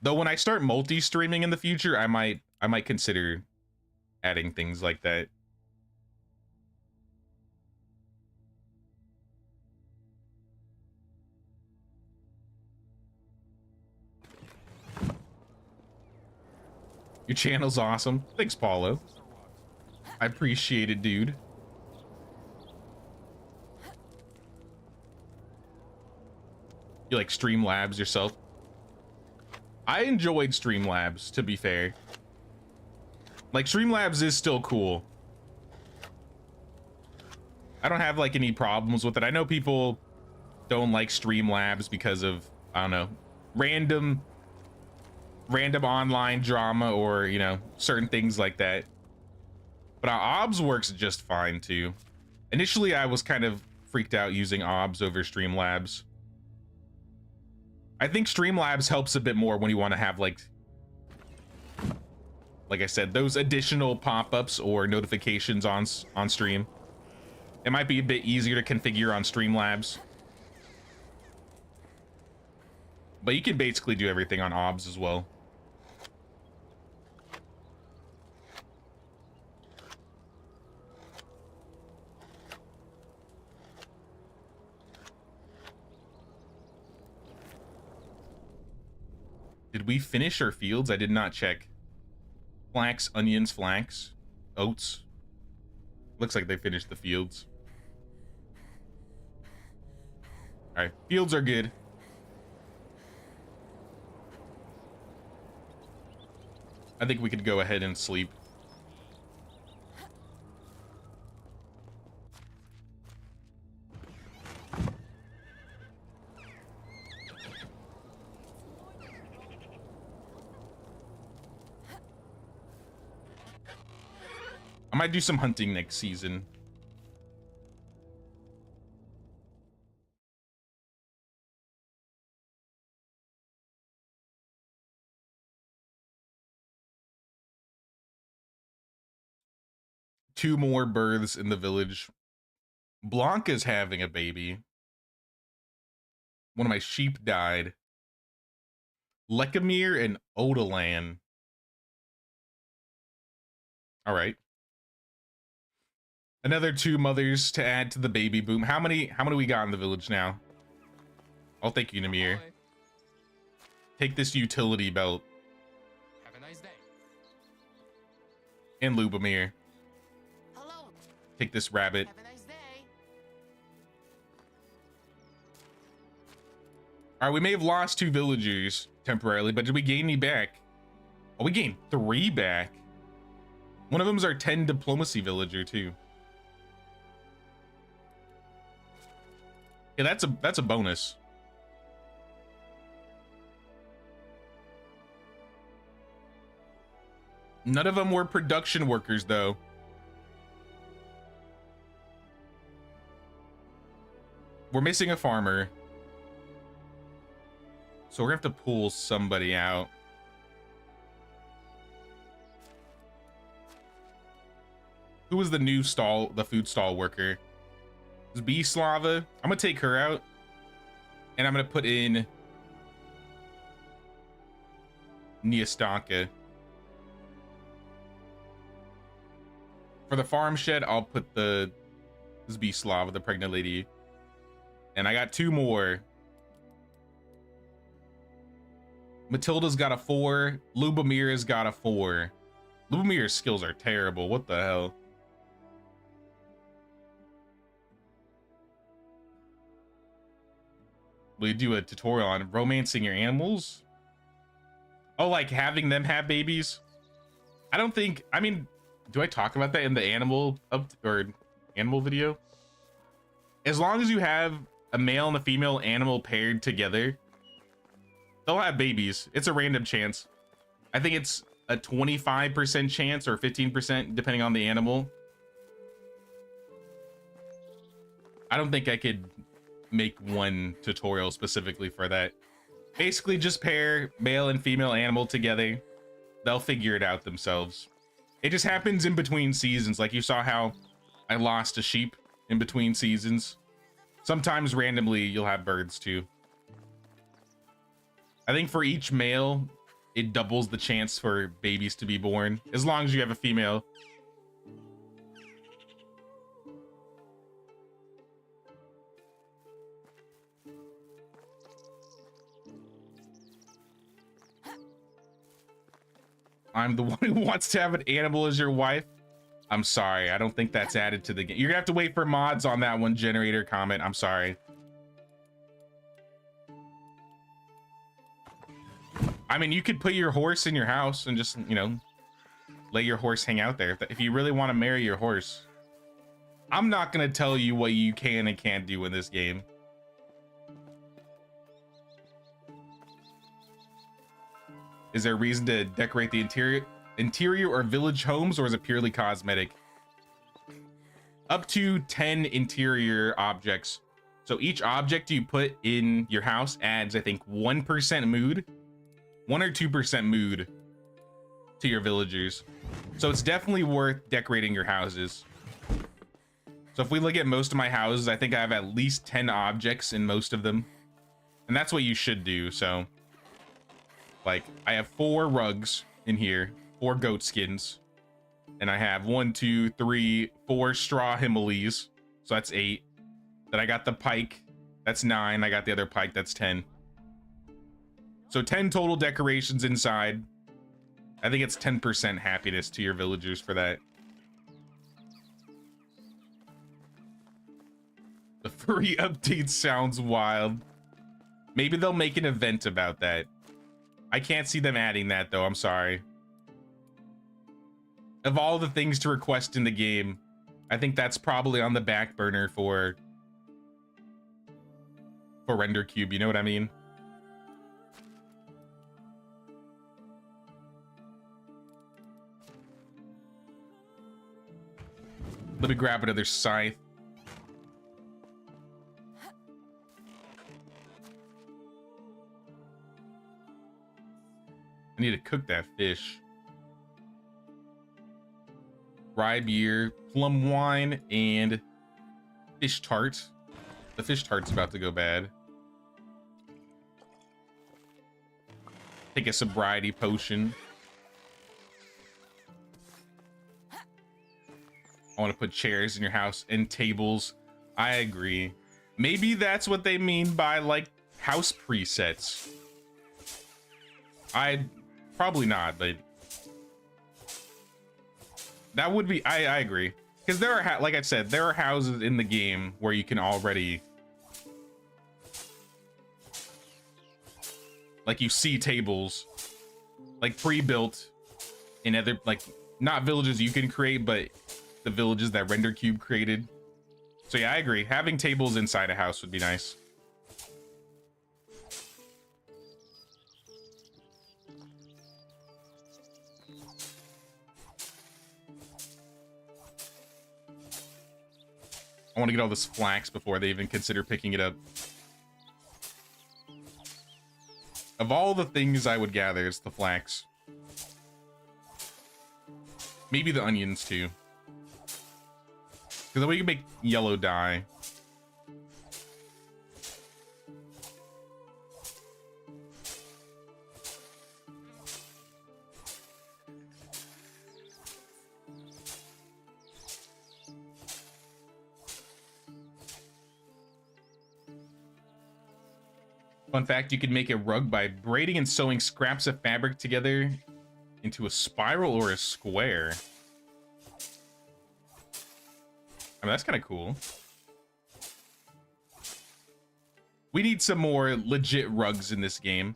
Though when I start multi-streaming in the future, I might consider adding things like that. Your channel's awesome. Thanks, Paulo. I appreciate it, dude. You like Streamlabs yourself? I enjoyed Streamlabs, to be fair. Like, Streamlabs is still cool. I don't have like any problems with it. I know people don't like Streamlabs because of, I don't know, random online drama or, you know, certain things like that. But OBS works just fine too. Initially, I was kind of freaked out using OBS over Streamlabs. I think Streamlabs helps a bit more when you want to have like I said, those additional pop-ups or notifications on stream. It might be a bit easier to configure on Streamlabs. But you can basically do everything on OBS as well. Did we finish our fields? I did not check. Flax, onions, flax, oats. Looks like they finished the fields. All right, fields are good. I think we could go ahead and sleep. I might do some hunting next season. Two more births in the village. Blanca's having a baby. One of my sheep died. Lekamir and Odalan. All right. Another two mothers to add to the baby boom. How many we got in the village now? Oh, thank you, Namir. Take this utility belt. Have a nice day. And Lubomir. Hello. Take this rabbit. Have a nice day. All right, we may have lost two villagers temporarily, but did we gain any back? Oh, we gained 3 back. One of them is our 10 diplomacy villager too. Yeah, that's a bonus. None of them were production workers though. We're missing a farmer. So we're gonna have to pull somebody out. Who was the new food stall worker? It's Slava. I'm gonna take her out. And I'm gonna put in Niastanka. For the farm shed, I'll put the Slava, the pregnant lady. And I got 2 more. Matilda's got a 4. Lubomir's got a 4. Lubomir's skills are terrible. What the hell? We do a tutorial on romancing your animals. Oh, like having them have babies? I don't think, I mean, do I talk about that in the animal video? As long as you have a male and a female animal paired together, they'll have babies. It's a random chance. I think it's a 25% chance or 15% depending on the animal. I don't think I could make one tutorial specifically for that. Basically just pair male and female animal together. They'll figure it out themselves. It just happens in between seasons. Like you saw how I lost a sheep in between seasons. Sometimes randomly you'll have birds too. I think for each male, it doubles the chance for babies to be born, as long as you have a female. I'm the one who wants to have an animal as your wife. I'm sorry, I don't think that's added to the game. You're gonna have to wait for mods on that one, generator comment. I'm sorry. I mean, you could put your horse in your house and just, you know, let your horse hang out there. If you really want to marry your horse. I'm not gonna tell you what you can and can't do in this game. Is there a reason to decorate the interior or village homes, or is it purely cosmetic? Up to 10 interior objects. So each object you put in your house adds, I think, 1% mood, 1 or 2% mood to your villagers. So it's definitely worth decorating your houses. So if we look at most of my houses, I think I have at least 10 objects in most of them. And that's what you should do. So like I have 4 rugs in here, 4 goat skins, and I have 1, 2, 3, 4 straw Himalays. So that's 8. Then I got the pike. That's 9. I got the other pike. That's 10. So 10 total decorations inside. I think it's 10% happiness to your villagers for that. The furry update sounds wild. Maybe they'll make an event about that. I can't see them adding that though, I'm sorry. Of all the things to request in the game, I think that's probably on the back burner for Render Cube, you know what I mean? Let me grab another scythe. I need to cook that fish. Rye beer, plum wine, and fish tart. The fish tart's about to go bad. Take a sobriety potion. I want to put chairs in your house and tables. I agree. Maybe that's what they mean by like house presets. Probably not, but that would be, I agree. Because there are, like I said, there are houses in the game where you can already, like you see tables, like pre-built in other, like not villages you can create, but the villages that Render Cube created. So yeah, I agree. Having tables inside a house would be nice. I want to get all this flax before they even consider picking it up. Of all the things I would gather, it's the flax. Maybe the onions too. Because then we can make yellow dye. Fun fact, you can make a rug by braiding and sewing scraps of fabric together into a spiral or a square. I mean, that's kind of cool. We need some more legit rugs in this game.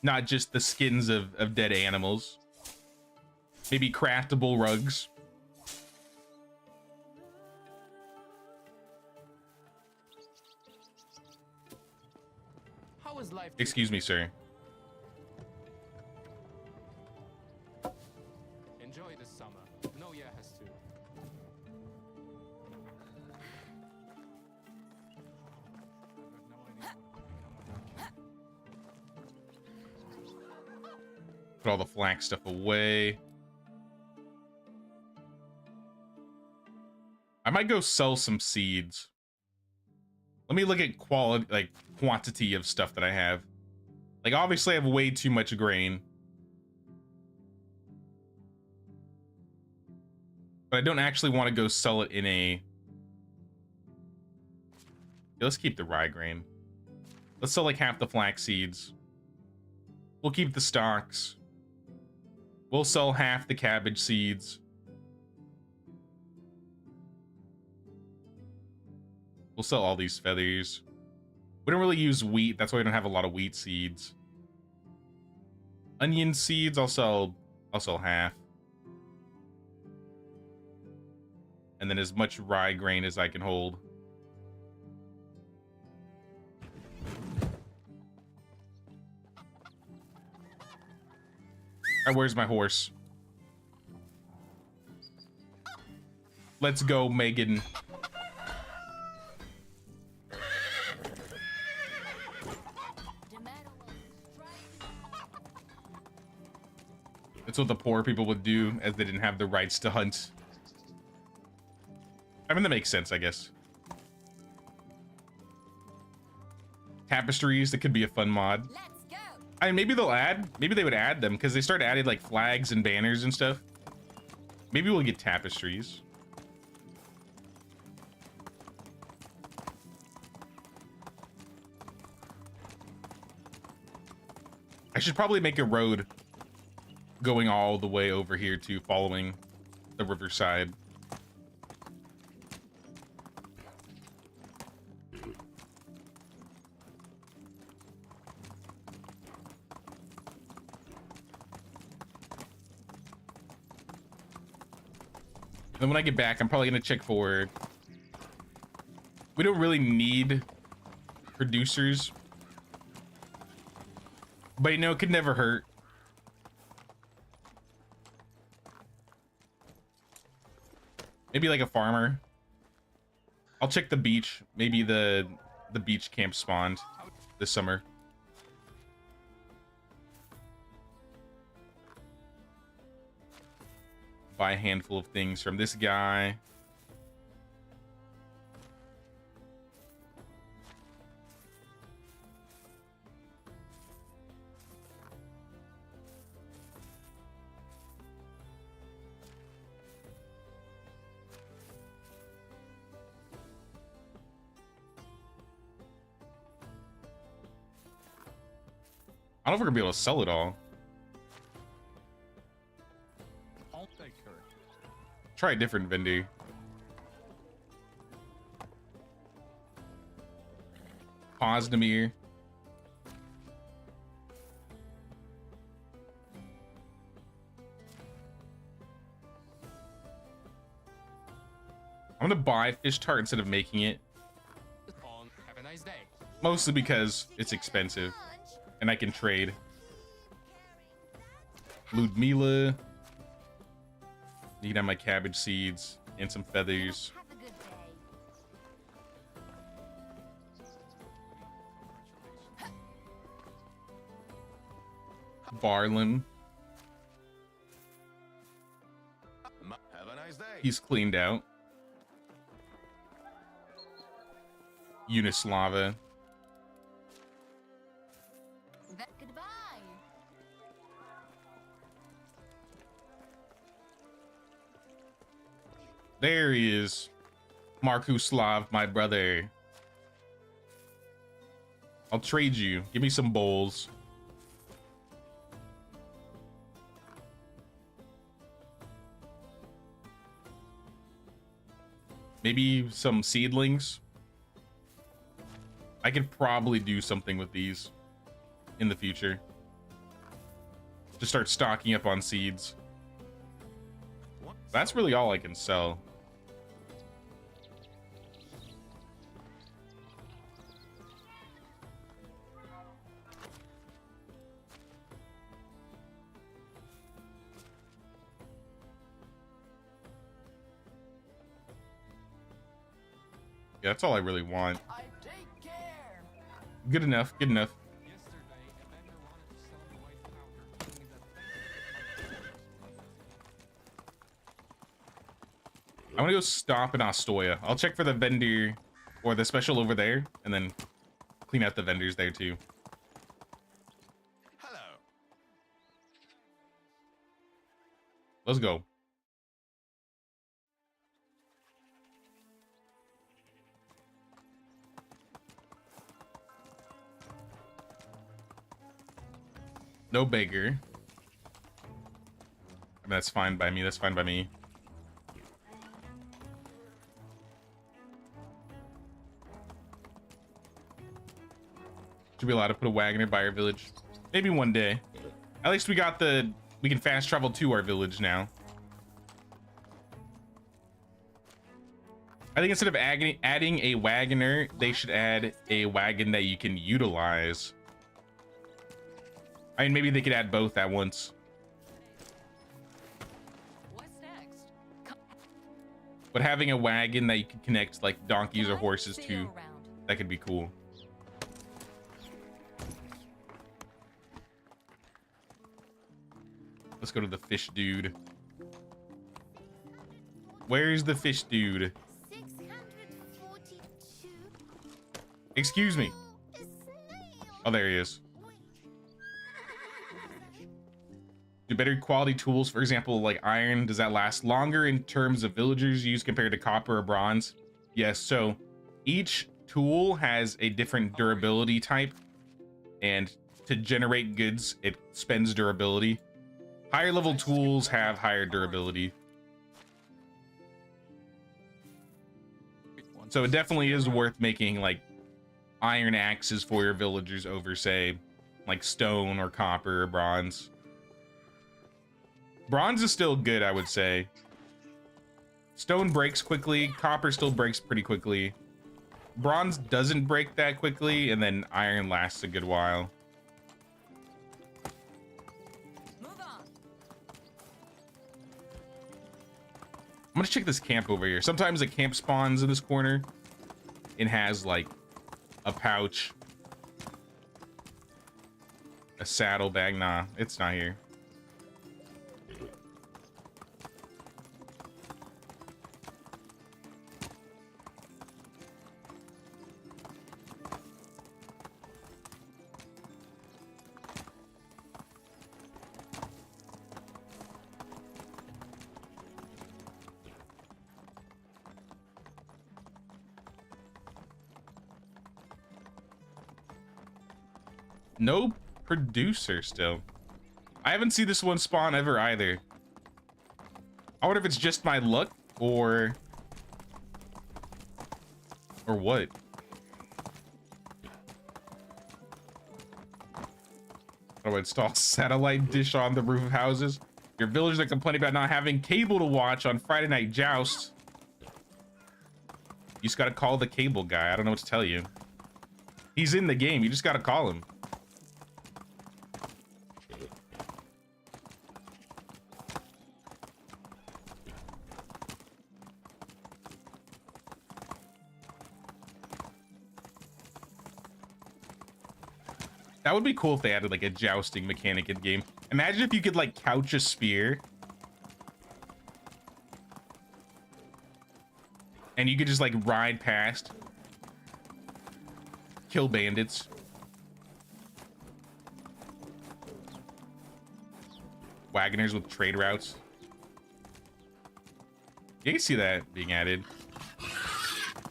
Not just the skins of dead animals. Maybe craftable rugs. How is life? Excuse me, sir. Enjoy this summer. No year has to. Put all the flax stuff away. I might go sell some seeds. Let me look at quality, like quantity of stuff that I have. Like obviously I have way too much grain. But I don't actually want to go sell it in a... Yeah, let's keep the rye grain. Let's sell like half the flax seeds. We'll keep the stalks. We'll sell half the cabbage seeds. We'll sell all these feathers. We don't really use wheat. That's why we don't have a lot of wheat seeds. Onion seeds, I'll sell half. And then as much rye grain as I can hold. All right, where's my horse? Let's go, Megan. That's what the poor people would do, as they didn't have the rights to hunt. I mean, that makes sense, I guess. Tapestries, that could be a fun mod. Let's go. I mean, maybe they would add them, because they started adding like flags and banners and stuff. Maybe we'll get tapestries. I should probably make a road going all the way over here to following the riverside. Then when I get back, I'm probably gonna check for... We don't really need producers, but you know, it could never hurt. Maybe like a farmer. I'll check the beach. Maybe the beach camp spawned this summer. Buy a handful of things from this guy. I don't know if we're gonna be able to sell it all. I'll take her. Try a different vendor. Pozdemir. I'm gonna buy fish tart instead of making it. Have a nice day. Mostly because it's expensive. And I can trade. Ludmila. You can have my cabbage seeds and some feathers. Have a good day. Barlin. Have a nice day. He's cleaned out. Unislava. Goodbye. There he is. Markuslav, my brother. I'll trade you. Give me some bowls. Maybe some seedlings. I could probably do something with these in the future. Just start stocking up on seeds. That's really all I can sell. Yeah, that's all I really want. I take care. Good enough, good enough. Yesterday, a vendor wanted to sell me white powder, thinking that I'm gonna go stop in Ostoya. I'll check for the vendor or the special over there, and then clean out the vendors there too. Hello. Let's go. No beggar. I mean, that's fine by me. That's fine by me. Should be allowed to put a wagoner by our village. Maybe one day. At least we got the... We can fast travel to our village now. I think instead of adding a wagoner, they should add a wagon that you can utilize. I mean, maybe they could add both at once. What's next? But having a wagon that you can connect like donkeys or Can I horses see to, you around? that could be cool. Let's go to the fish dude. Where's the fish dude? 642. Excuse me. A snail. Oh, there he is. Do better quality tools, for example, like iron, does that last longer in terms of villagers use compared to copper or bronze? Yes, so each tool has a different durability type, and to generate goods, it spends durability. Higher level tools have higher durability. So it definitely is worth making like iron axes for your villagers over, say, like stone or copper or bronze. Bronze is still good, I would say. Stone breaks quickly. Copper still breaks pretty quickly. Bronze doesn't break that quickly, and then iron lasts a good while. Move on. I'm gonna check this camp over here. Sometimes a camp spawns in this corner and has like a pouch, a saddlebag. Nah, it's not here. No producer still. I haven't seen this one spawn ever either. I wonder if it's just my luck or what. Oh, install satellite dish on the roof of houses. Your villagers are complaining about not having cable to watch on Friday Night Joust. You just gotta call the cable guy. I don't know what to tell you. He's in the game. You just gotta call him. That would be cool if they added like a jousting mechanic in game. Imagine if you could like couch a spear and you could just like ride past, kill bandits. Wagoners with trade routes. You can see that being added.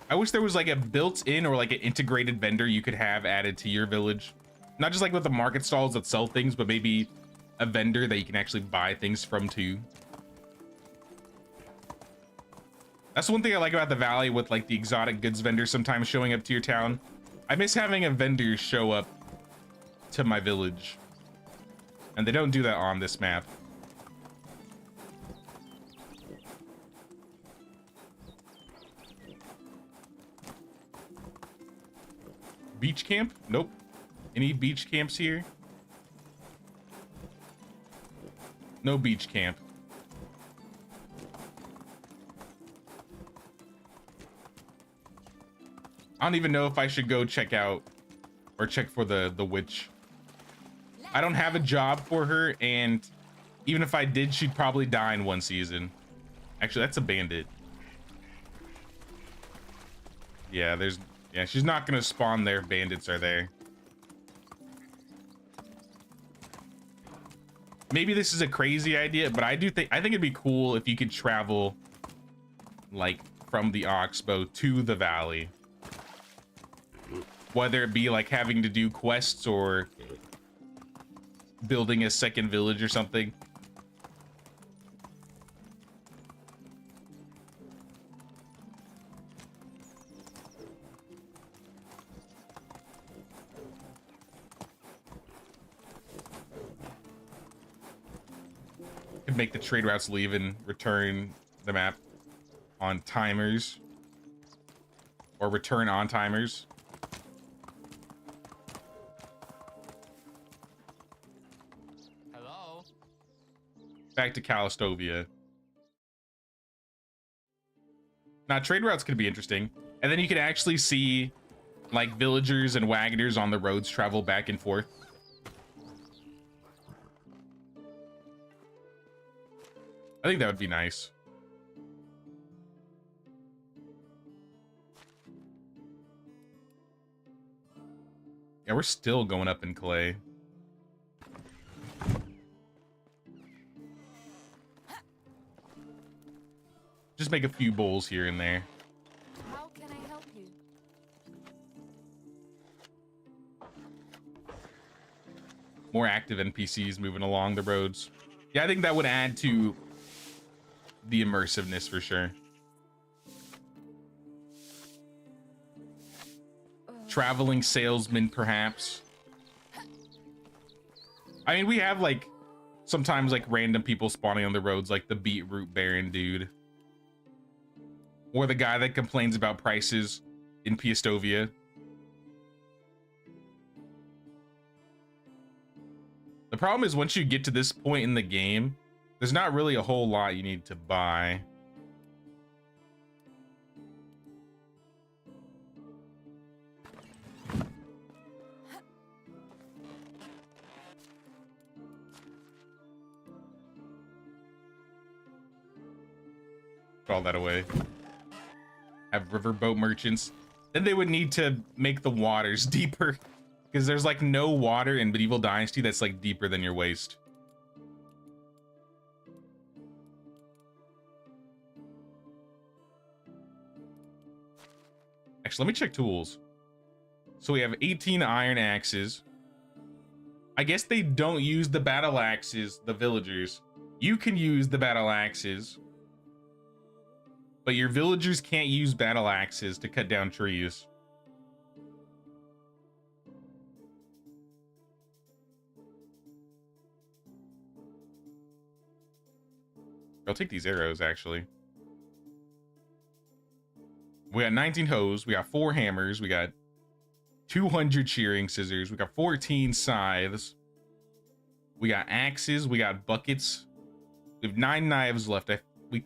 I wish there was like a built-in or like an integrated vendor you could have added to your village. Not just like with the market stalls that sell things, but maybe a vendor that you can actually buy things from too. That's one thing I like about the Valley, with like the exotic goods vendors sometimes showing up to your town. I miss having a vendor show up to my village. And they don't do that on this map. Beach camp? Nope. Any beach camps here? No beach camp. I don't even know if I should go check out or check for the witch. I don't have a job for her, and even if I did, she'd probably die in one season. Actually, that's a bandit. Yeah, she's not gonna spawn there if bandits are there. Maybe this is a crazy idea, but I think it'd be cool if you could travel like from the Oxbow to the valley. Whether it be like having to do quests or building a second village or something. Could make the trade routes leave and return the map on timers, or return on timers. Hello? Back to Calastovia. Now, trade routes could be interesting. And then you could actually see like villagers and wagoners on the roads travel back and forth. I think that would be nice. Yeah, we're still going up in clay. Just make a few bowls here and there. How can I help you? More active NPCs moving along the roads. Yeah, I think that would add to the immersiveness for sure. Traveling salesman, perhaps. I mean, we have like sometimes like random people spawning on the roads, like the beetroot baron dude, or the guy that complains about prices in Piastovia. The problem is once you get to this point in the game, there's not really a whole lot you need to buy. Put all that away. Have riverboat merchants. Then they would need to make the waters deeper, because there's like no water in Medieval Dynasty that's like deeper than your waist. Actually, let me check tools. So we have 18 iron axes. I guess they don't use the battle axes, the villagers. You can use the battle axes, but your villagers can't use battle axes to cut down trees. I'll take these arrows, actually. We got 19 hoes, we got 4 hammers, we got 200 shearing scissors, we got 14 scythes, we got axes, we got buckets, we have 9 knives left. We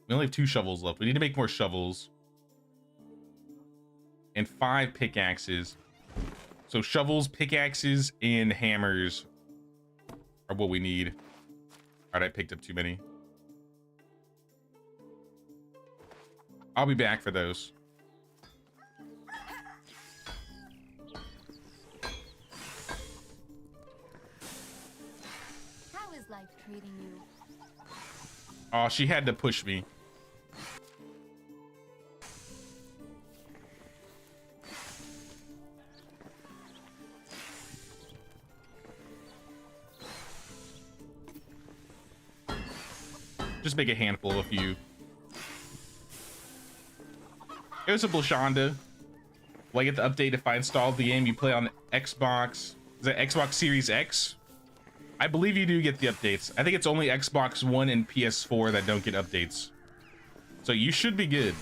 only have 2 shovels left. We need to make more shovels. And 5 pickaxes. So shovels, pickaxes, and hammers are what we need. All right, I picked up too many. I'll be back for those. How is life treating you? Oh, she had to push me. Just make a handful of you. It was a Blashonda. Will I get the update if I installed the game? You play on Xbox. Is that Xbox Series X? I believe you do get the updates. I think it's only Xbox One and PS4 that don't get updates. So you should be good.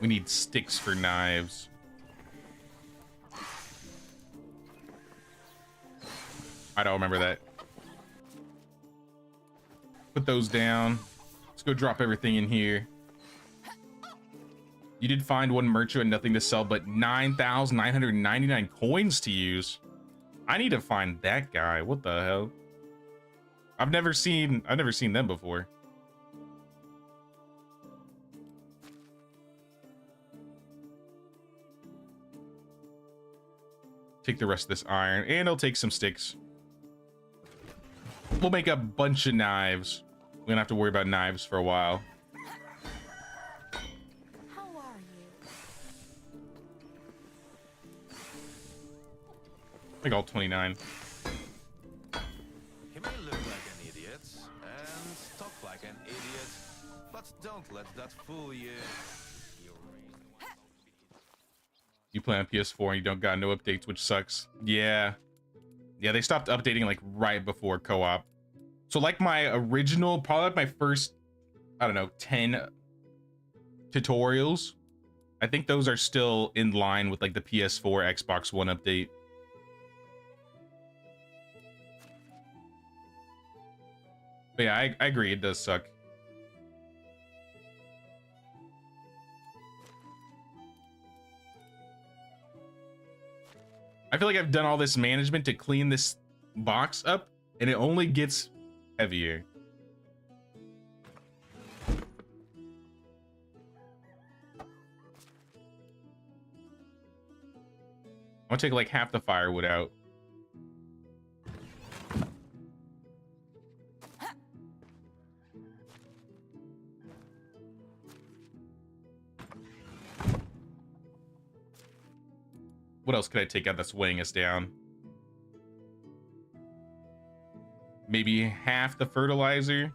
We need sticks for knives. I don't remember that. Put those down. Let's go drop everything in here. You did find one merchant and nothing to sell, but 9,999 coins to use. I need to find that guy. What the hell? I've never seen them before. Take the rest of this iron, and I'll take some sticks. We'll make a bunch of knives. We don't have to worry about knives for a while. How are you? Like all 29. He may look like an idiot and talk like an idiot, but don't let that fool you. You play on PS4 and you don't got no updates, which sucks. Yeah. Yeah, they stopped updating like right before co-op. So like my original, probably like my first, I don't know, 10 tutorials. I think those are still in line with like the PS4, Xbox One update. But yeah, I agree, it does suck. I feel like I've done all this management to clean this box up, and it only gets heavier. I'm gonna take like half the firewood out. What else could I take out that's weighing us down? Maybe half the fertilizer.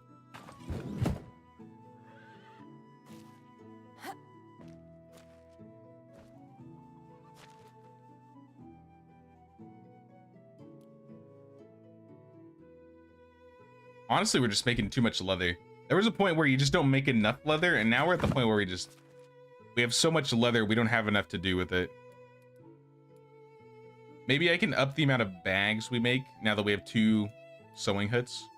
Honestly, we're just making too much leather. There was a point where you just don't make enough leather, and now we're at the point where we have so much leather, we don't have enough to do with it. Maybe I can up the amount of bags we make now that we have 2 sewing huts.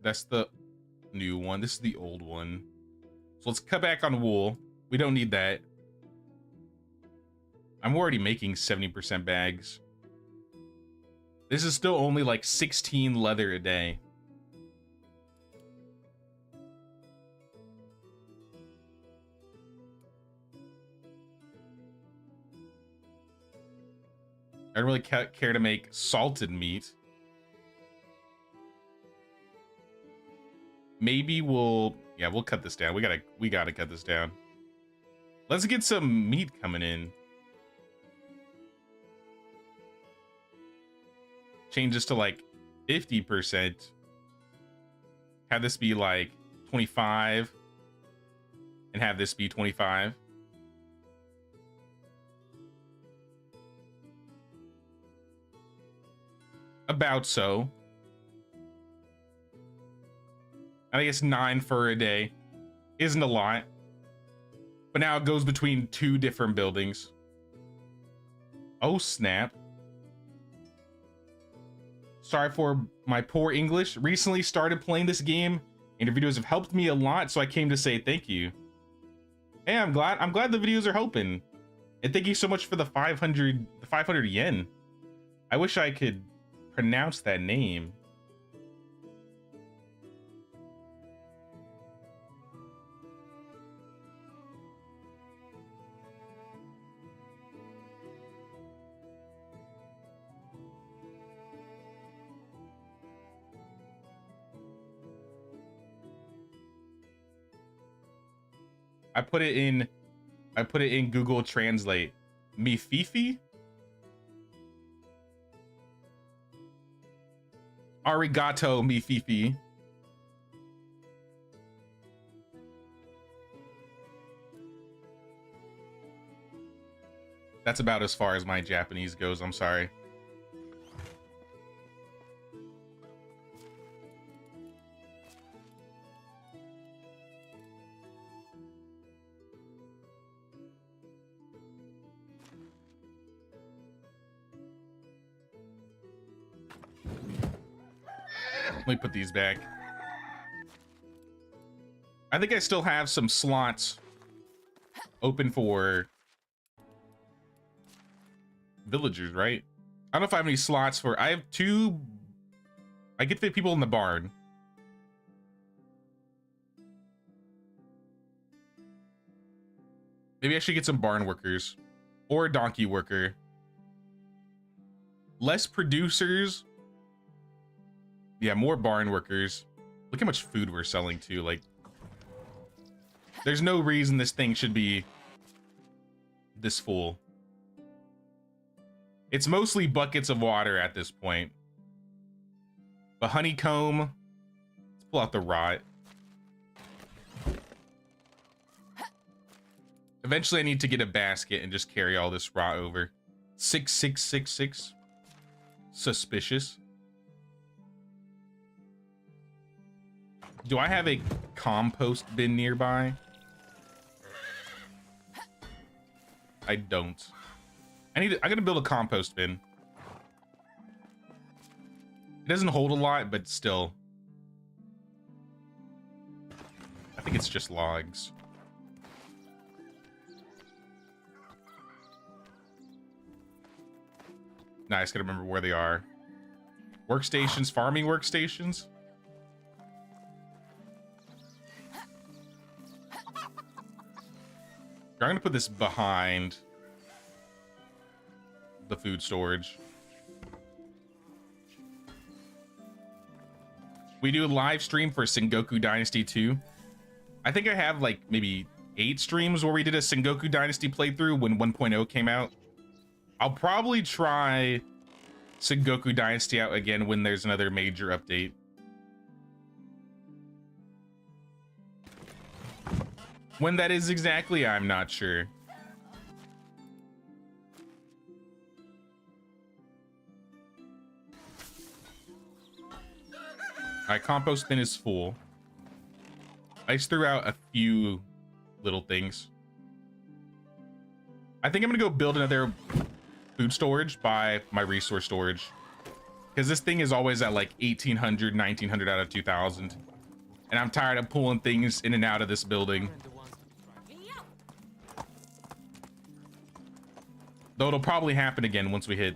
That's the new one. This is the old one. So let's cut back on wool. We don't need that. I'm already making 70% bags. This is still only like 16 leather a day. I don't really care to make salted meat. Maybe we'll cut this down. We gotta cut this down. Let's get some meat coming in. Change this to like 50%. Have this be like 25. And have this be 25. About so. I guess 9 for a day isn't a lot. But now it goes between 2 different buildings. Oh, snap. Sorry for my poor English. Recently started playing this game, and your videos have helped me a lot, so I came to say thank you. Hey, I'm glad the videos are helping. And thank you so much for the 500 yen. I wish I could pronounce that name. I put it in Google Translate. Mi Fifi? Arigato, mi Fifi. That's about as far as my Japanese goes, I'm sorry. Let me put these back. I think I still have some slots open for villagers, right? I don't know if I have any slots for... I have 2... I get the people in the barn. Maybe I should get some barn workers. Or a donkey worker. Less producers. Yeah, more barn workers. Look how much food we're selling too. Like, there's no reason this thing should be this full. It's mostly buckets of water at this point. But honeycomb. Let's pull out the rot. Eventually I need to get a basket and just carry all this rot over. 6666. Suspicious. Do I have a compost bin nearby? I don't. I gotta build a compost bin. It doesn't hold a lot, but still. I think it's just logs. Nice, gotta remember where they are. Workstations, farming workstations. I'm gonna put this behind the food storage. We do a live stream for Sengoku Dynasty 2. I think I have like maybe 8 streams where we did a Sengoku Dynasty playthrough when 1.0 came out. I'll probably try Sengoku Dynasty out again when there's another major update. When that is exactly, I'm not sure. Alright, compost bin is full. I just threw out a few little things. I think I'm gonna go build another food storage by my resource storage. Because this thing is always at like 1800, 1900 out of 2000. And I'm tired of pulling things in and out of this building. Though it'll probably happen again once we hit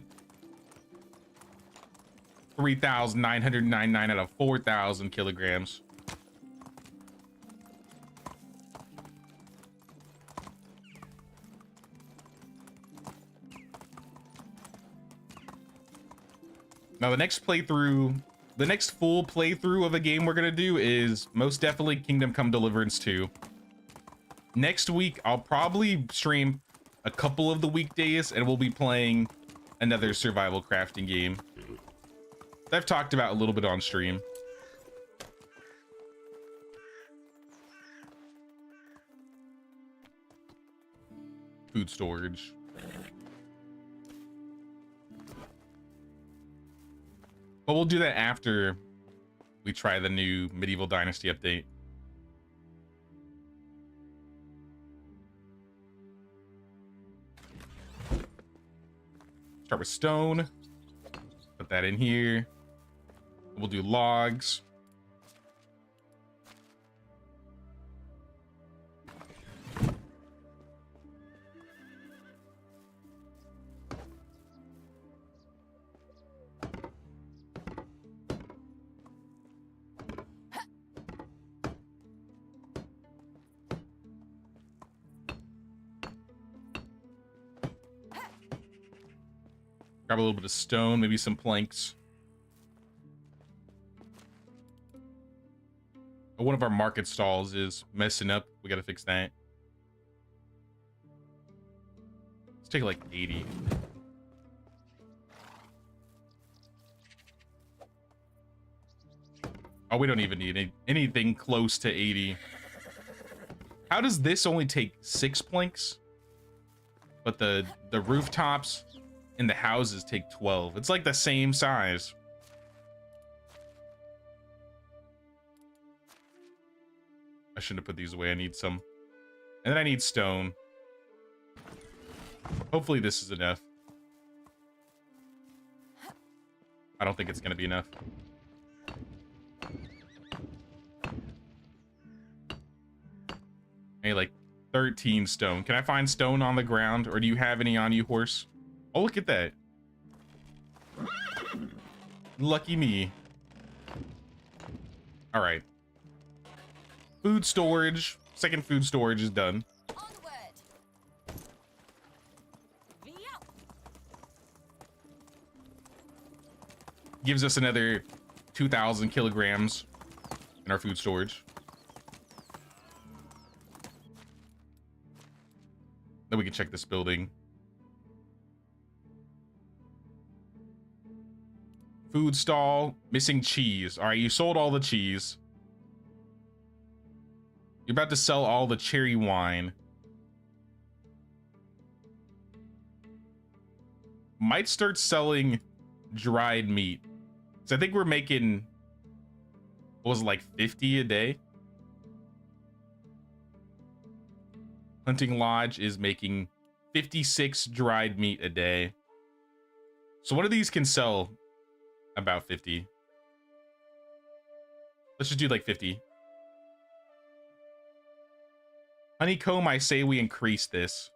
3,999 out of 4,000 kilograms. Now the next playthrough, the next full playthrough of a game we're gonna do is most definitely Kingdom Come Deliverance 2. Next week, I'll probably stream a couple of the weekdays and we'll be playing another survival crafting game that I've talked about a little bit on stream. Food storage. But we'll do that after we try the new Medieval Dynasty update. Start with stone. Put that in here. We'll do logs. Grab a little bit of stone, maybe some planks. One of our market stalls is messing up. We gotta fix that. Let's take like 80. Oh, we don't even need anything close to 80. How does this only take 6 planks? But the rooftops and the houses take 12. It's like the same size. I shouldn't have put these away. I need some. And then I need stone. Hopefully this is enough. I don't think it's gonna be enough. Hey, like 13 stone. Can I find stone on the ground, or do you have any on you, horse? Oh, look at that. Lucky me. All right. Food storage. Second food storage is done. Onward. Via. Gives us another 2,000 kilograms in our food storage. Then we can check this building. Food stall, missing cheese. All right, you sold all the cheese. You're about to sell all the cherry wine. Might start selling dried meat. So I think we're making, what was it, like 50 a day? Hunting Lodge is making 56 dried meat a day. So one of these can sell about 50. Let's just do like 50. Honeycomb, I say we increase this.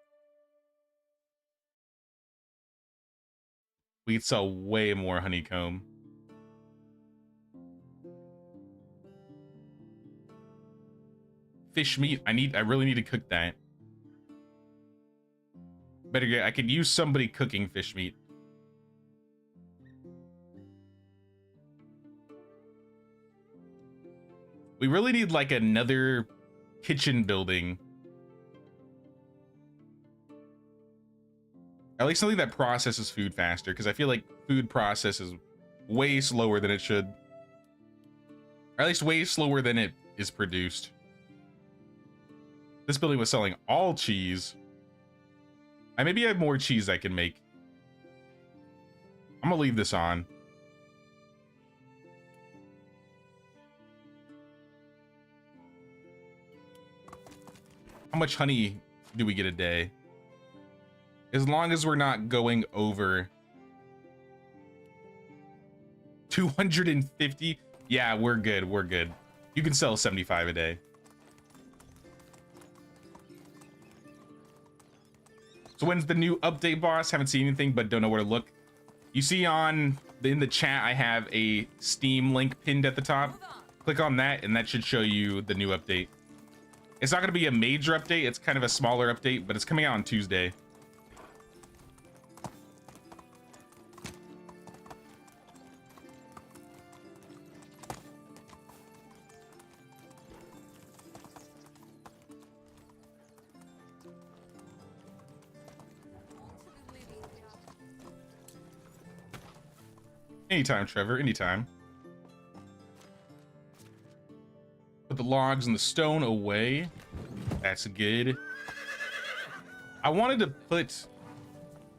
We could sell way more honeycomb. Fish meat, I really need to cook that. Better get, I could use somebody cooking fish meat. We really need like another kitchen building. At least something that processes food faster, because I feel like food processes way slower than it should. Or at least way slower than it is produced. This building was selling all cheese. I maybe have more cheese I can make. I'm gonna leave this on. How much honey do we get a day? As long as we're not going over 250. Yeah, we're good. We're good. You can sell 75 a day. So when's the new update, boss? Haven't seen anything, but don't know where to look. You see in the chat, I have a Steam link pinned at the top. Click on that, and that should show you the new update. It's not going to be a major update. It's kind of a smaller update, but it's coming out on Tuesday. Anytime, Trevor, anytime. Put the logs and the stone away. That's good. I wanted to put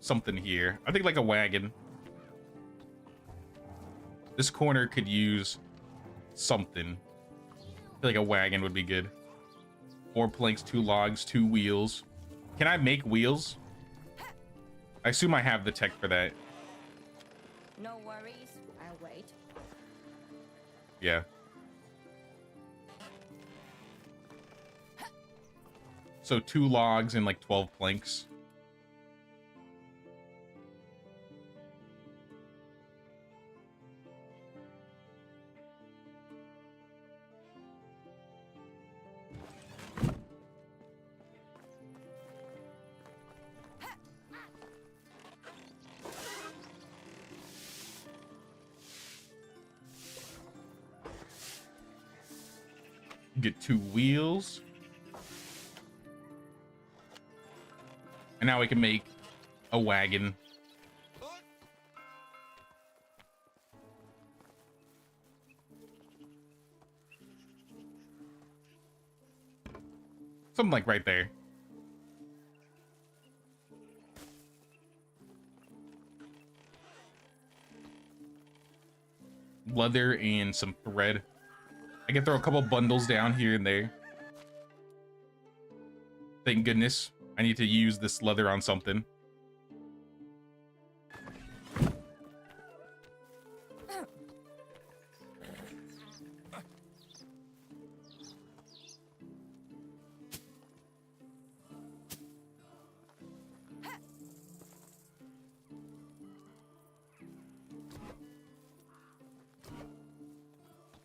something here. I think like a wagon. This corner could use something. I feel like a wagon would be good. 4 planks, 2 logs, 2 wheels. Can I make wheels? I assume I have the tech for that. No worries. I'll wait. Yeah. So 2 logs and like 12 planks. Get 2 wheels. And now we can make a wagon. Something like right there. Leather and some thread. I can throw a couple bundles down here and there. Thank goodness. I need to use this leather on something.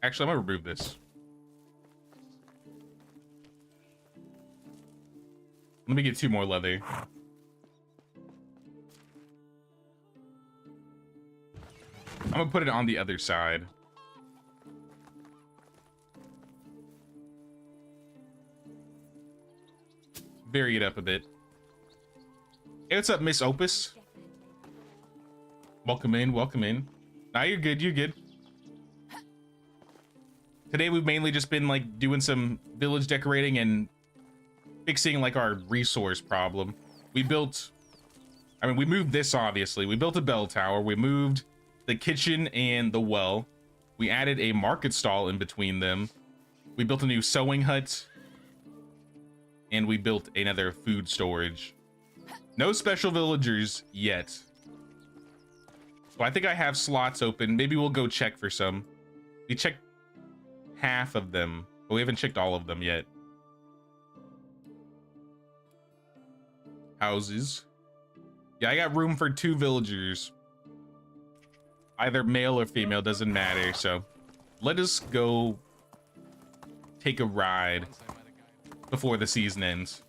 Actually, I'm gonna remove this. Let me get 2 more leather. I'm gonna put it on the other side. Vary it up a bit. Hey, what's up, Miss Opus? Welcome in, welcome in. Nah, you're good, you're good. Today we've mainly just been like doing some village decorating and fixing like our resource problem. We built, I mean, we moved this obviously. We built a bell tower. We moved the kitchen and the well. We added a market stall in between them. We built a new sewing hut. And we built another food storage. No special villagers yet. So I think I have slots open. Maybe we'll go check for some. We checked half of them, but we haven't checked all of them yet. Houses. Yeah, I got room for 2 villagers. Either male or female, doesn't matter. So let us go take a ride Once I met a guy. before the season ends.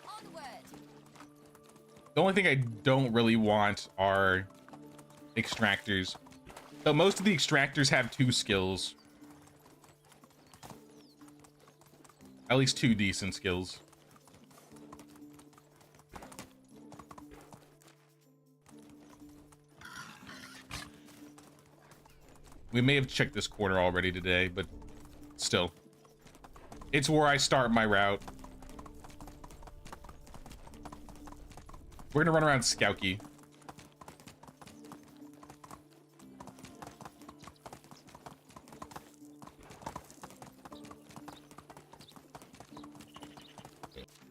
Onward. The only thing I don't really want are extractors. So most of the extractors have 2 skills. At least 2 decent skills. We may have checked this corner already today, but still. It's where I start my route. We're gonna run around Skouky.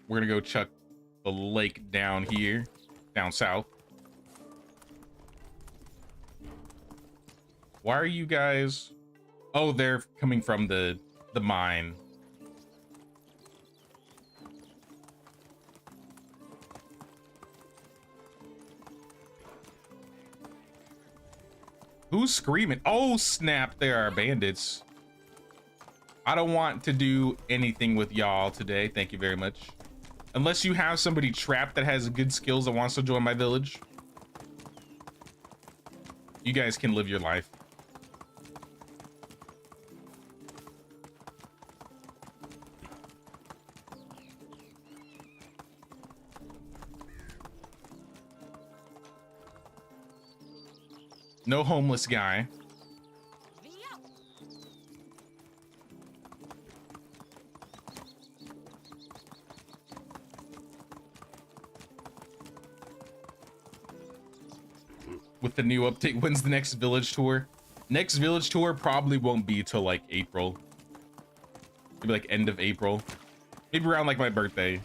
We're gonna go check the lake down here, down south. Why are you guys? Oh, they're coming from the mine. Who's screaming? Oh, snap, there are bandits. I don't want to do anything with y'all today. Thank you very much. Unless you have somebody trapped that has good skills that wants to join my village. You guys can live your life. No homeless guy. With the new update, when's the next village tour? Next village tour probably won't be till like April. Maybe like end of April. Maybe around like my birthday.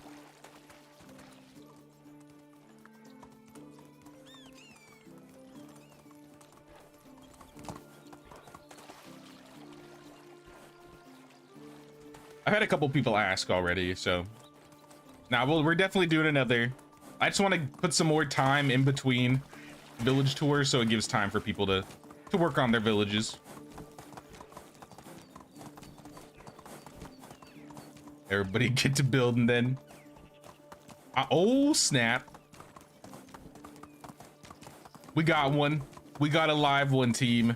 I've had a couple people ask already, so now we're definitely doing another. I just want to put some more time in between village tours so it gives time for people to work on their villages. Everybody get to building then. Oh snap, we got one. We got a live one, team.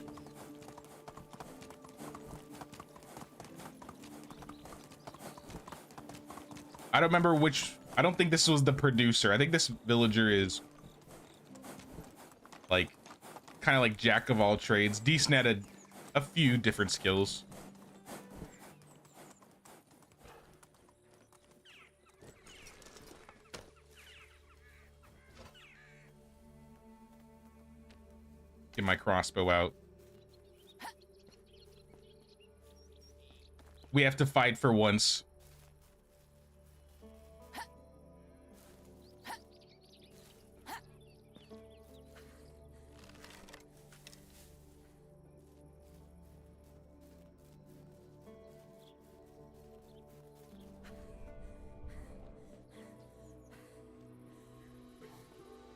I don't remember which. I don't think this was the producer. I think this villager is like kind of like jack of all trades, decent at a few different skills. Get my crossbow out. We have to fight for once.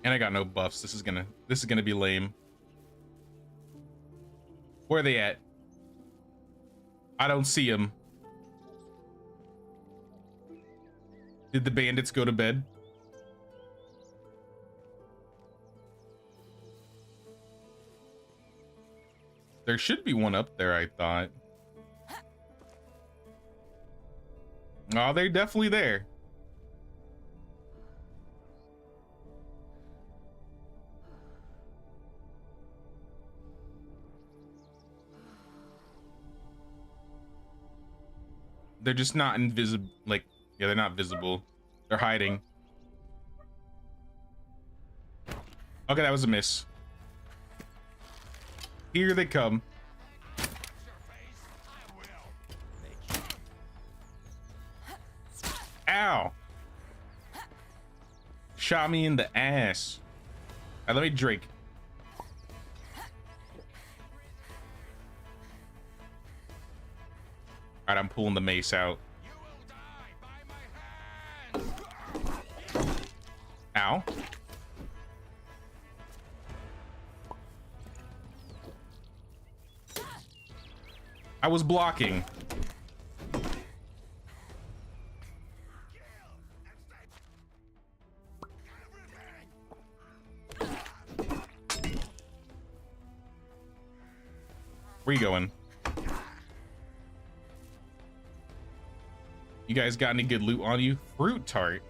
And I got no buffs. This is gonna be lame. Where are they at? I don't see them. Did the bandits go to bed? There should be one up there, I thought. Oh, they're definitely there. They're just not invisible. Like, yeah, they're not visible. They're hiding. Okay, that was a miss. Here they come. Ow! Shot me in the ass. All right, let me drink. All right, I'm pulling the mace out. Ow. I was blocking. Where you going? You guys got any good loot on you? Fruit tart.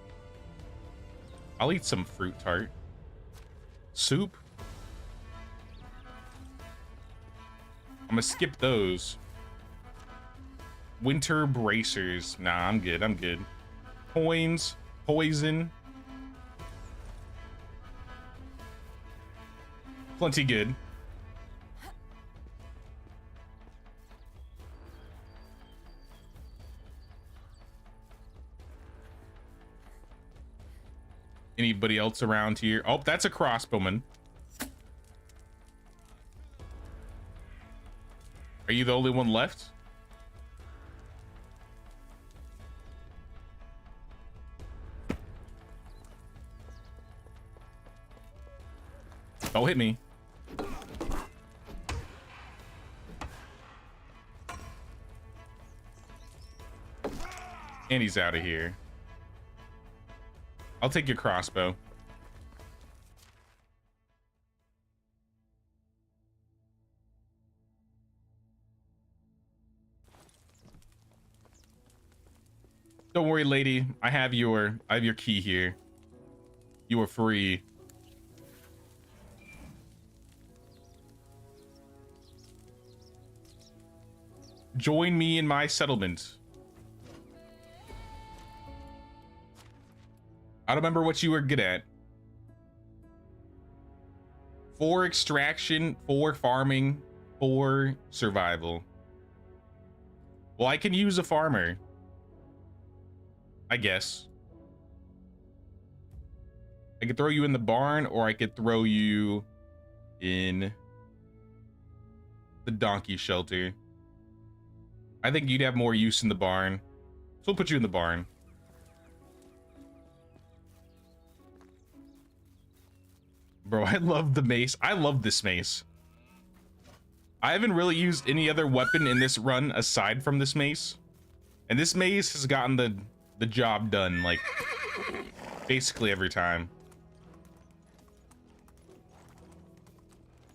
I'll eat some fruit tart. Soup. I'm gonna skip those. Winter bracers. Nah, I'm good. I'm good. Coins. Poison. Plenty good. Anybody else around here? Oh, that's a crossbowman. Are you the only one left? Don't hit me. And he's out of here. I'll take your crossbow. Don't worry, lady. I have your key here. You are free. Join me in my settlement. I don't remember what you were good at. 4 extraction, 4 farming, 4 survival. Well, I can use a farmer, I guess. I could throw you in the barn, or I could throw you in the donkey shelter. I think you'd have more use in the barn, so we'll put you in the barn. Bro, I love the mace. I love this mace. I haven't really used any other weapon in this run aside from this mace. And this mace has gotten the job done, like, basically every time.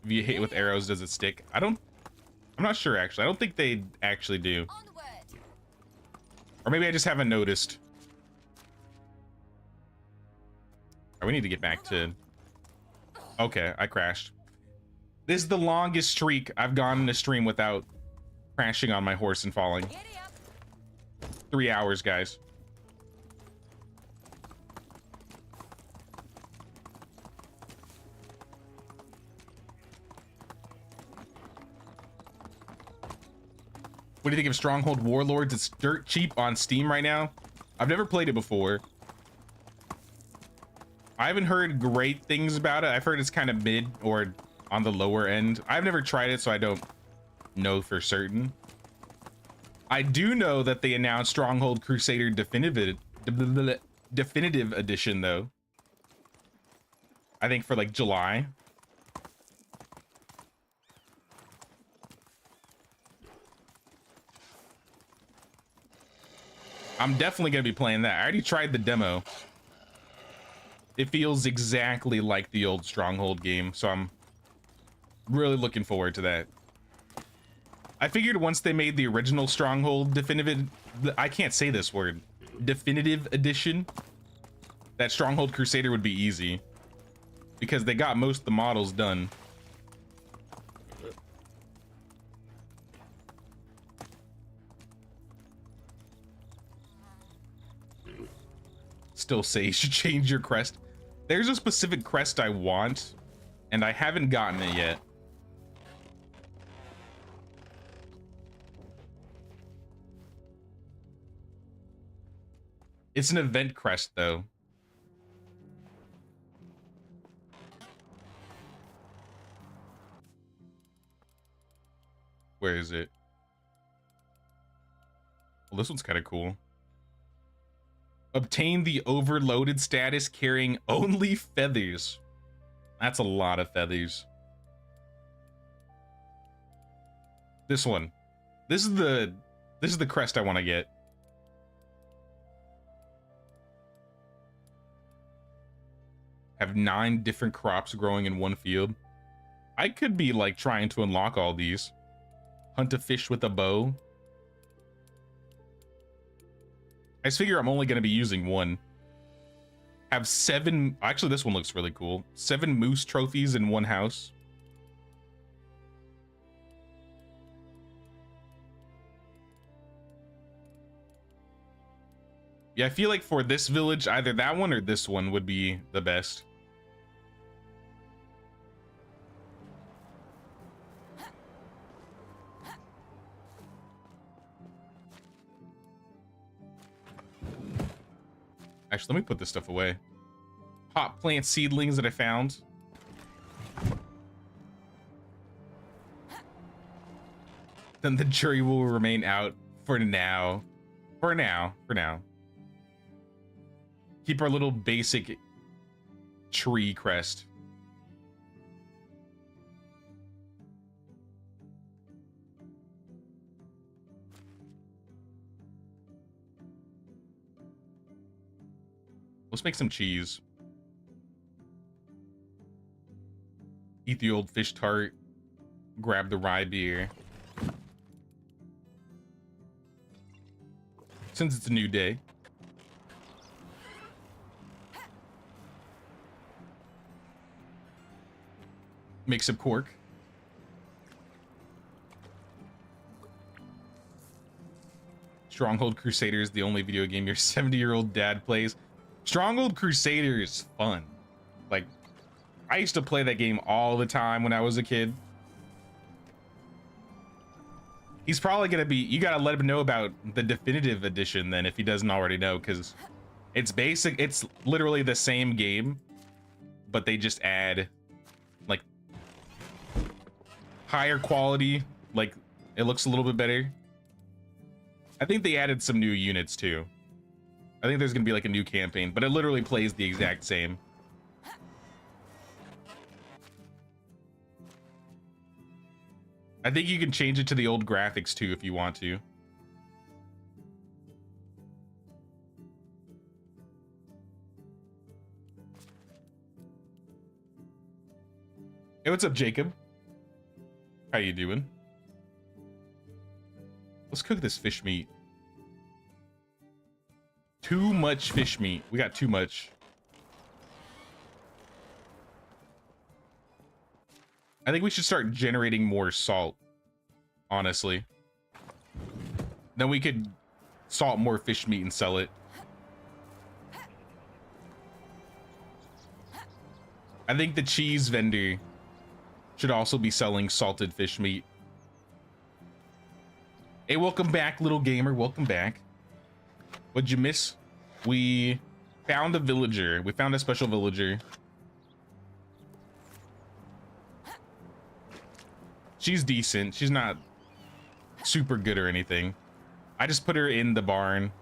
If you hit it with arrows, does it stick? I'm not sure, actually. I don't think they actually do. Onward. Or maybe I just haven't noticed. Oh, we need to get back to... Okay, I crashed. This is the longest streak I've gone in a stream without crashing on my horse and falling. Giddy up. 3 hours, guys. What do you think of Stronghold Warlords? It's dirt cheap on Steam right now. I've never played it before. I haven't heard great things about it. I've heard it's kind of mid or on the lower end. I've never tried it, so I don't know for certain. I do know that they announced Stronghold Crusader Definitive Edition, though. I think for like July. I'm definitely gonna be playing that. I already tried the demo. It feels exactly like the old Stronghold game, so I'm really looking forward to that. I figured once they made the original Stronghold definitive, I can't say this word, definitive edition, that Stronghold Crusader would be easy because they got most of the models done. Still say you should change your crest. There's a specific crest I want, and I haven't gotten it yet. It's an event crest, though. Where is it? Well, this one's kind of cool. Obtain the overloaded status carrying only feathers. That's a lot of feathers. This one. This is the crest I want to get. Have 9 different crops growing in one field. I could be like trying to unlock all these. Hunt a fish with a bow. I just figure I'm only going to be using one. Have 7... Actually, this one looks really cool. 7 moose trophies in one house. Yeah, I feel like for this village, either that one or this one would be the best. Actually, let me put this stuff away. Hot plant seedlings that I found. Then the jury will remain out for now. For now. Keep our little basic tree crest. Let's make some cheese. Eat the old fish tart. Grab the rye beer. Since it's a new day. Make some cork. Stronghold Crusader is the only video game your 70-year-old dad plays. Stronghold Crusader is fun. Like, I used to play that game all the time when I was a kid. He's probably gonna be, you gotta let him know about the definitive edition then if he doesn't already know, because it's basic, it's literally the same game, but they just add like higher quality, like it looks a little bit better. I think they added some new units too. I think there's gonna be like a new campaign, but it literally plays the exact same. I think you can change it to the old graphics too if you want to. Hey, what's up, Jacob? How you doing? Let's cook this fish meat. Too much fish meat. We got too much. I think we should start generating more salt, honestly. Then we could salt more fish meat and sell it. I think the cheese vendor should also be selling salted fish meat. Hey, welcome back, little gamer. Welcome back. What'd you miss? We found a villager. We found a special villager. She's decent. She's not super good or anything. I just put her in the barn.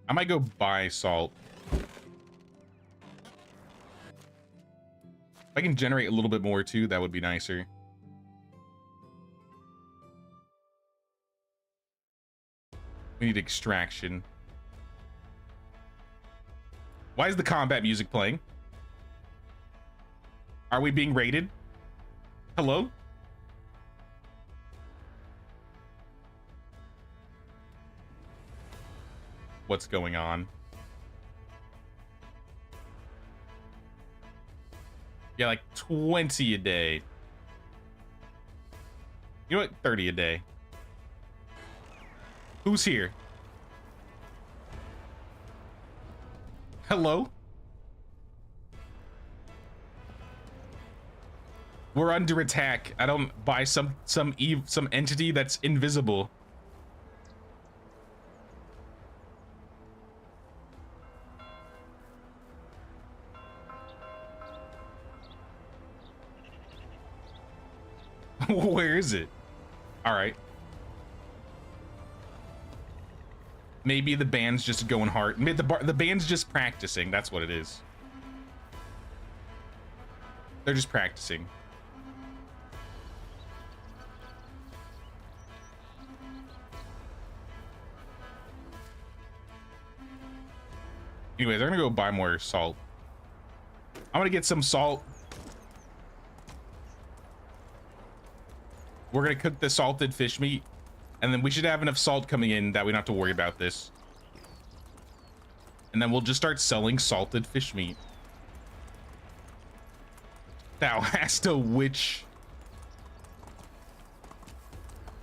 I might go buy salt. If I can generate a little bit more too, that would be nicer. We need extraction. Why is the combat music playing? Are we being raided? Hello? What's going on? Yeah, like 20 a day. You know what? 30 a day. Who's here? Hello? We're under attack. I don't buy some entity that's invisible. Where is it? All right. Maybe the band's just going hard. Maybe the band's just practicing. That's what it is. They're just practicing. Anyways, I'm gonna go buy more salt. I'm gonna get some salt. We're gonna cook the salted fish meat, and then we should have enough salt coming in that we don't have to worry about this. And then we'll just start selling salted fish meat. Thou hast a witch.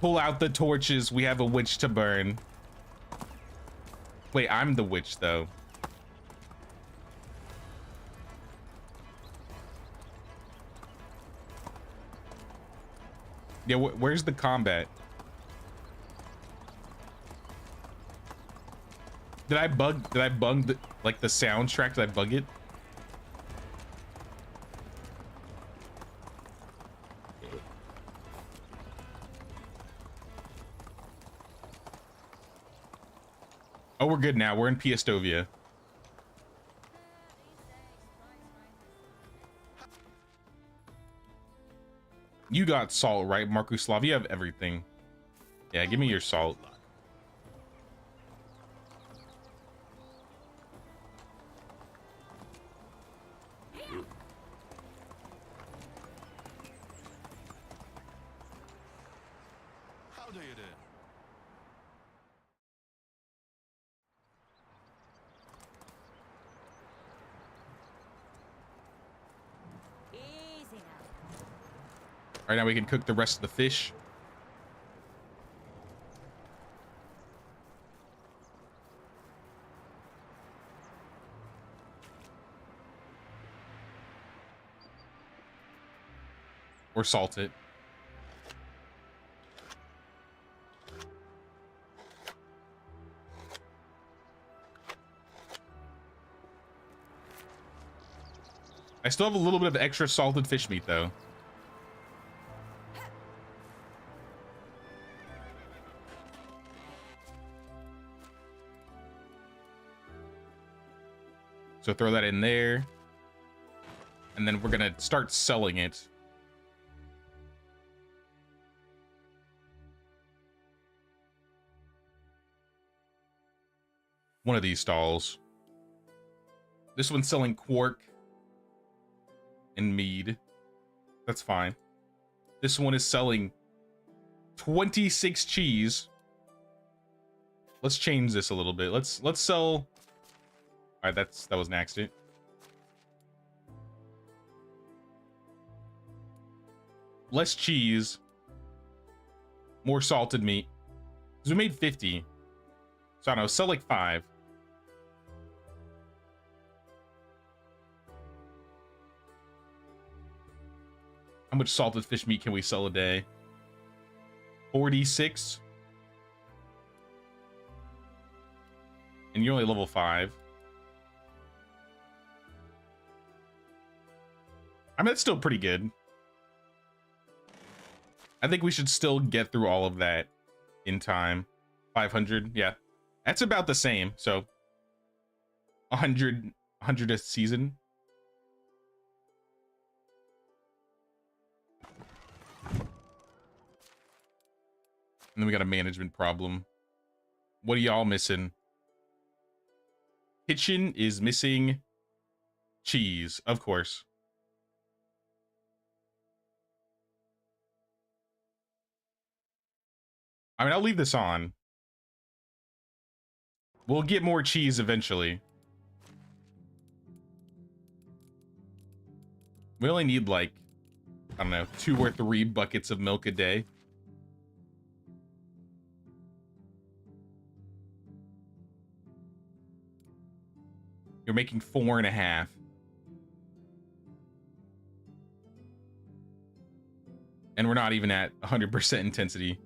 Pull out the torches. We have a witch to burn. Wait, I'm the witch though. Yeah, where's the combat? Did I bug the, like the soundtrack? Did I bug it? Oh, we're good now. We're in Piastovia. You got salt, right, Markuslav? You have everything. Yeah, give me your salt. How do you do? Easy now. All right, now we can cook the rest of the fish. Or salt it. I still have a little bit of extra salted fish meat though. So throw that in there. And then we're gonna start selling it. One of these stalls. This one's selling quark and mead. That's fine. This one is selling 26 cheese. Let's change this a little bit. Let's sell. All right, that was an accident. Less cheese, more salted meat. Because we made 50. So I don't know, sell like 5. How much salted fish meat can we sell a day? 46. And you're only level 5. I mean, that's still pretty good. I think we should still get through all of that in time. 500, yeah. That's about the same, so 100 a season. And then we got a management problem. What are y'all missing? Kitchen is missing cheese, of course. I mean, I'll leave this on. We'll get more cheese eventually. We only need like, I don't know, 2 or 3 buckets of milk a day. You're making 4.5. And we're not even at 100% intensity.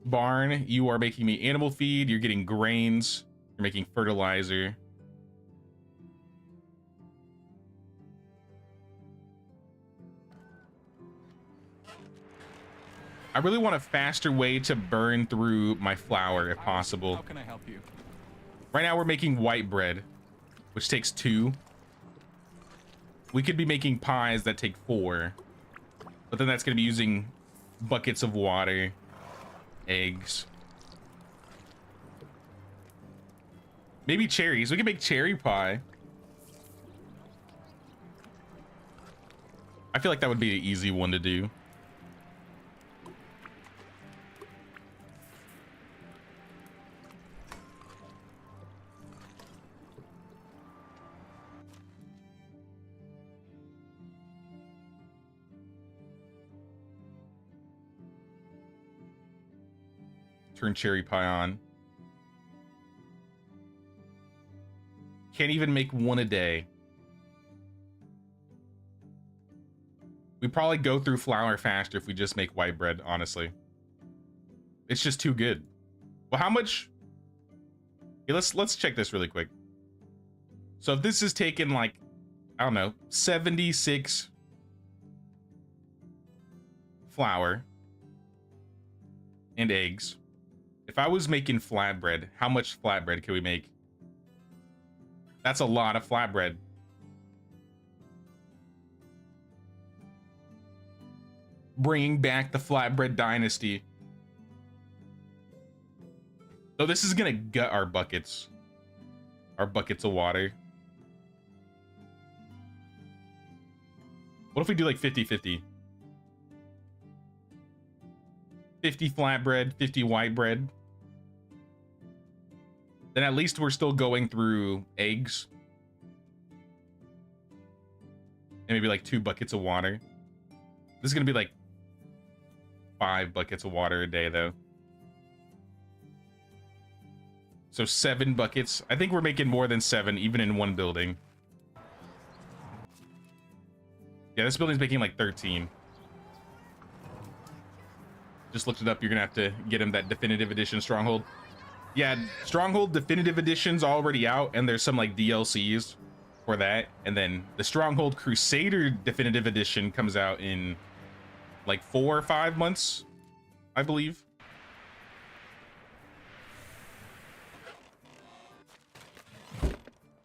Barn, you are making me animal feed. You're getting grains. You're making fertilizer. I really want a faster way to burn through my flour if possible. How can I help you? Right now we're making white bread, which takes 2. We could be making pies that take 4, but then that's going to be using buckets of water, eggs. Maybe cherries. We can make cherry pie. I feel like that would be an easy one to do. Turn cherry pie on. Can't even make 1 a day. We probably go through flour faster if we just make white bread, honestly. It's just too good. Well, how much? Okay, let's check this really quick. So if this is taking like, I don't know, 76 flour and eggs. If I was making flatbread, how much flatbread can we make? That's a lot of flatbread. Bringing back the flatbread dynasty. So this is gonna gut our buckets. Our buckets of water. What if we do like 50-50? 50 flatbread, 50 white bread. Then at least we're still going through eggs. And maybe like 2 buckets of water. This is gonna be like 5 buckets of water a day though. So 7 buckets. I think we're making more than 7 even in one building. Yeah, this building's making like 13. Just looked it up. You're gonna have to get him that definitive edition Stronghold. Yeah, Stronghold definitive edition's already out, and there's some like DLCs for that. And then the Stronghold Crusader definitive edition comes out in like 4 or 5 months, I believe.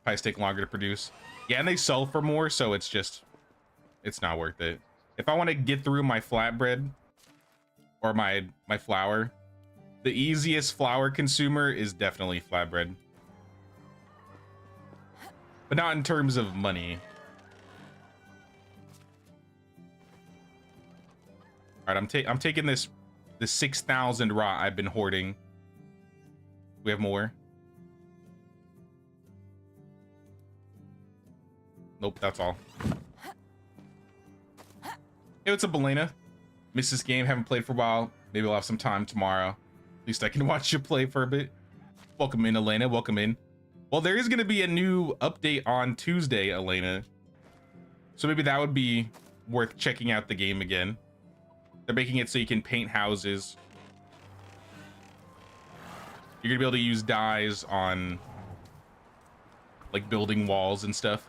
Pies take longer to produce. Yeah, and they sell for more, so it's not worth it. If I want to get through my flatbread or my flour, the easiest flour consumer is definitely flatbread. But not in terms of money. All right, I'm taking the 6,000 raw I've been hoarding. We have more. Nope, that's all. Hey, what's up, Elena? Missed this game, haven't played for a while. Maybe I'll have some time tomorrow. At least I can watch you play for a bit. Welcome in, Elena, welcome in. Well, there is gonna be a new update on Tuesday, Elena. So maybe that would be worth checking out the game again. They're making it so you can paint houses. You're gonna be able to use dyes on like building walls and stuff.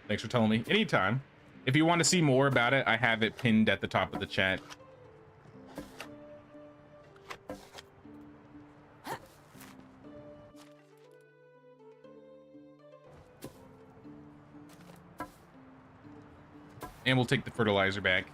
Thanks for telling me. Anytime. If you want to see more about it, I have it pinned at the top of the chat. And we'll take the fertilizer back.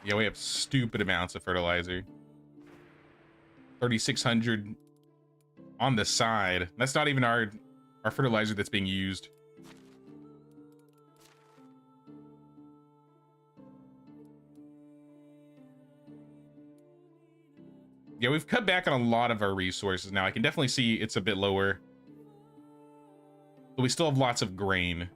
Yeah, we have stupid amounts of fertilizer. 3,600 on the side. That's not even our fertilizer that's being used. Yeah, we've cut back on a lot of our resources now. I can definitely see it's a bit lower. But we still have lots of grain.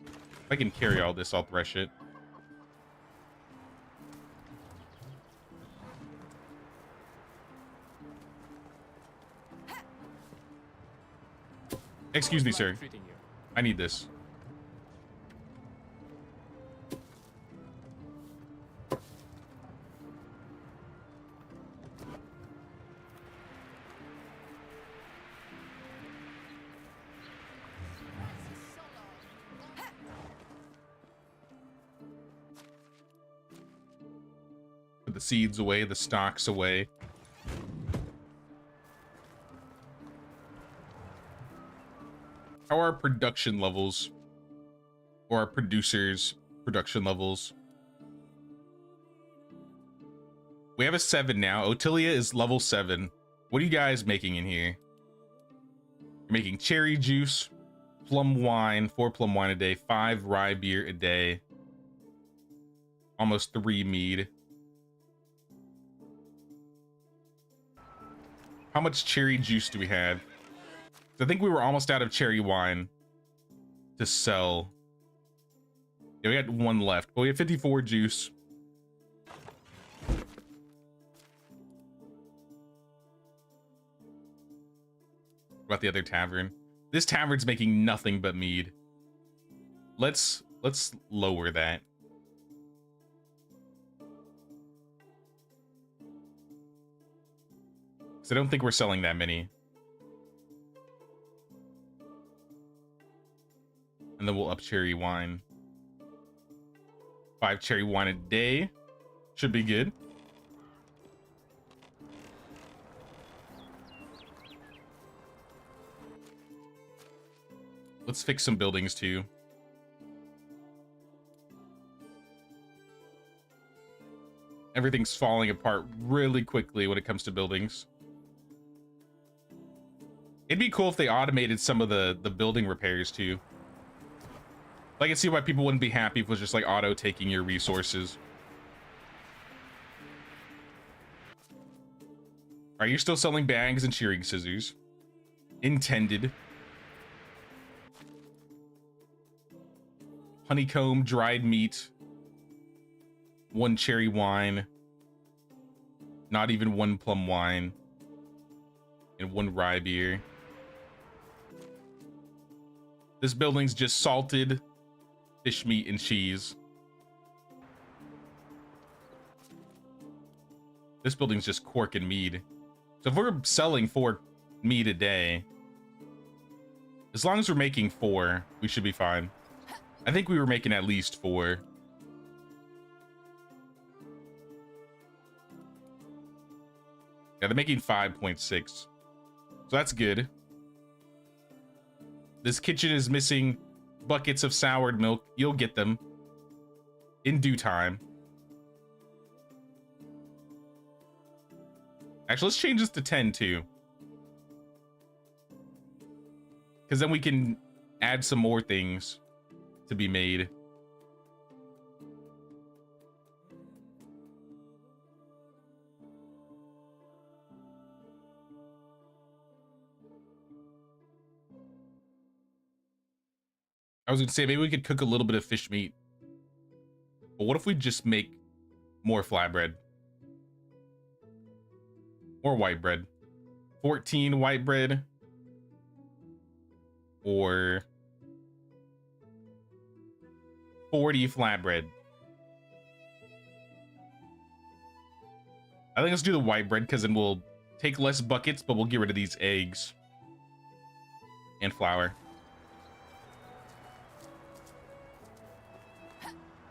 If I can carry all this, I'll thresh it. Excuse me, How's sir. life treating you? I need this. Put the seeds away, the stocks away. How are our production levels? Or our producers' production levels? We have a 7 now. Otilia is level 7. What are you guys making in here? You're making cherry juice, plum wine, 4 plum wine a day, 5 rye beer a day, almost 3 mead. How much cherry juice do we have? I think we were almost out of cherry wine to sell. Yeah, we had 1 left, but we have 54 juice. What about the other tavern? This tavern's making nothing but mead. Let's lower that. Because I don't think we're selling that many. And then we'll up cherry wine. 5 cherry wine a day. Should be good. Let's fix some buildings too. Everything's falling apart really quickly when it comes to buildings. It'd be cool if they automated some of the building repairs too. I can see why people wouldn't be happy if it was just like auto taking your resources. Are you still selling bags and shearing scissors? Intended. Honeycomb, dried meat. 1 cherry wine. Not even 1 plum wine. And 1 rye beer. This building's just salted fish meat and cheese. This building's just cork and mead. So if we're selling 4 mead a day, as long as we're making 4, we should be fine. I think we were making at least 4. Yeah, they're making 5.6. So that's good. This kitchen is missing buckets of soured milk. You'll get them in due time. Actually, let's change this to 10 too. Because then we can add some more things to be made. I was gonna say maybe we could cook a little bit of fish meat. But what if we just make more flatbread? More white bread. 14 white bread. or 40 flatbread. I think let's do the white bread because then we'll take less buckets, but we'll get rid of these eggs and flour.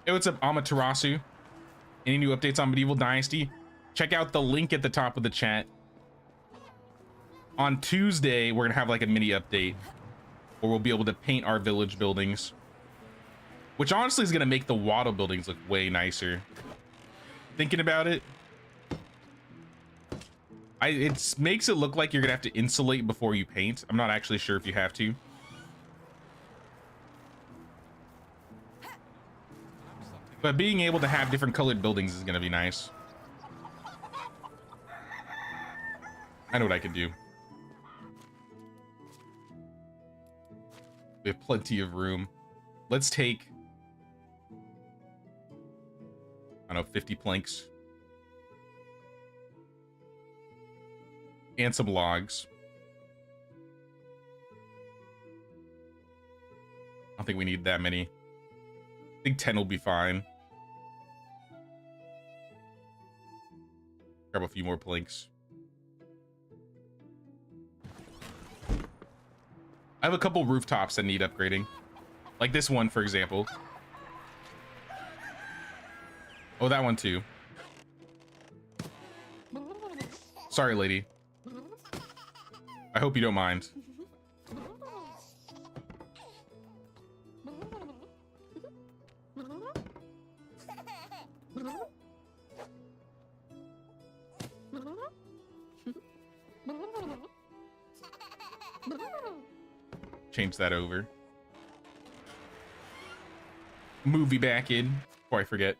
Hey, what's up, Amaterasu? Any new updates on Medieval Dynasty? Check out the link at the top of the chat. On Tuesday, we're gonna have like a mini update where we'll be able to paint our village buildings, which honestly is gonna make the wattle buildings look way nicer. Thinking about it, it makes it look like you're gonna have to insulate before you paint. I'm not actually sure if you have to. But being able to have different colored buildings is gonna be nice. I know what I can do. We have plenty of room. Let's take, I don't know, 50 planks. And some logs. I don't think we need that many. I think 10 will be fine. Grab a few more planks. I have a couple rooftops that need upgrading. Like this one, for example. Oh, that one too. Sorry, lady. I hope you don't mind. Change that over. Movie back in before I forget.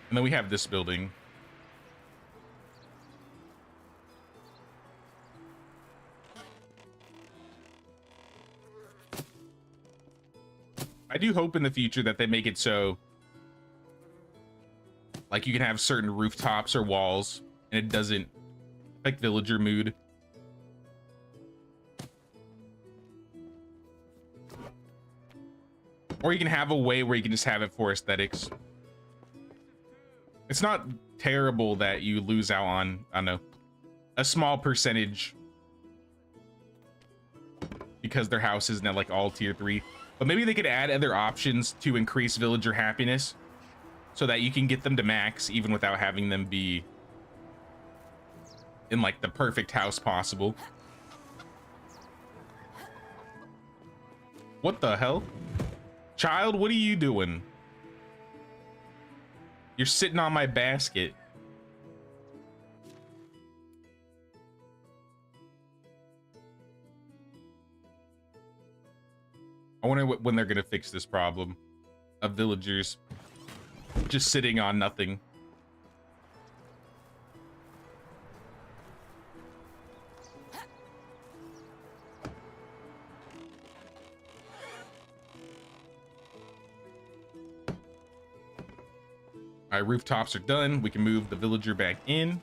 And then we have this building. I do hope in the future that they make it so like you can have certain rooftops or walls and it doesn't affect villager mood. Or you can have a way where you can just have it for aesthetics. It's not terrible that you lose out on, I don't know, a small percentage because their house isn't at like all tier 3. But maybe they could add other options to increase villager happiness so that you can get them to max even without having them be in like the perfect house possible. What the hell? Child, what are you doing? You're sitting on my basket. I wonder when they're gonna fix this problem of villagers just sitting on nothing. All right, rooftops are done. We can move the villager back in.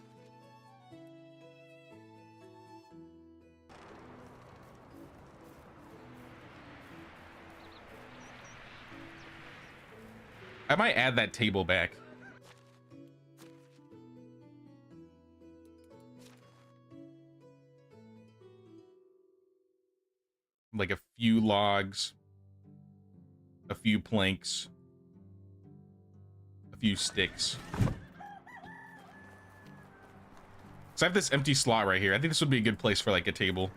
I might add that table back. Like a few logs, a few planks, a few sticks. So I have this empty slot right here. I think this would be a good place for like a table.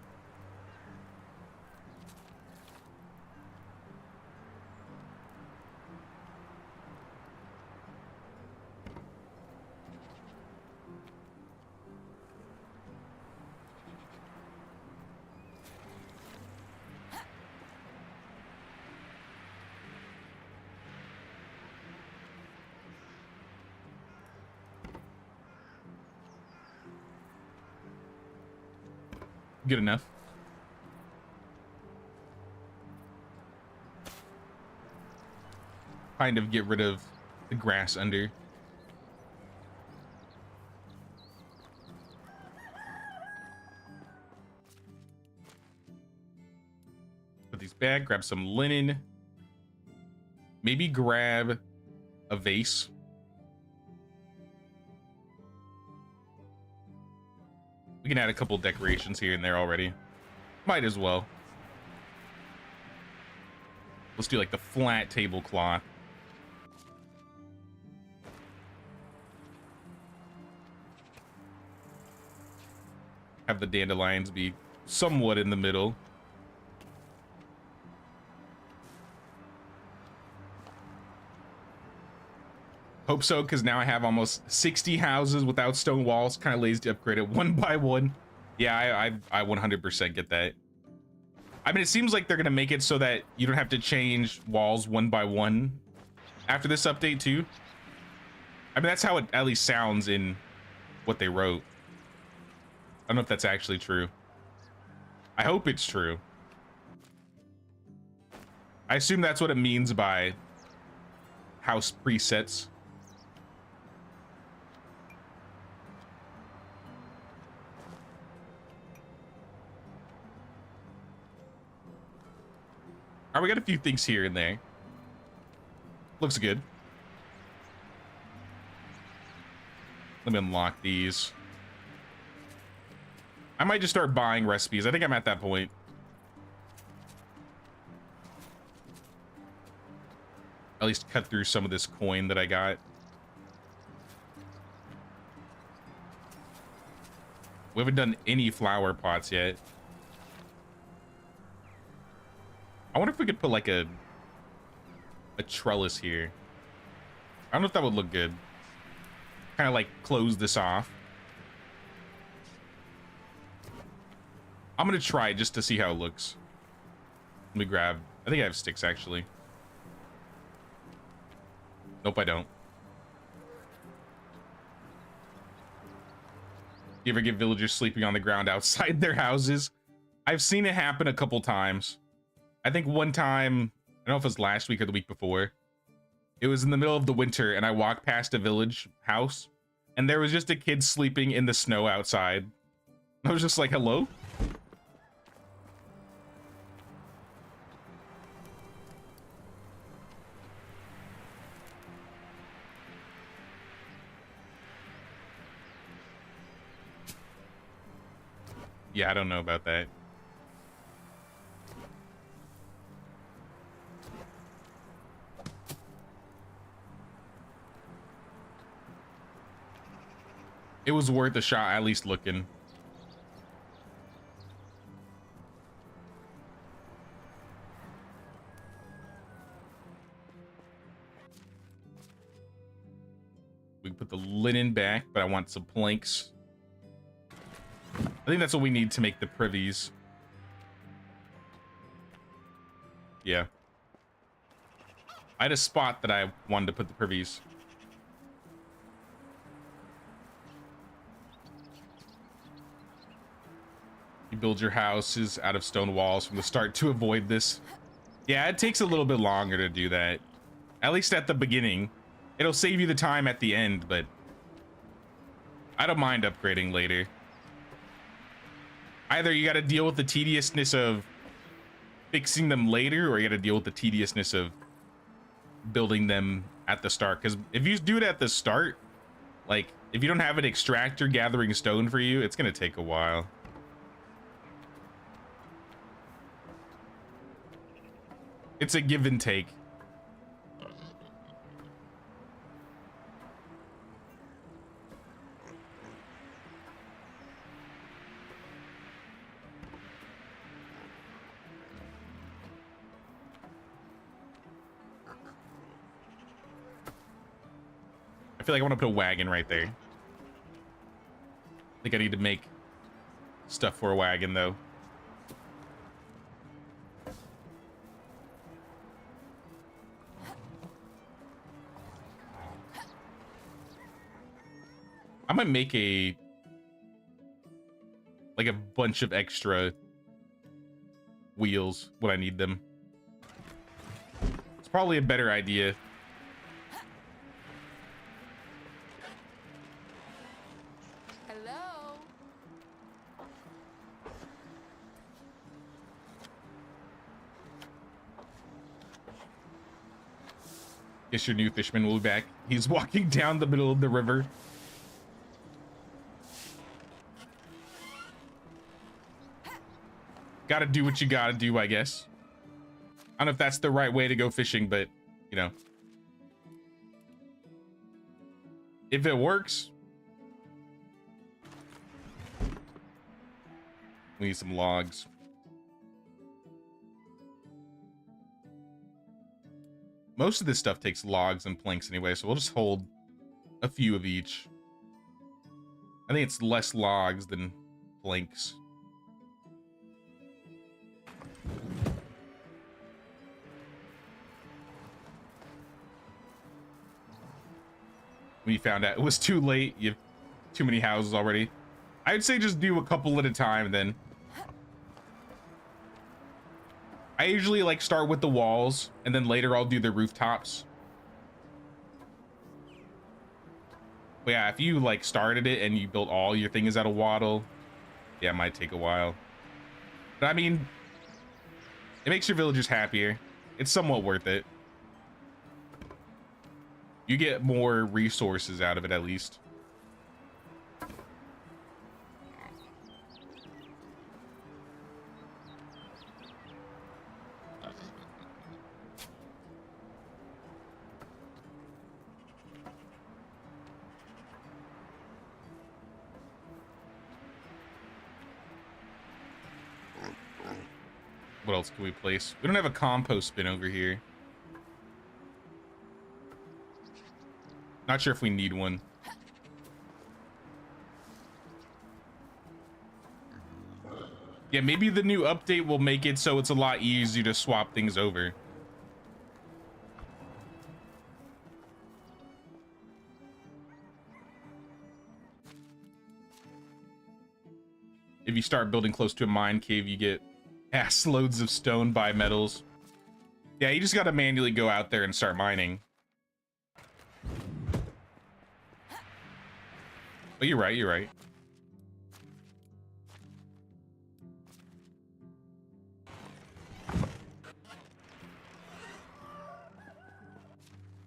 Good enough. Kind of get rid of the grass under. back, grab some linen. Maybe grab a vase. We can add a couple decorations here and there already. Might as well. Let's do like the flat tablecloth. Have the dandelions be somewhat in the middle. Hope so, because now I have almost 60 houses without stone walls. Kind of lazy to upgrade it one by one. Yeah, I 100% get that. I mean, it seems like they're going to make it so that you don't have to change walls one by one after this update, too. I mean, that's how it at least sounds in what they wrote. I don't know if that's actually true. I hope it's true. I assume that's what it means by house presets. All right, we got a few things here and there. Looks good. Let me unlock these. I might just start buying recipes. I think I'm at that point. At least cut through some of this coin that I got. We haven't done any flower pots yet. I wonder if we could put like a trellis here. I don't know if that would look good. Kind of like close this off. I'm gonna try it just to see how it looks. Let me grab, I think I have sticks actually. Nope, I don't. You ever get villagers sleeping on the ground outside their houses? I've seen it happen a couple times. I think one time, I don't know if it was last week or the week before. It was in the middle of the winter and I walked past a village house and there was just a kid sleeping in the snow outside. I was just like, hello? Yeah, I don't know about that. It was worth a shot, at least looking. We can put the linen back, but I want some planks. I think that's what we need to make the privies. Yeah. I had a spot that I wanted to put the privies. You build your houses out of stone walls from the start to avoid this. Yeah, it takes a little bit longer to do that. At least at the beginning. It'll save you the time at the end, but I don't mind upgrading later. Either you got to deal with the tediousness of fixing them later, or you got to deal with the tediousness of building them at the start. Because if you do it at the start, like, if you don't have an extractor gathering stone for you, it's going to take a while. It's a give and take. I feel like I want to put a wagon right there. I think I need to make stuff for a wagon, though. I might make a bunch of extra wheels when I need them. It's probably a better idea. Hello? Guess your new fisherman will be back. He's walking down the middle of the river. Gotta do what you gotta do, I guess. I don't know if that's the right way to go fishing, but, you know. If it works. We need some logs. Most of this stuff takes logs and planks anyway, so we'll just hold a few of each. I think it's less logs than planks. We found out it was too late. You have too many houses already. I'd say just do a couple at a time then. I usually like start with the walls and then later I'll do the rooftops. But yeah, if you like started it and you built all your things out of wattle, yeah, it might take a while. But I mean, it makes your villagers happier. It's somewhat worth it. You get more resources out of it at least. What else can we place? We don't have a compost bin over here. Not sure if we need one. Yeah, maybe the new update will make it so it's a lot easier to swap things over. If you start building close to a mine cave, you get ass loads of stone bimetals. Yeah, you just gotta manually go out there and start mining. But you're right, you're right.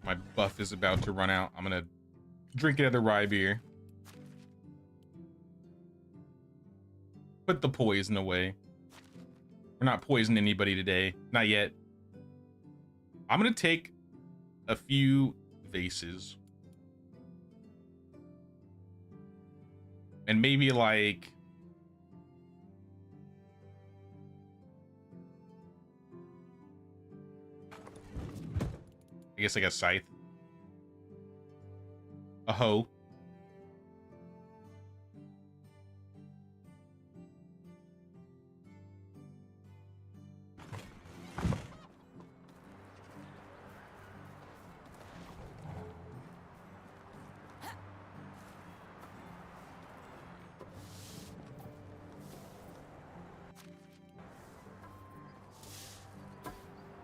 My buff is about to run out. I'm gonna drink another rye beer. Put the poison away. We're not poisoning anybody today. Not yet. I'm gonna take a few vases. And maybe like... I guess like a scythe. A hoe.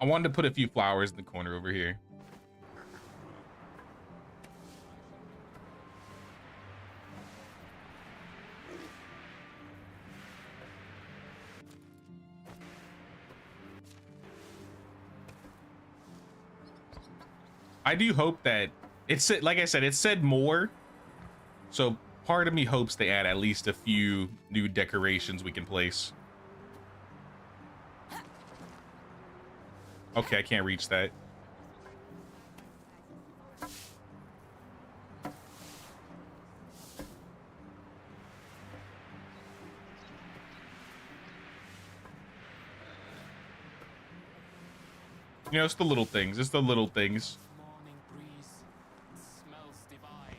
I wanted to put a few flowers in the corner over here. I do hope that it's, like I said, it said more. So part of me hopes they add at least a few new decorations we can place. Okay, I can't reach that. You know, it's the little things. It's the little things. Morning breeze smells divine.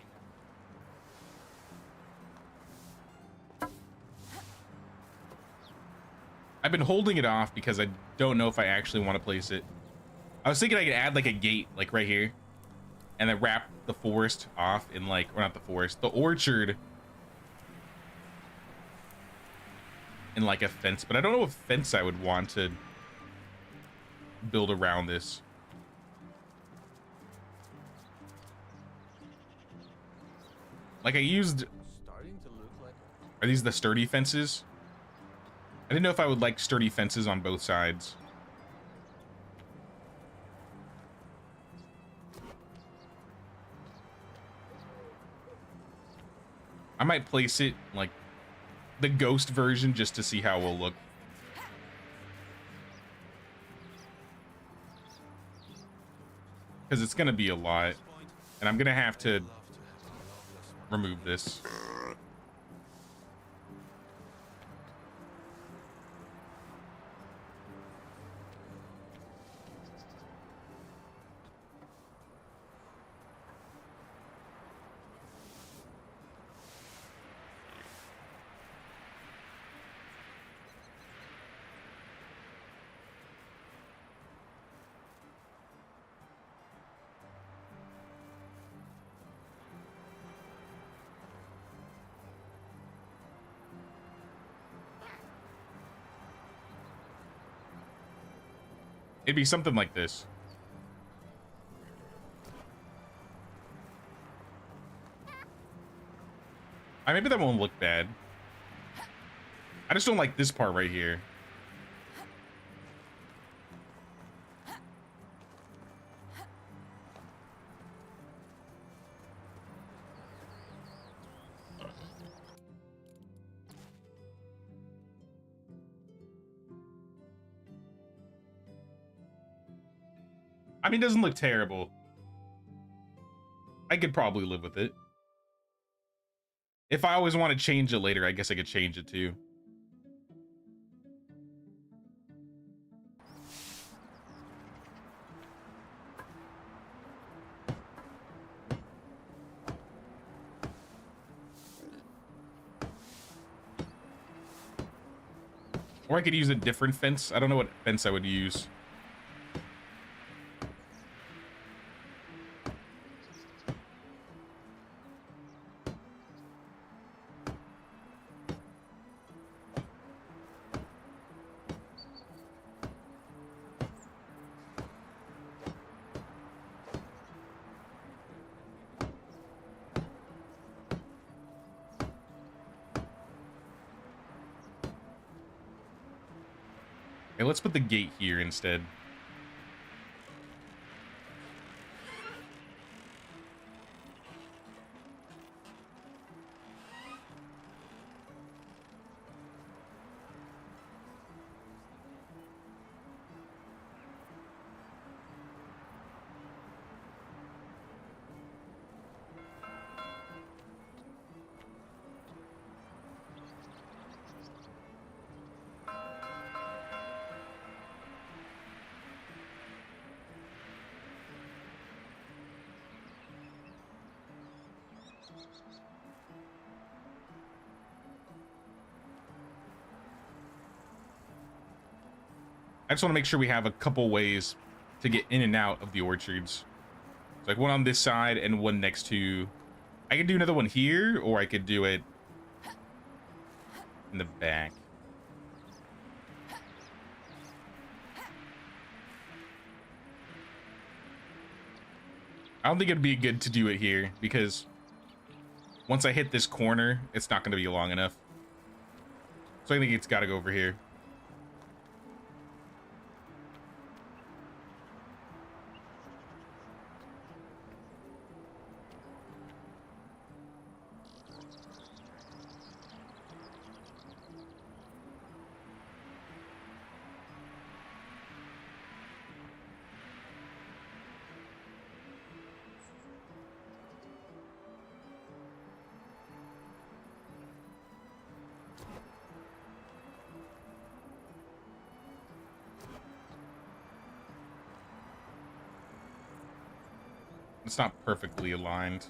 I've been holding it off because I don't know if I actually want to place it. I was thinking I could add like a gate, like right here, and then wrap the forest off in like, or not the forest, the orchard in like a fence. But I don't know what fence I would want to build around this. Like I used, Starting to look like are these the sturdy fences? I didn't know if I would like sturdy fences on both sides. I might place it like the ghost version just to see how it will look. Because it's going to be a lot. And I'm going to have to remove this. It'd be something like this. Maybe that won't look bad. I just don't like this part right here. I mean, it doesn't look terrible. I could probably live with it. If I always want to change it later, I guess I could change it too. Or I could use a different fence. I don't know what fence I would use. Okay, let's put the gate here instead. I just want to make sure we have a couple ways to get in and out of the orchards. It's like one on this side and one next to... I could do another one here, or I could do it in the back. I don't think it'd be good to do it here, because once I hit this corner, it's not going to be long enough. So I think it's got to go over here. It's not perfectly aligned.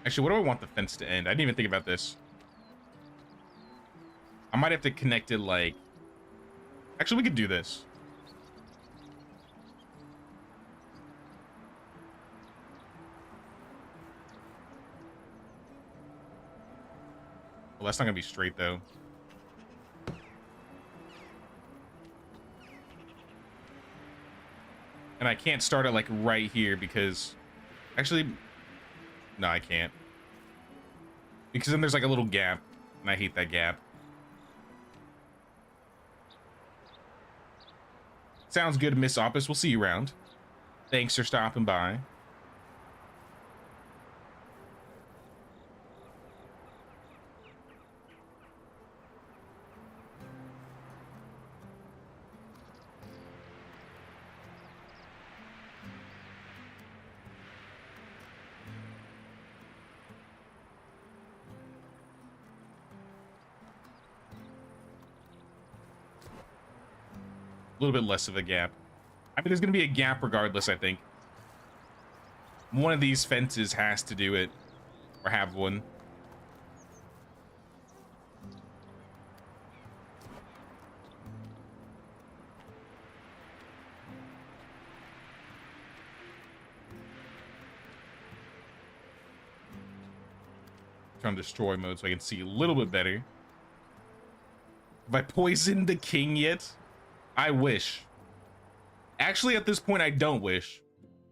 Actually, what do I want the fence to end? I didn't even think about this. I might have to connect it like... Actually, we could do this. Well, that's not gonna be straight though. And I can't start it like right here because... Actually, no, I can't. Because then there's like a little gap, and I hate that gap. Sounds good, Miss Opus. We'll see you around. Thanks for stopping by. A little bit less of a gap. I mean, there's going to be a gap regardless, I think. One of these fences has to do it. Or have one. Turn on destroy mode so I can see a little bit better. Have I poisoned the king yet? I wish. Actually, at this point, I don't wish.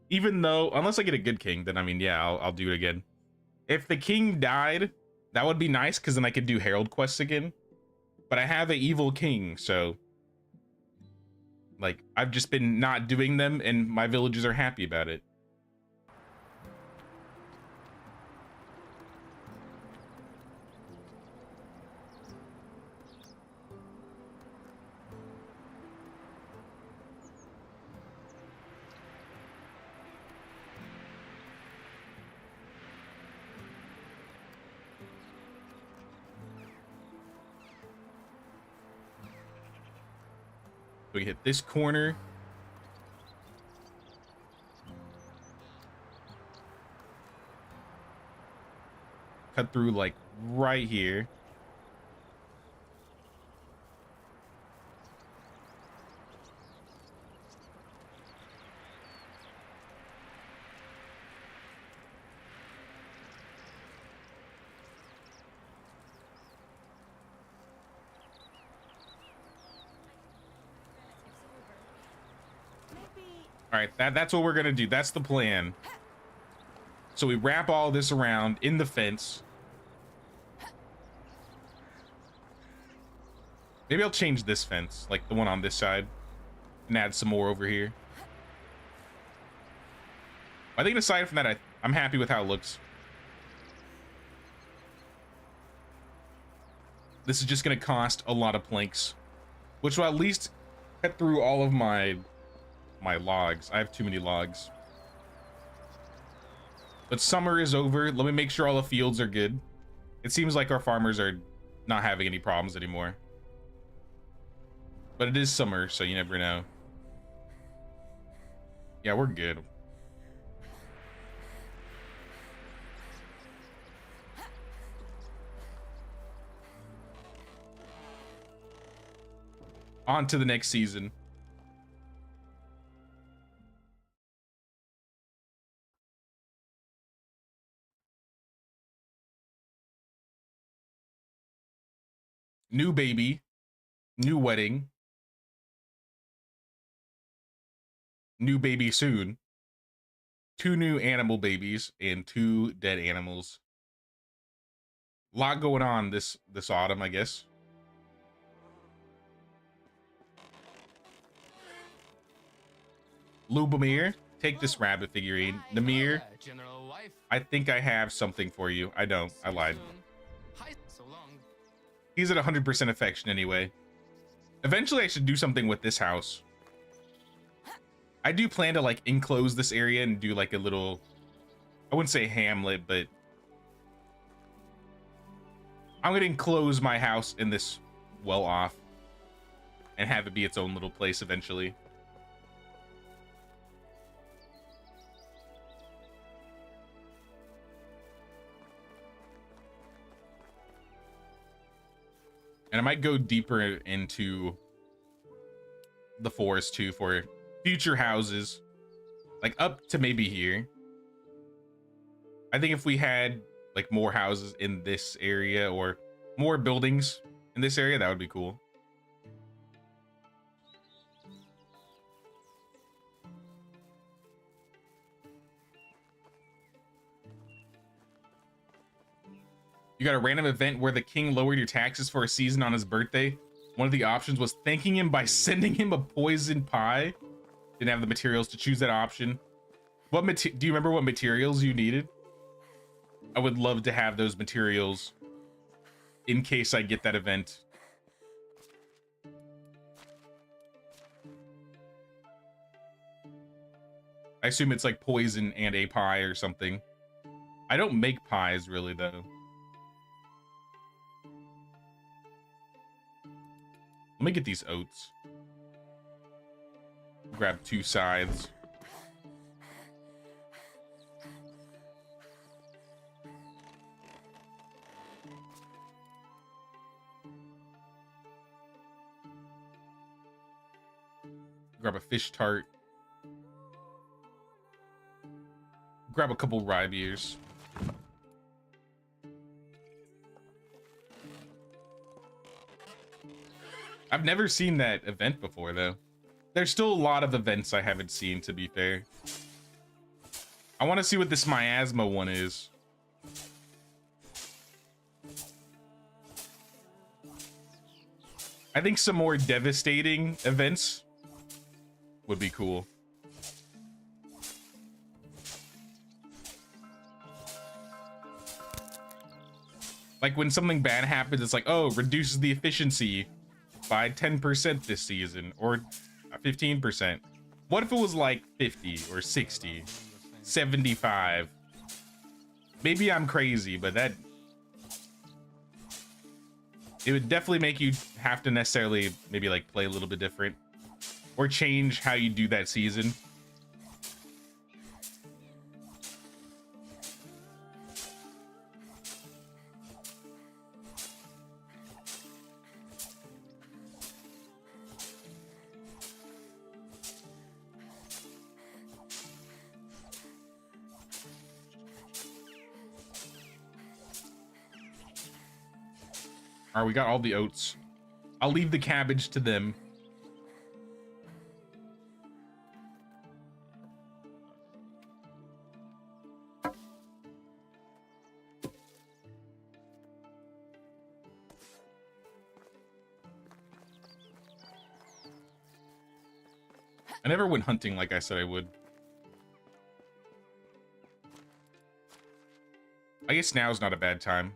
Even though, unless I get a good king, then I mean, yeah, I'll do it again. If the king died, that would be nice, because then I could do Herald quests again. But I have an evil king, so... Like, I've just been not doing them, and my villagers are happy about it. We hit this corner. Cut through like right here. All right, that's what we're gonna do. That's the plan. So we wrap all this around in the fence. Maybe I'll change this fence, like the one on this side, and add some more over here. I think aside from that, I'm happy with how it looks. This is just gonna cost a lot of planks, which will at least cut through all of my logs. I have too many logs. But summer is over. Let me make sure all the fields are good. It seems like our farmers are not having any problems anymore. But it is summer, so you never know. Yeah, we're good. On to the next season. New baby, new wedding, new baby soon, 2 new animal babies, and 2 dead animals. A lot going on this autumn, I guess. Lubomir, take this rabbit figurine. Namir, General wife. I think I have something for you. I don't. I lied. Hi, so long. He's at 100% affection anyway. Eventually, I should do something with this house. I do plan to like enclose this area and do like a little, I wouldn't say hamlet, but I'm gonna enclose my house in this well off and have it be its own little place eventually. And I might go deeper into the forest too for future houses, like up to maybe here. I think if we had like more houses in this area or more buildings in this area, that would be cool. You got a random event where the king lowered your taxes for a season on his birthday. One of the options was thanking him by sending him a poison pie. Didn't have the materials to choose that option. Do you remember what materials you needed? I would love to have those materials in case I get that event. I assume it's like poison and a pie or something. I don't make pies really though. Let me get these oats. Grab 2 scythes. Grab a fish tart. Grab a couple rye beers. I've never seen that event before, though. There's still a lot of events I haven't seen, to be fair. I want to see what this miasma one is. I think some more devastating events would be cool. Like when something bad happens, it's like, oh, reduces the efficiency by 10% this season, or 15%. What if it was like 50 or 60, 75? Maybe I'm crazy, but that... it would definitely make you have to necessarily maybe like play a little bit different or change how you do that season. All right, we got all the oats. I'll leave the cabbage to them. I never went hunting like I said I would. I guess now's not a bad time.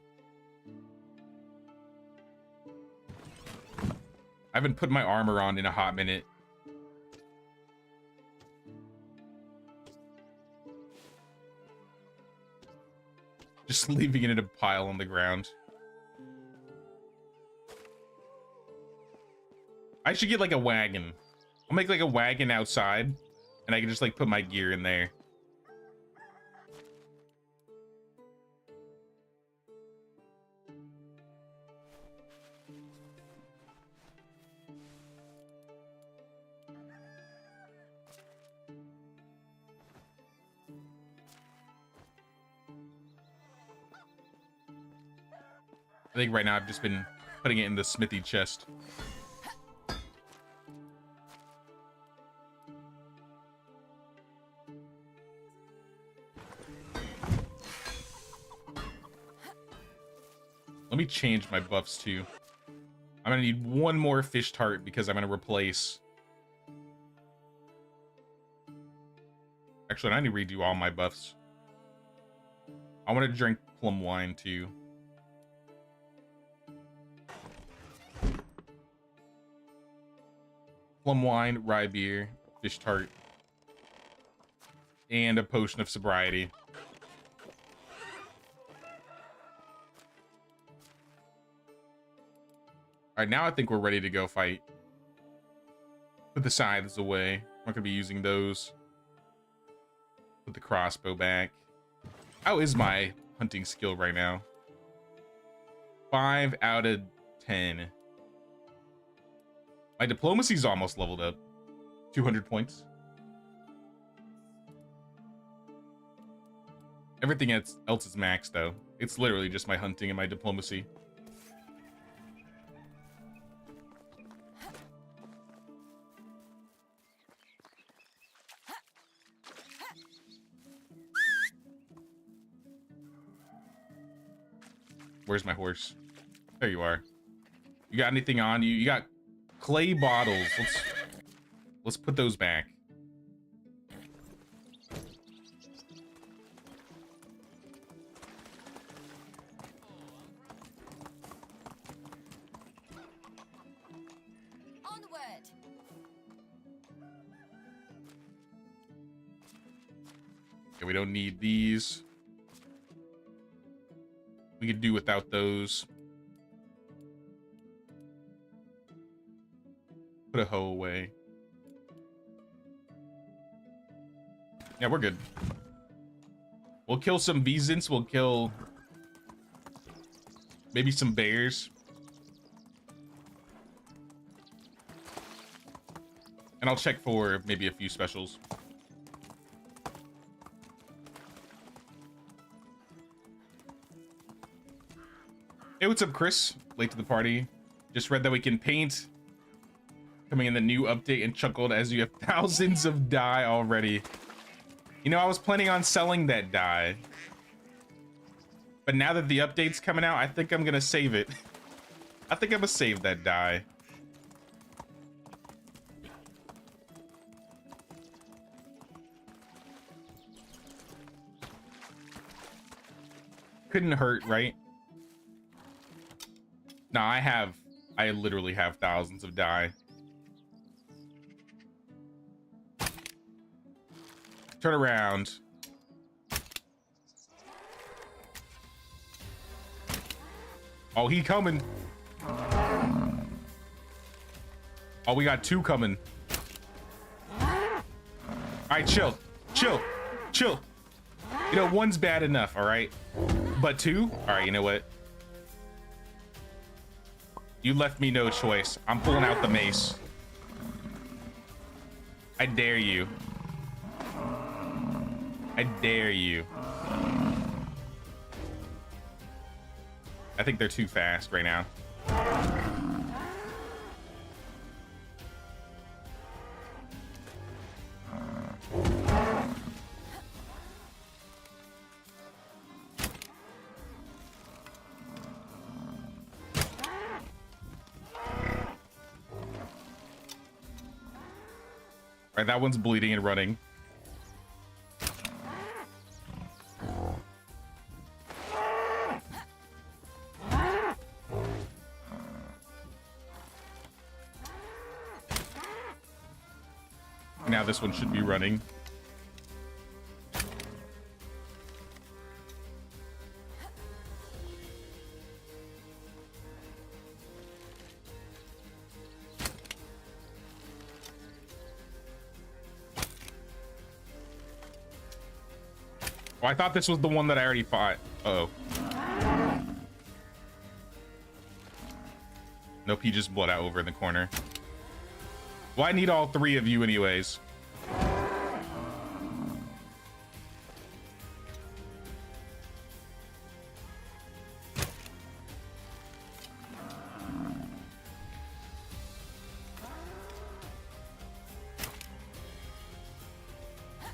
I haven't put my armor on in a hot minute. Just leaving it in a pile on the ground. I should get like a wagon. I'll make like a wagon outside and I can just like put my gear in there. I think right now I've just been putting it in the smithy chest. Let me change my buffs too. I'm gonna need one more fish tart because I'm gonna replace... Actually, I need to redo all my buffs. I want to drink plum wine too. Plum wine, rye beer, fish tart, and a potion of sobriety. All right, now I think we're ready to go fight. Put the scythes away. I'm not gonna be using those. Put the crossbow back. How is my hunting skill right now? 5 out of 10. My diplomacy's almost leveled up. 200 points. Everything else is maxed, though. It's literally just my hunting and my diplomacy. Where's my horse? There you are. You got anything on you? You got clay bottles. Let's put those back. Onward. Okay, we don't need these. We could do without those. Put a hoe away. Yeah, we're good. We'll kill some Vezants. We'll kill maybe some bears. And I'll check for maybe a few specials. Hey, what's up, Chris? Late to the party. Just read that we can paint. Coming in the new update, and chuckled as you have thousands of dye already. You know, I was planning on selling that dye. But now that the update's coming out, I think I'm gonna save it. I think I'm gonna save that dye. Couldn't hurt, right? No, I literally have thousands of dye. Turn around. Oh, he coming. Oh, we got two coming. All right, chill. Chill. Chill. You know, one's bad enough, all right? But two? All right, you know what? You left me no choice. I'm pulling out the mace. I dare you. I dare you. I think they're too fast right now. All right, that one's bleeding and running. Now this one should be running. Oh, I thought this was the one that I already fought. Uh-oh. Nope, he just bled out over in the corner. Well, I need all three of you anyways.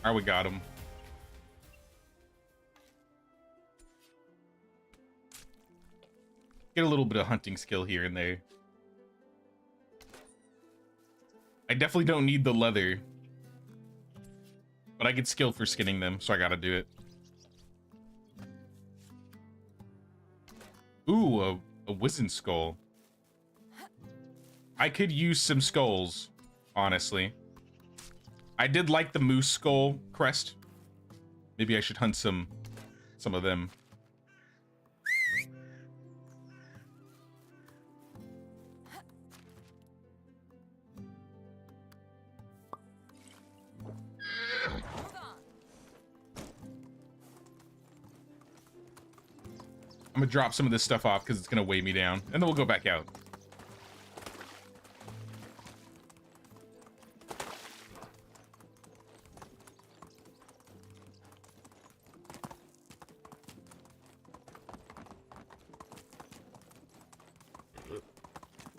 All right, we got him. Get a little bit of hunting skill here and there. I definitely don't need the leather, but I get skill for skinning them, so I gotta do it. Ooh, a wizened skull. I could use some skulls, honestly. I did like the moose skull crest. Maybe I should hunt some of them. I'm gonna drop some of this stuff off because it's gonna weigh me down, and then we'll go back out.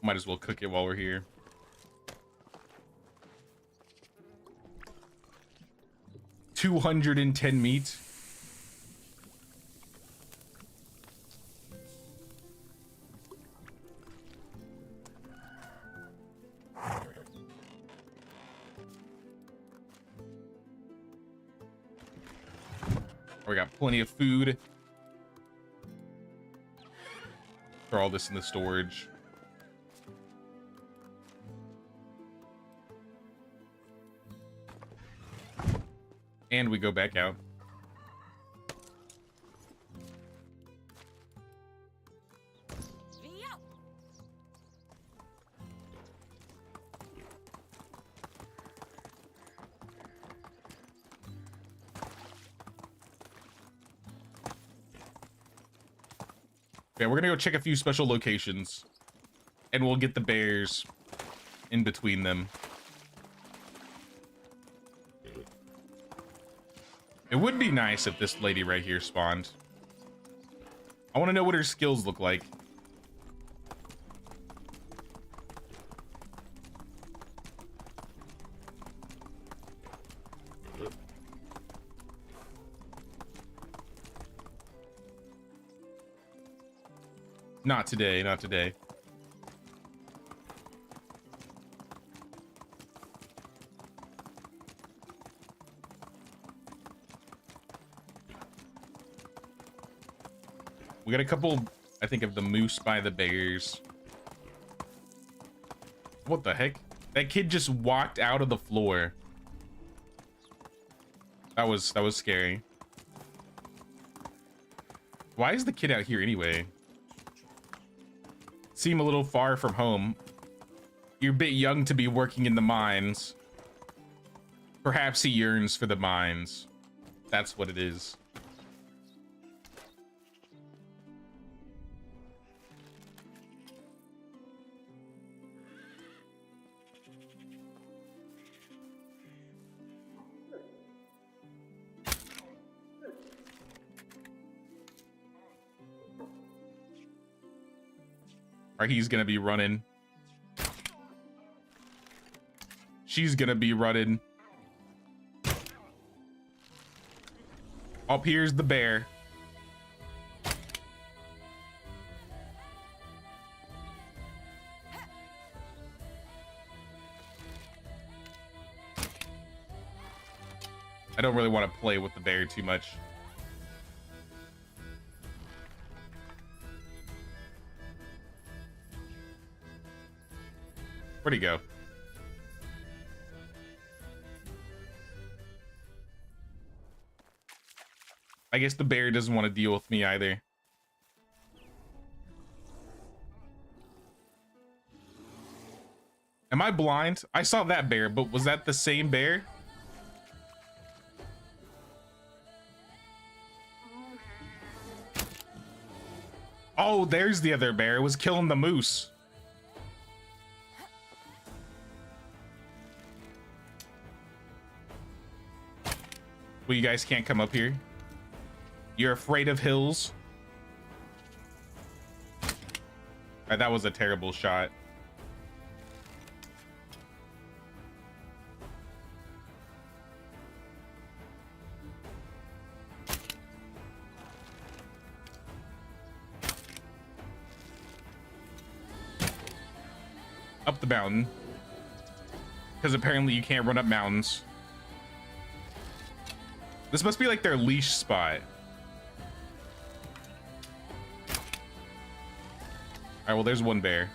Might as well cook it while we're here. $210 meat. We got plenty of food. Throw all this in the storage. And we go back out. Okay, we're gonna go check a few special locations, and we'll get the bears in between them. It would be nice if this lady right here spawned. I want to know what her skills look like. Not today, not today. We got a couple, I think, of the moose by the bears. What the heck? That kid just walked out of the floor. That was scary. Why is the kid out here anyway? Seem a little far from home. You're a bit young to be working in the mines. Perhaps he yearns for the mines. That's what it is. Or he's gonna be running. She's gonna be running. Up here's the bear. I don't really want to play with the bear too much. Where'd he go? I guess the bear doesn't want to deal with me either. Am I blind? I saw that bear, but was that the same bear? Oh, there's the other bear. It was killing the moose. Well, you guys can't come up here. You're afraid of hills? That was a terrible shot. Up the mountain. Because apparently you can't run up mountains. This must be like their leash spot. Alright, well, there's one bear.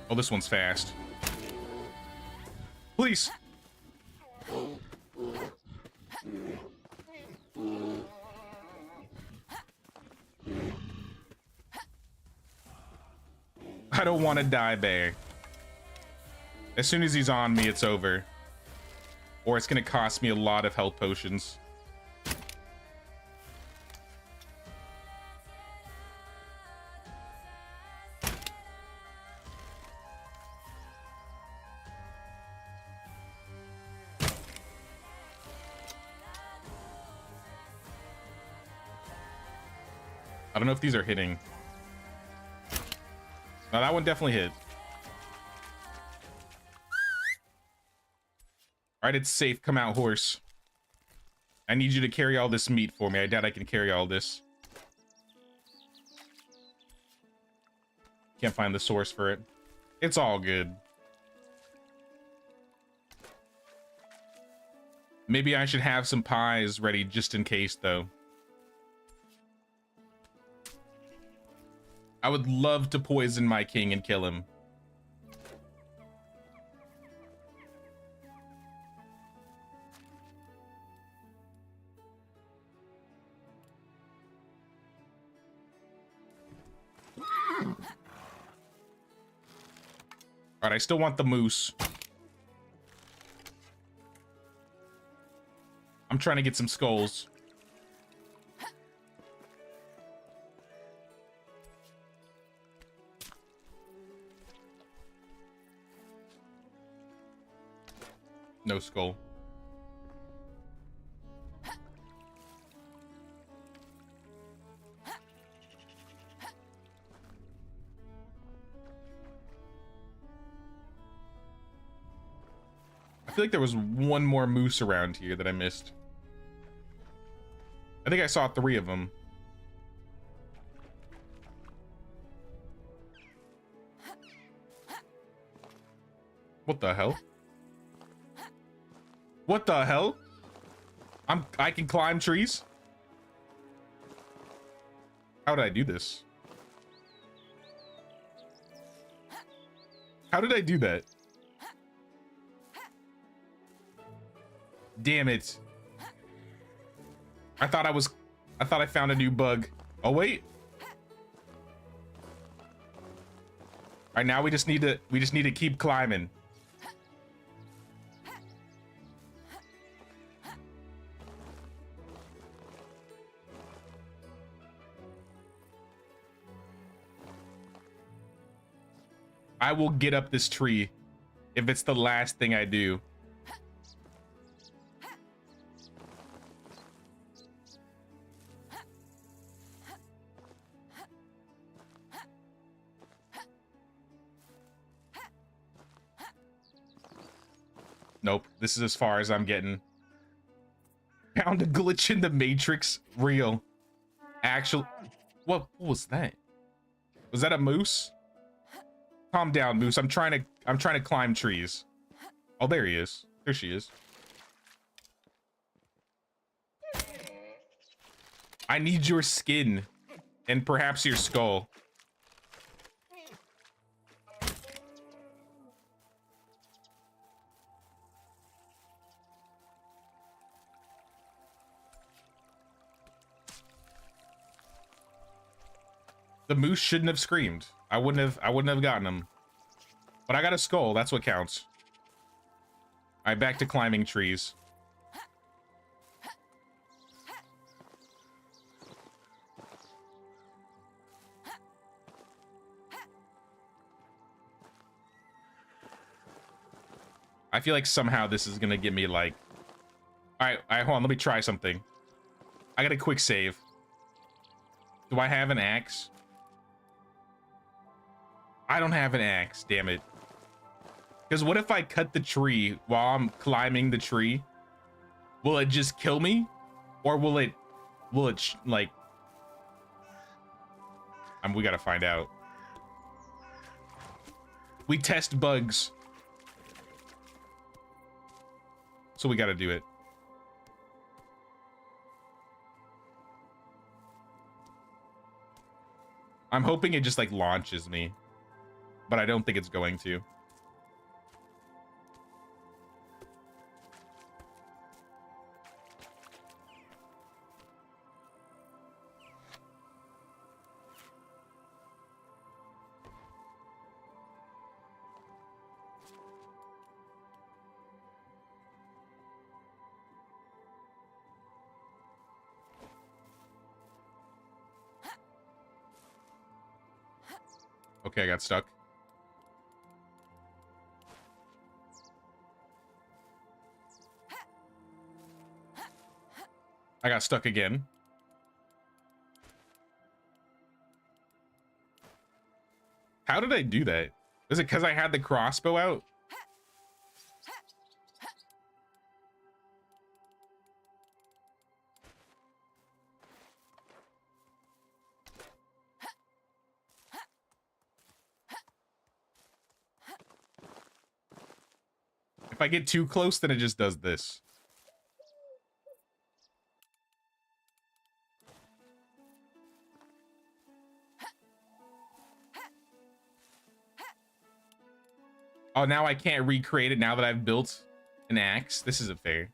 Oh, this one's fast. Please. I don't want to die, bear. As soon as he's on me, it's over. Or it's going to cost me a lot of health potions. I don't know if these are hitting. No, that one definitely hit. All right, it's safe. Come out, horse. I need you to carry all this meat for me. I doubt I can carry all this. Can't find the source for it. It's all good. Maybe I should have some pies ready just in case, though. I would love to poison my king and kill him. All right, I still want the moose. I'm trying to get some skulls. No skull. I feel like there was one more moose around here that I missed. I think I saw 3 of them. What the hell? What the hell? I can climb trees? How did I do this? How did I do that? Damn it. I thought I found a new bug. Oh wait. All right, now we just need to keep climbing. I will get up this tree if it's the last thing I do. Nope, this is as far as I'm getting. Found a glitch in the Matrix. Real. Actual. What was that? Was that a moose? Calm down, moose. I'm trying to climb trees. Oh, there he is. There she is. I need your skin and perhaps your skull. The moose shouldn't have screamed. I wouldn't have gotten him. But I got a skull. That's what counts. All right, back to climbing trees. I feel like somehow this is gonna get me like... All right, hold on. Let me try something. I got a quick save. Do I have an axe? I don't have an axe, damn it. Because what if I cut the tree while I'm climbing the tree? Will it just kill me? Or will it like... we gotta find out. We test bugs. So we gotta do it. I'm hoping it just like launches me. But I don't think it's going to. Okay, I got stuck. I got stuck again. How did I do that? Is it because I had the crossbow out? If I get too close, then it just does this. Oh, now I can't recreate it now that I've built an axe. This isn't fair.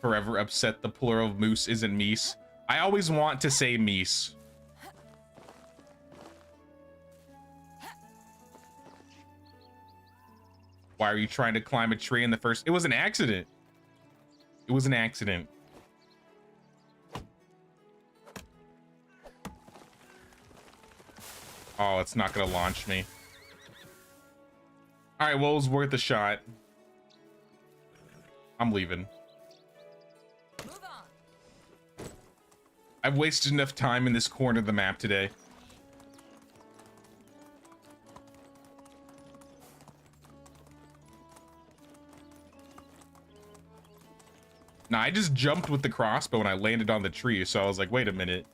Forever upset the plural of moose isn't meese. I always want to say meese. Why are you trying to climb a tree in the first? It was an accident. It was an accident. Oh, it's not gonna launch me. All right, well, it was worth a shot. I'm leaving. Move on. I've wasted enough time in this corner of the map today. Nah, I just jumped with the crossbow and I landed on the tree, so I was like, wait a minute.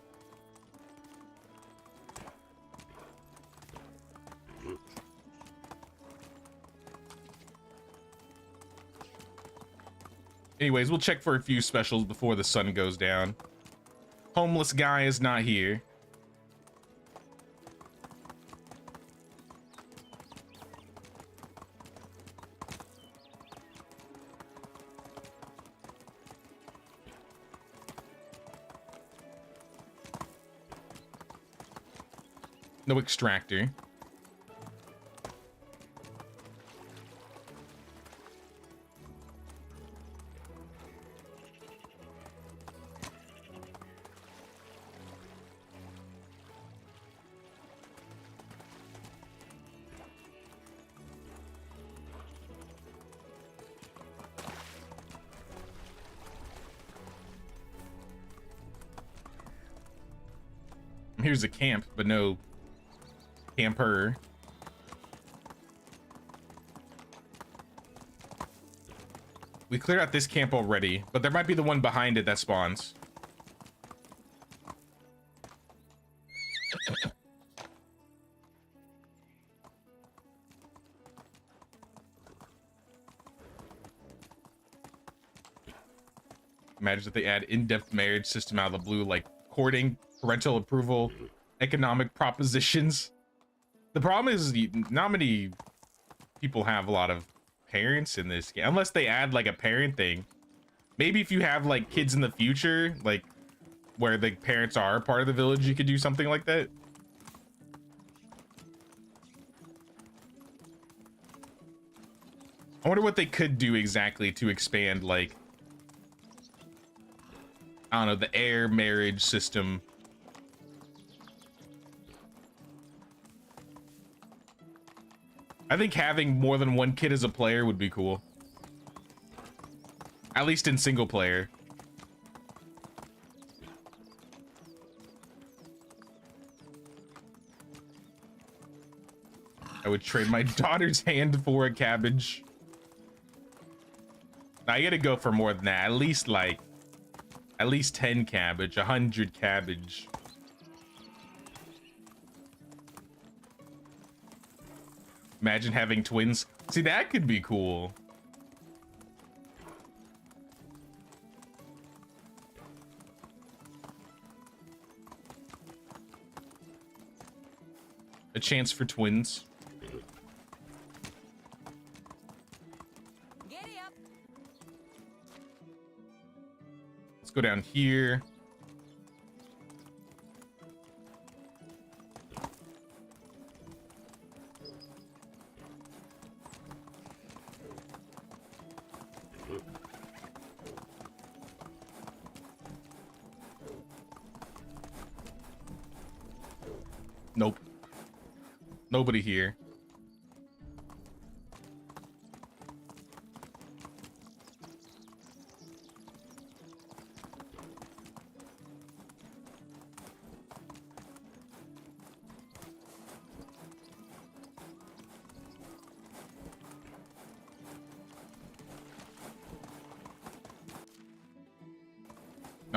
Anyways, we'll check for a few specials before the sun goes down. Homeless guy is not here. No extractor. Here's a camp, but no camper. We cleared out this camp already, but there might be the one behind it that spawns. Imagine if they add in-depth marriage system out of the blue, like courting, parental approval, economic propositions. The problem is not many people have a lot of parents in this game, unless they add like a parent thing. Maybe if you have like kids in the future, like where the parents are part of the village, you could do something like that. I wonder what they could do exactly to expand, like, I don't know, the heir marriage system. I think having more than one kid as a player would be cool. At least in single player. I would trade my daughter's hand for a cabbage. I gotta go for more than that. At least 10 cabbage, 100 cabbage. Imagine having twins. See, that could be cool. A chance for twins. Giddy up. Let's go down here. Nope. Nobody here.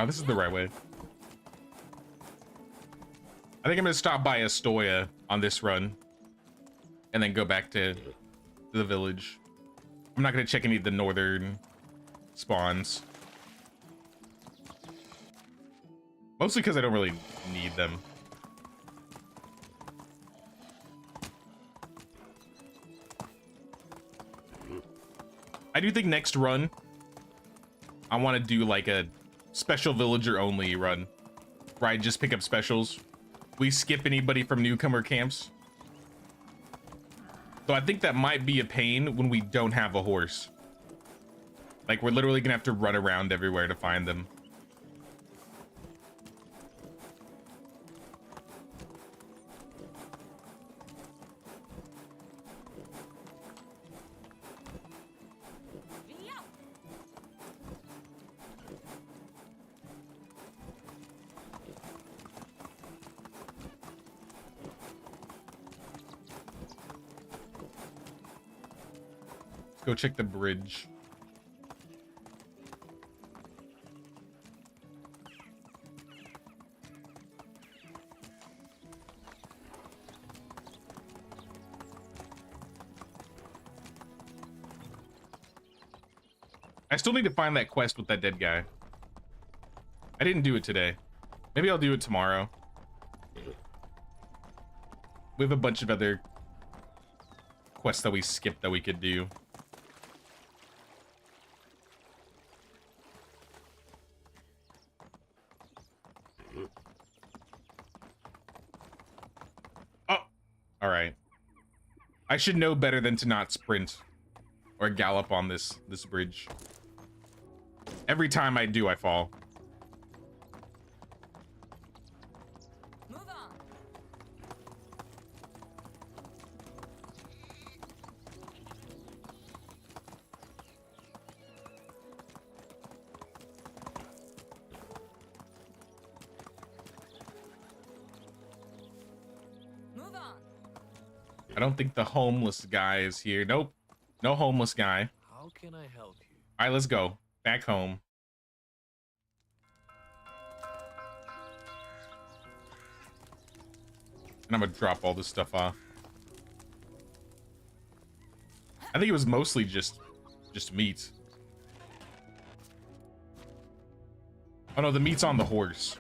Oh, this is the right way. I think I'm gonna stop by Astoya on this run and then go back to the village. I'm not gonna check any of the northern spawns. Mostly because I don't really need them. I do think next run, I want to do like a special villager only run, where I just pick up specials. We skip anybody from newcomer camps. So I think that might be a pain when we don't have a horse. Like, we're literally gonna have to run around everywhere to find them. Go check the bridge. I still need to find that quest with that dead guy. I didn't do it today. Maybe I'll do it tomorrow. We have a bunch of other quests that we skipped that we could do. All right. I should know better than to not sprint or gallop on this bridge. Every time I do, I fall. Move on. Move on. I don't think the homeless guy is here. Nope. No homeless guy. How can I help you? All right, let's go. Back home. And I'm gonna drop all this stuff off. I think it was mostly just meat. Oh no, the meat's on the horse.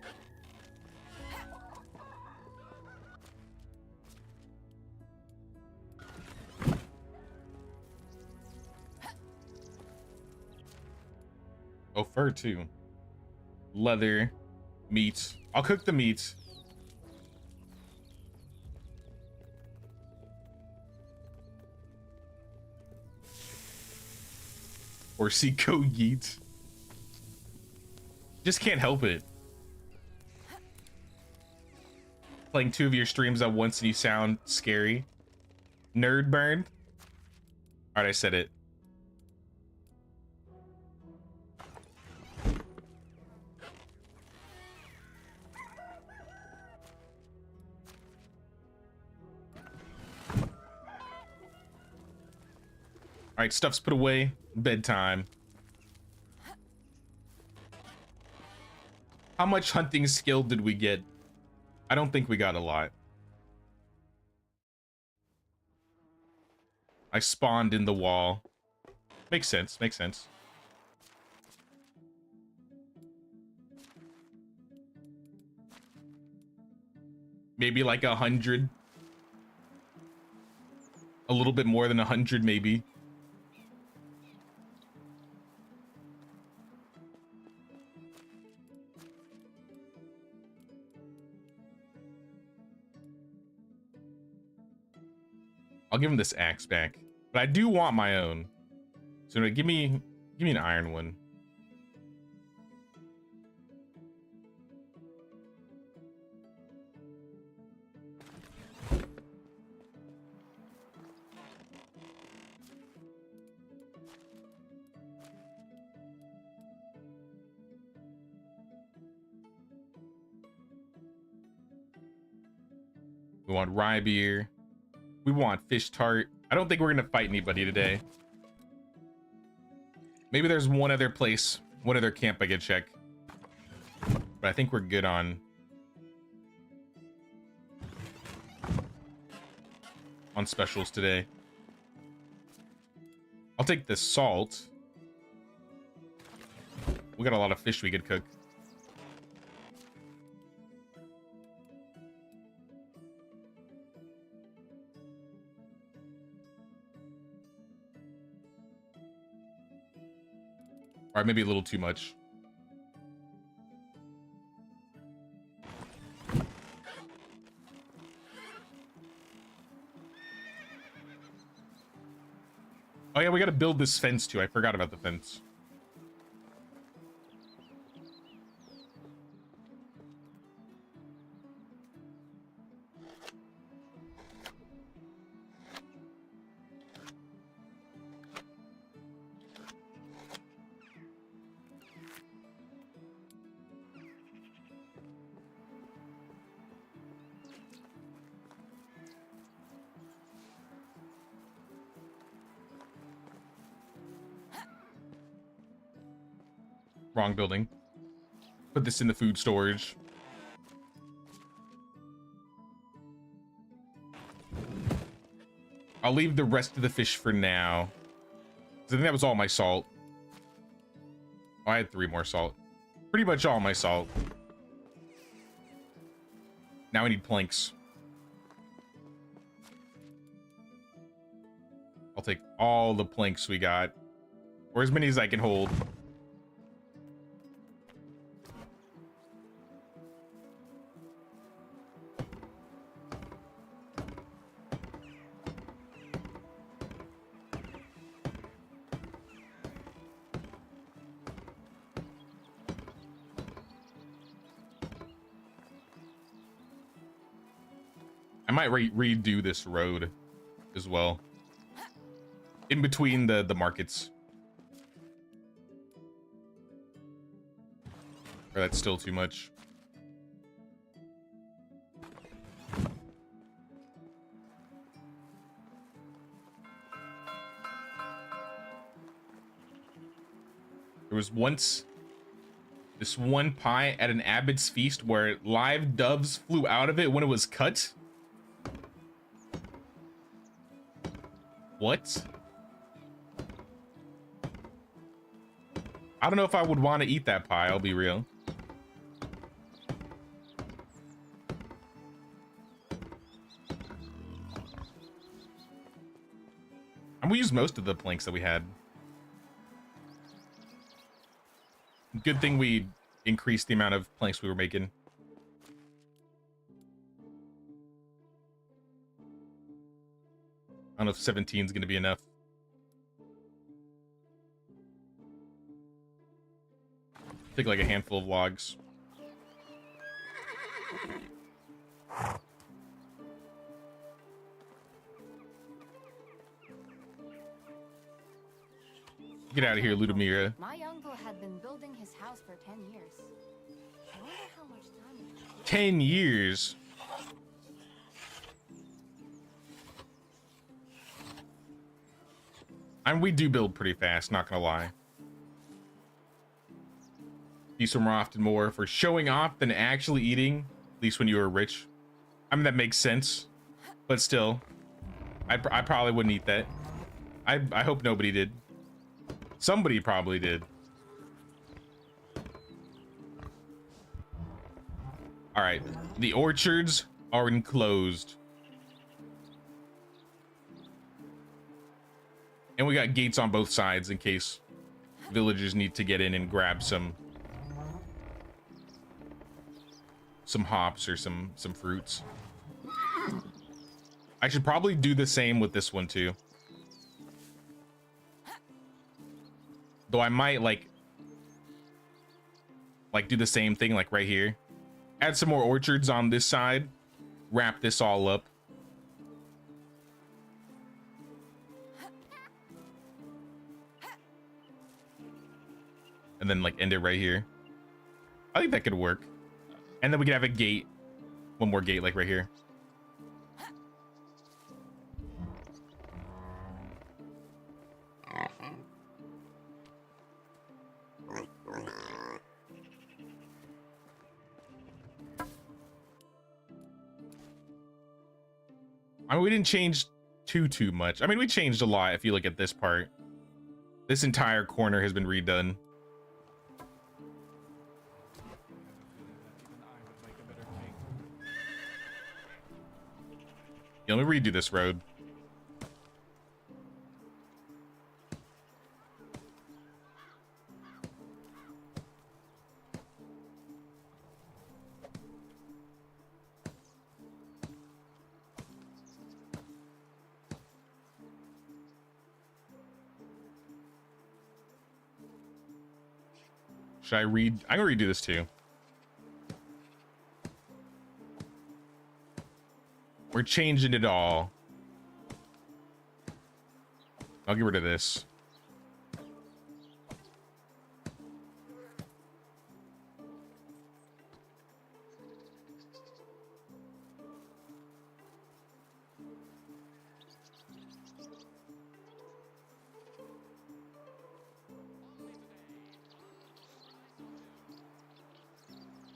Oh, fur too. Leather, meat. I'll cook the meat. Or see go yeet. Just can't help it. Playing 2 of your streams at once and you sound scary. Nerd burn. All right, I said it. All right, stuff's put away. Bedtime. How much hunting skill did we get? I don't think we got a lot. I spawned in the wall. Makes sense, makes sense. Maybe like 100. A little bit more than 100, maybe. I'll give him this axe back, but I do want my own. So give me an iron one. We want rye beer. We want fish tart. I don't think we're gonna fight anybody today. Maybe there's one other place, one other camp I could check. But I think we're good on specials today. I'll take the salt. We got a lot of fish we could cook. All right, maybe a little too much. Oh yeah, we gotta build this fence too. I forgot about the fence. Wrong building. Put this in the food storage. I'll leave the rest of the fish for now. 'Cause I think that was all my salt. Oh, I had 3 more salt. Pretty much all my salt. Now we need planks. I'll take all the planks we got. Or as many as I can hold. I might redo this road as well. In between the markets. Or that's still too much. There was once this one pie at an abbot's feast where live doves flew out of it when it was cut. What? I don't know if I would want to eat that pie, I'll be real. And we used most of the planks that we had. Good thing we increased the amount of planks we were making. I don't know if 17 is going to be enough. Take like a handful of logs. Get out of here, Ludmira. My uncle had been building his house for 10 years. I wonder how much time it took. 10 years? And we do build pretty fast, not gonna lie. These are more often more for showing off than actually eating, at least when you were rich. I mean, that makes sense, but still, I probably wouldn't eat that. I hope nobody did. Somebody probably did. All right, the orchards are enclosed. And we got gates on both sides in case villagers need to get in and grab some hops or some fruits. I should probably do the same with this one too. Though I might like do the same thing like right here. Add some more orchards on this side. Wrap this all up. And then like end it right here. I think that could work. And then we could have a gate. One more gate like right here. I mean, we didn't change too much. I mean, we changed a lot if you look at this part. This entire corner has been redone. Yeah, let me redo this road. Should I read? I'm gonna redo this too. We're changing it all. I'll get rid of this.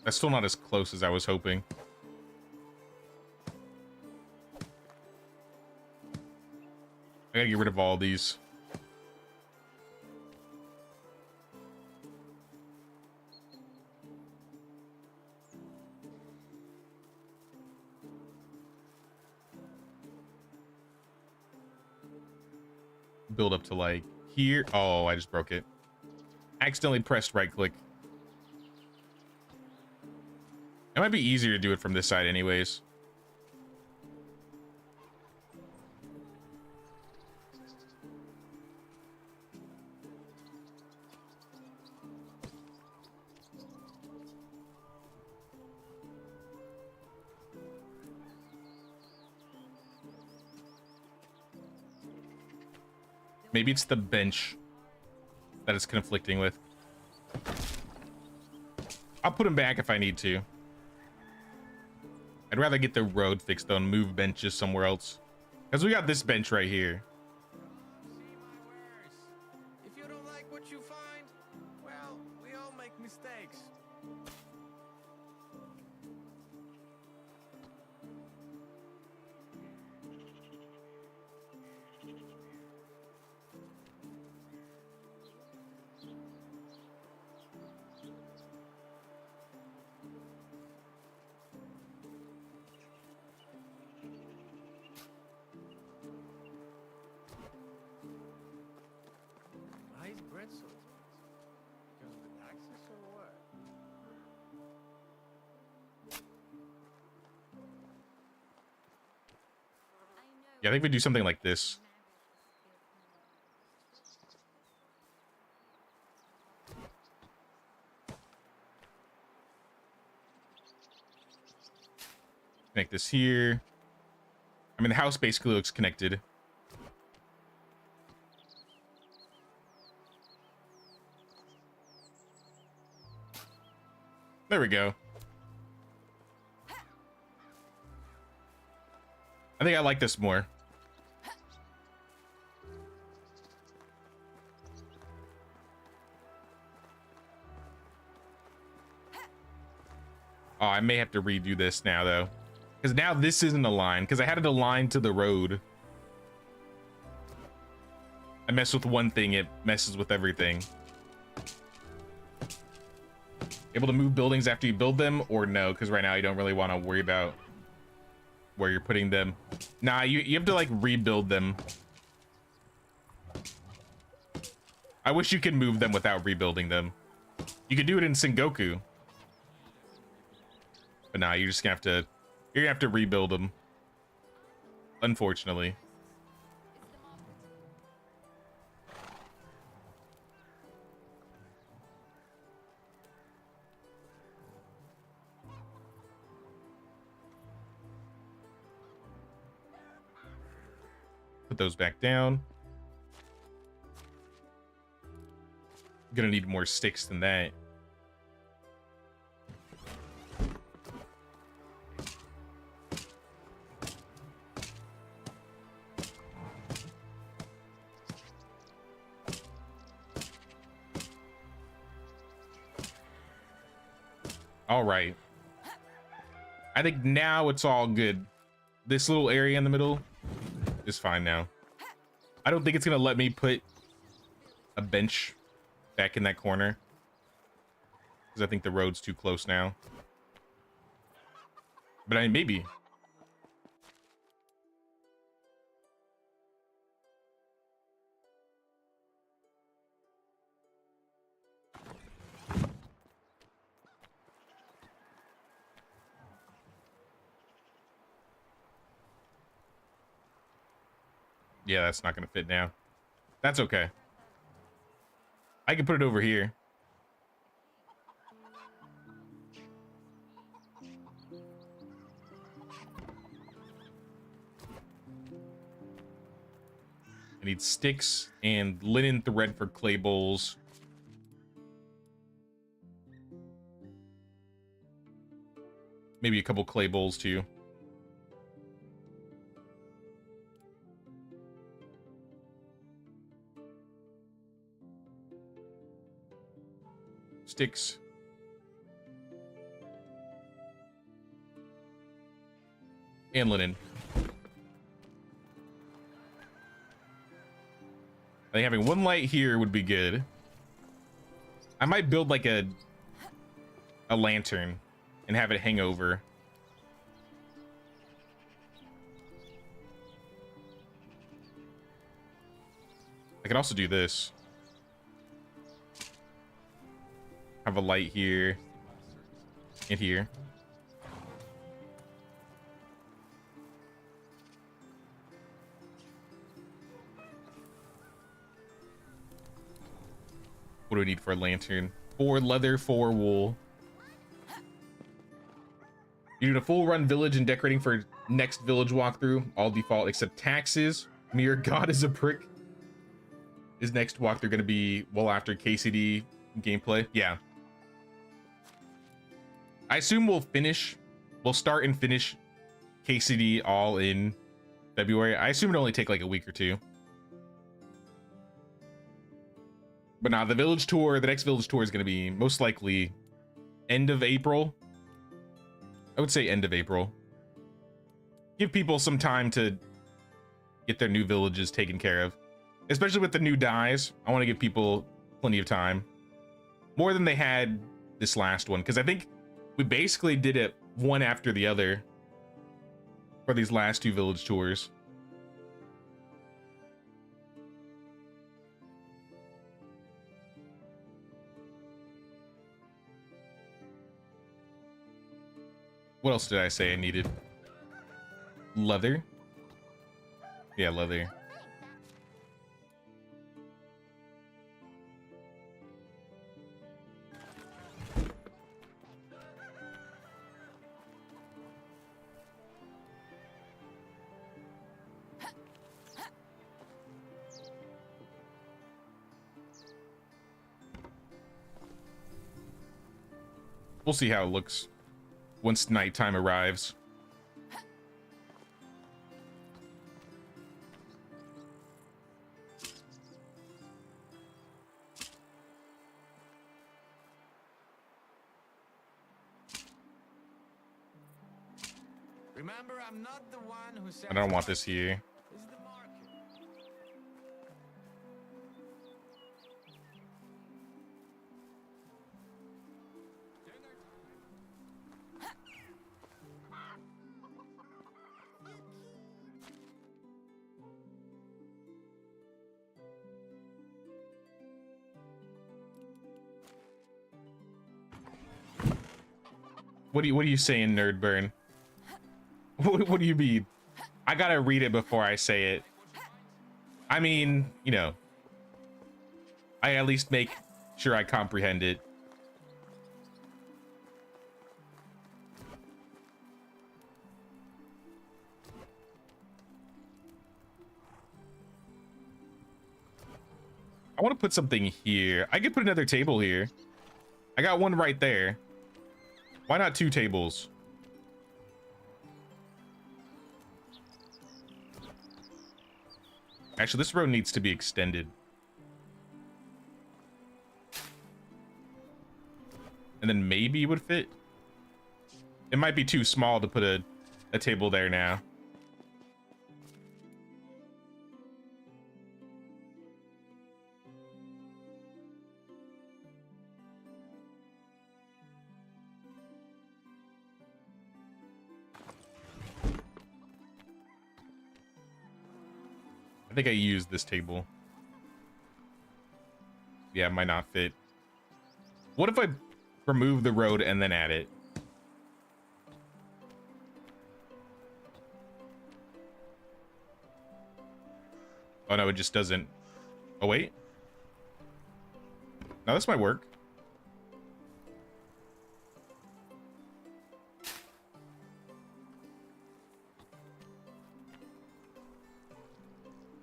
That's still not as close as I was hoping. I gotta get rid of all these. Build up to like here. Oh, I just broke it. Accidentally pressed right click. It might be easier to do it from this side anyways. Maybe it's the bench that it's conflicting with. I'll put them back if I need to. I'd rather get the road fixed though and move benches somewhere else. Because we got this bench right here. See my wares. If you don't like what you find, well, we all make mistakes. Why is bread so expensive? Because of the taxes or what? Yeah, I think we do something like this. Connect this here. I mean, the house basically looks connected. There we go. I think I like this more. Oh, I may have to redo this now though. Because now this isn't aligned, because I had it aligned to the road. I mess with one thing, it messes with everything. Able to move buildings after you build them, or no? Because right now you don't really want to worry about where you're putting them. Nah, you have to like rebuild them. I wish you could move them without rebuilding them. You could do it in Sengoku. But nah, you're just gonna have to, you're gonna have to rebuild them. Unfortunately. Put those back down. Gonna need more sticks than that. All right. I think now it's all good. this little area in the middle is fine now. I don't think it's gonna let me put a bench back in that corner because I think the road's too close now. But I mean, maybe. Yeah, that's not gonna fit now. That's okay. I can put it over here. I need sticks and linen thread for clay bowls. Maybe a couple clay bowls too. Sticks. And linen. I think having one light here would be good. I might build like a lantern and have it hang over. I could also do this. Have a light here and here. What do we need for a lantern? 4 leather, 4 wool. You're doing a full run village and decorating for next village walkthrough. All default except taxes. Mere God is a prick. Is next walkthrough going to be well after KCD gameplay? Yeah. I assume we'll start and finish KCD all in February. I assume it'll only take like a week or two. But now the village tour, the next village tour is going to be most likely end of April. I would say end of April. Give people some time to get their new villages taken care of. Especially with the new dyes. I want to give people plenty of time. More than they had this last one. Because I think we basically did it one after the other for these last 2 village tours. What else did I say I needed? Leather? Yeah, leather. We'll see how it looks once nighttime arrives. Remember, I'm not the one who said I don't want this here. This is the market. What are you saying, Nerdburn? What do you mean? I gotta read it before I say it. I mean, you know, I at least make sure I comprehend it. I want to put something here. I could put another table here. I got one right there. Why not 2 tables? Actually, this road needs to be extended. And then maybe it would fit. It might be too small to put a table there now. think I used this table. Yeah, it might not fit. What if I remove the road and then add it? Oh no, it just doesn't. Oh wait. No, this might work.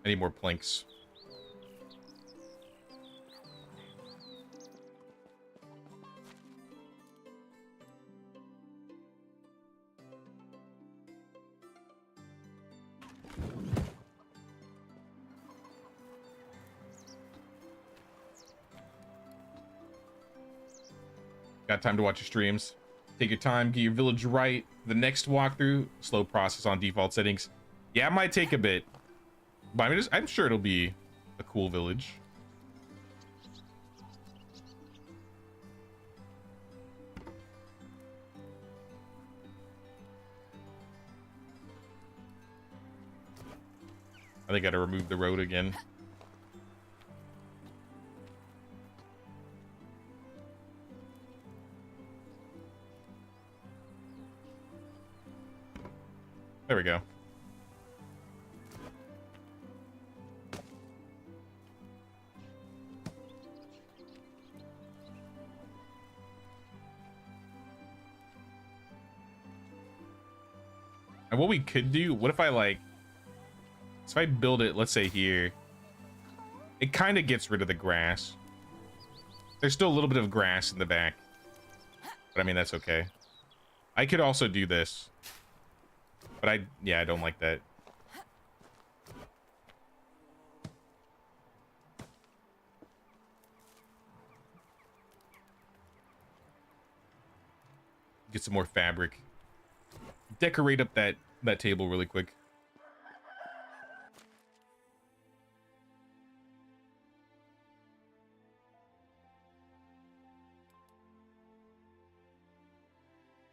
I need more planks. Got time to watch your streams. Take your time, get your village right. The next walkthrough, slow process on default settings. Yeah, it might take a bit. But I'm sure it'll be a cool village. I think I gotta remove the road again. There we go. And what we could do, what if I like, so if I build it, let's say here, it kind of gets rid of the grass. There's still a little bit of grass in the back, but I mean, that's okay. I could also do this, but I don't like that. Get some more fabric. Decorate up that table really quick.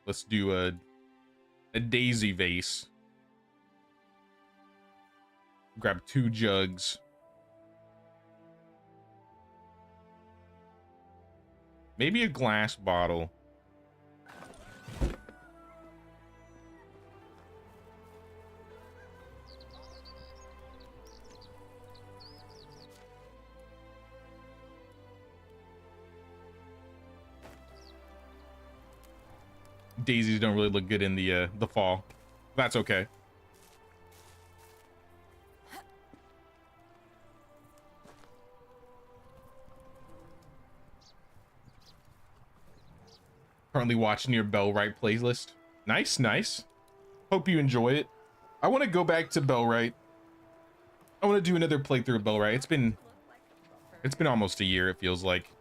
Let's do a daisy vase. Grab 2 jugs. Maybe a glass bottle. Daisies don't really look good in the fall. That's okay. Currently watching your Bellwright playlist. Nice, nice. Hope you enjoy it. I want to go back to Bellwright. I want to do another playthrough of Bellwright. It's been almost a year, it feels like.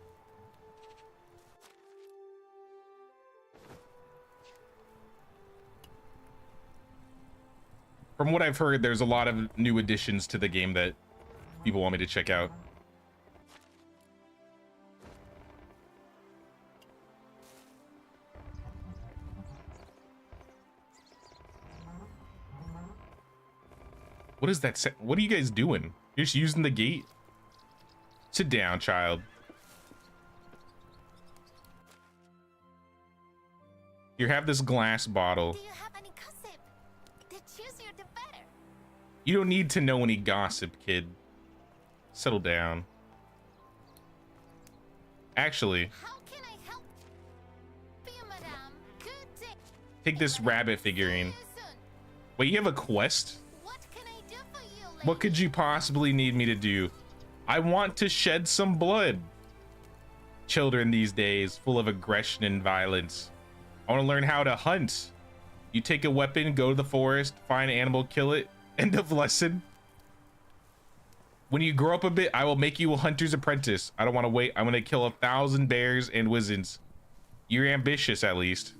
From what I've heard, there's a lot of new additions to the game that people want me to check out. What is that? What are you guys doing? You're just using the gate? Sit down, child. You have this glass bottle. Do you have any gossip? The juicier the better. You don't need to know any gossip, kid. Settle down. Actually, How can I help you, madame? Good day. take this rabbit figurine. See you soon. Wait, you have a quest? What can I do for you, lady? What could you possibly need me to do? I want to shed some blood. Children these days, full of aggression and violence. I want to learn how to hunt. You take a weapon, go to the forest, find an animal, kill it. End of lesson. When you grow up a bit, I will make you a hunter's apprentice. I don't want to wait. I'm going to kill 1,000 bears and wizards. You're ambitious, at least.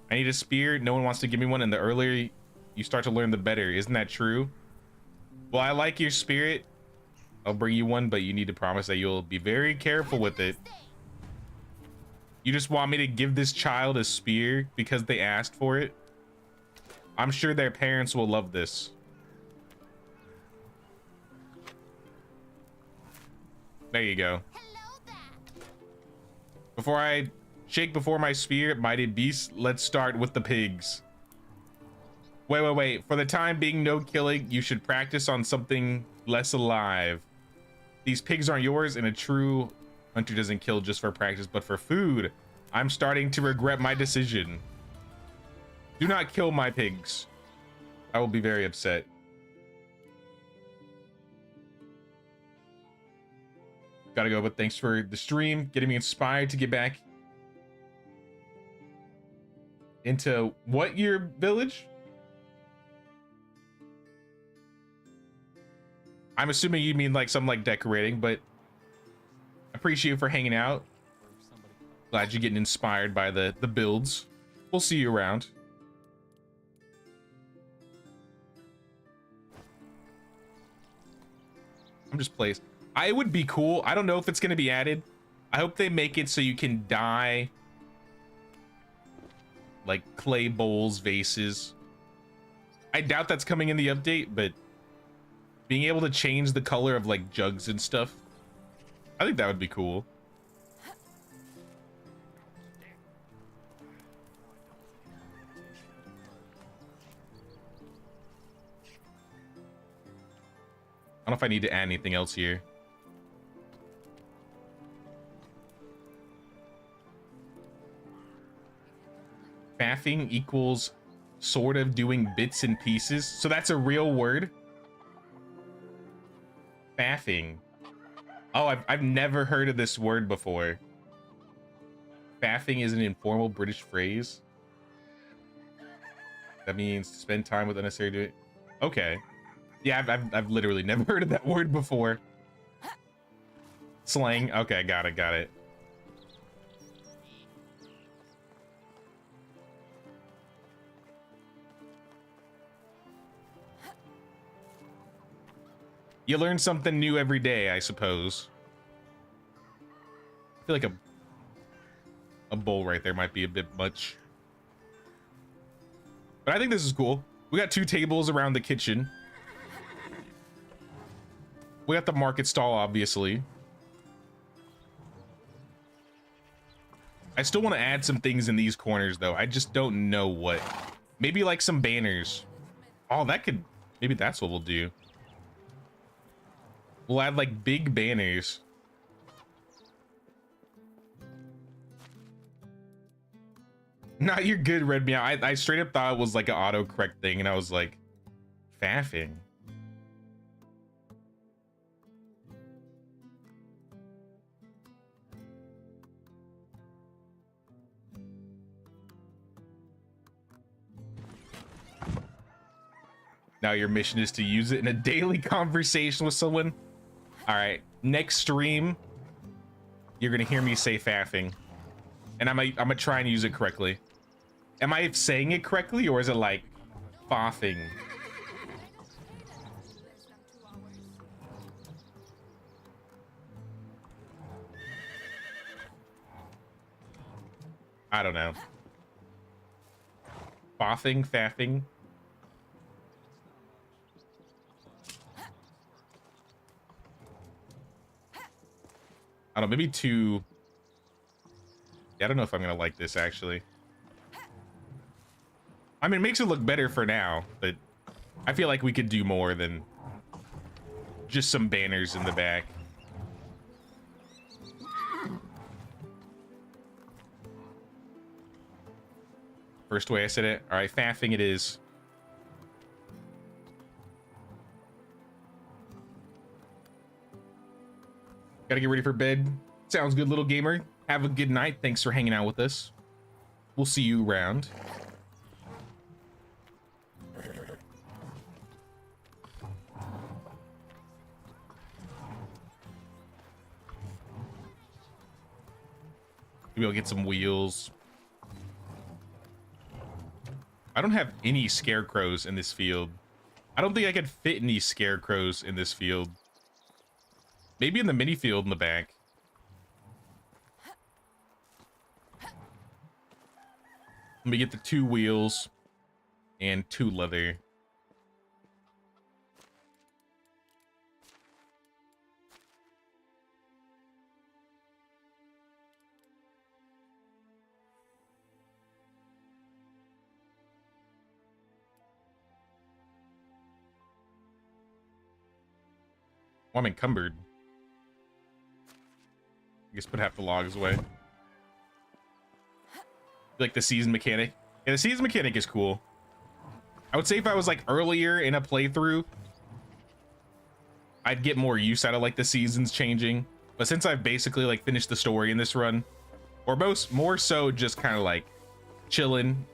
I need a spear. No one wants to give me one, and the earlier you start to learn, the better. Isn't that true? Well, I like your spirit. I'll bring you one, but you need to promise that you'll be very careful with it. You just want me to give this child a spear because they asked for it? I'm sure their parents will love this. There you go. Hello there. Before I shake before my spear, mighty beast, let's start with the pigs. Wait. For the time being, no killing. You should practice on something less alive. These pigs aren't yours, and a true hunter doesn't kill just for practice, but for food. I'm starting to regret my decision. Do not kill my pigs. I will be very upset. Gotta go, but thanks for the stream, getting me inspired to get back into what your village? I'm assuming you mean like some like decorating, but appreciate you for hanging out. Glad you're getting inspired by the builds. We'll see you around. I'm just placed. I would be cool. I don't know if it's gonna be added. I hope they make it so you can dye like clay bowls, vases. I doubt that's coming in the update, but being able to change the color of like jugs and stuff, I think that would be cool. I don't know if I need to add anything else here. Faffing equals sort of doing bits and pieces. So that's a real word. Faffing. Oh, I've never heard of this word before. Faffing is an informal British phrase. That means to spend time with unnecessary doing. Okay. Yeah, I've literally never heard of that word before. Slang. Okay, got it. You learn something new every day, I suppose. I feel like a bowl right there might be a bit much. But I think this is cool. We got 2 tables around the kitchen. We got the market stall, obviously. I still want to add some things in these corners, though. I just don't know what. Maybe like some banners. Oh, that could... Maybe that's what we'll do. We'll add like big banners. Nah, you're good, Red Meow. I straight up thought it was like an autocorrect thing, and I was like, faffing. Now your mission is to use it in a daily conversation with someone. All right, next stream, you're gonna hear me say faffing, and I'm gonna try and use it correctly. Am I saying it correctly, or is it like faffing? I don't know. Faffing, faffing. I don't know, maybe 2. Yeah, I don't know if I'm gonna like this actually. I mean, it makes it look better for now, but I feel like we could do more than just some banners in the back. First way I said it. All right, faffing it is. Gotta get ready for bed. Sounds good, little gamer. Have a good night. Thanks for hanging out with us. We'll see you around. Maybe I'll get some wheels. I don't have any scarecrows in this field. I don't think I could fit any scarecrows in this field. Maybe in the mini field in the back. Let me get the 2 wheels and 2 leather. Oh, I'm encumbered. I guess put half the logs away. Like the season mechanic. Yeah, the season mechanic is cool. I would say if I was like earlier in a playthrough, I'd get more use out of like the seasons changing. But since I've basically like finished the story in this run, or more so just kind of like chilling,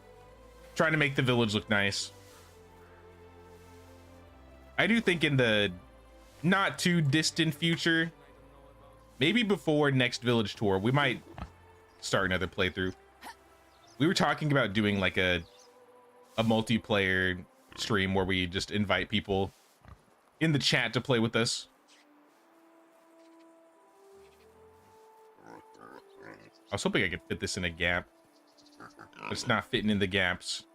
trying to make the village look nice. I do think in the not too distant future, maybe before next village tour, we might start another playthrough. We were talking about doing like a multiplayer stream where we just invite people in the chat to play with us. I was hoping I could fit this in a gap. But it's not fitting in the gaps.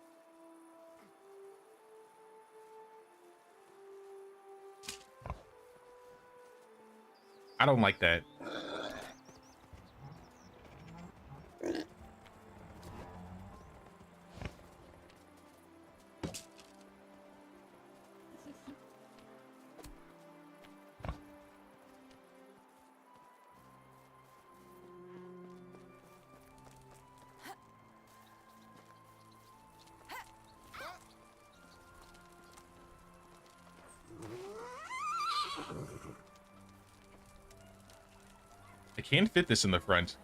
I don't like that. I can fit this in the front.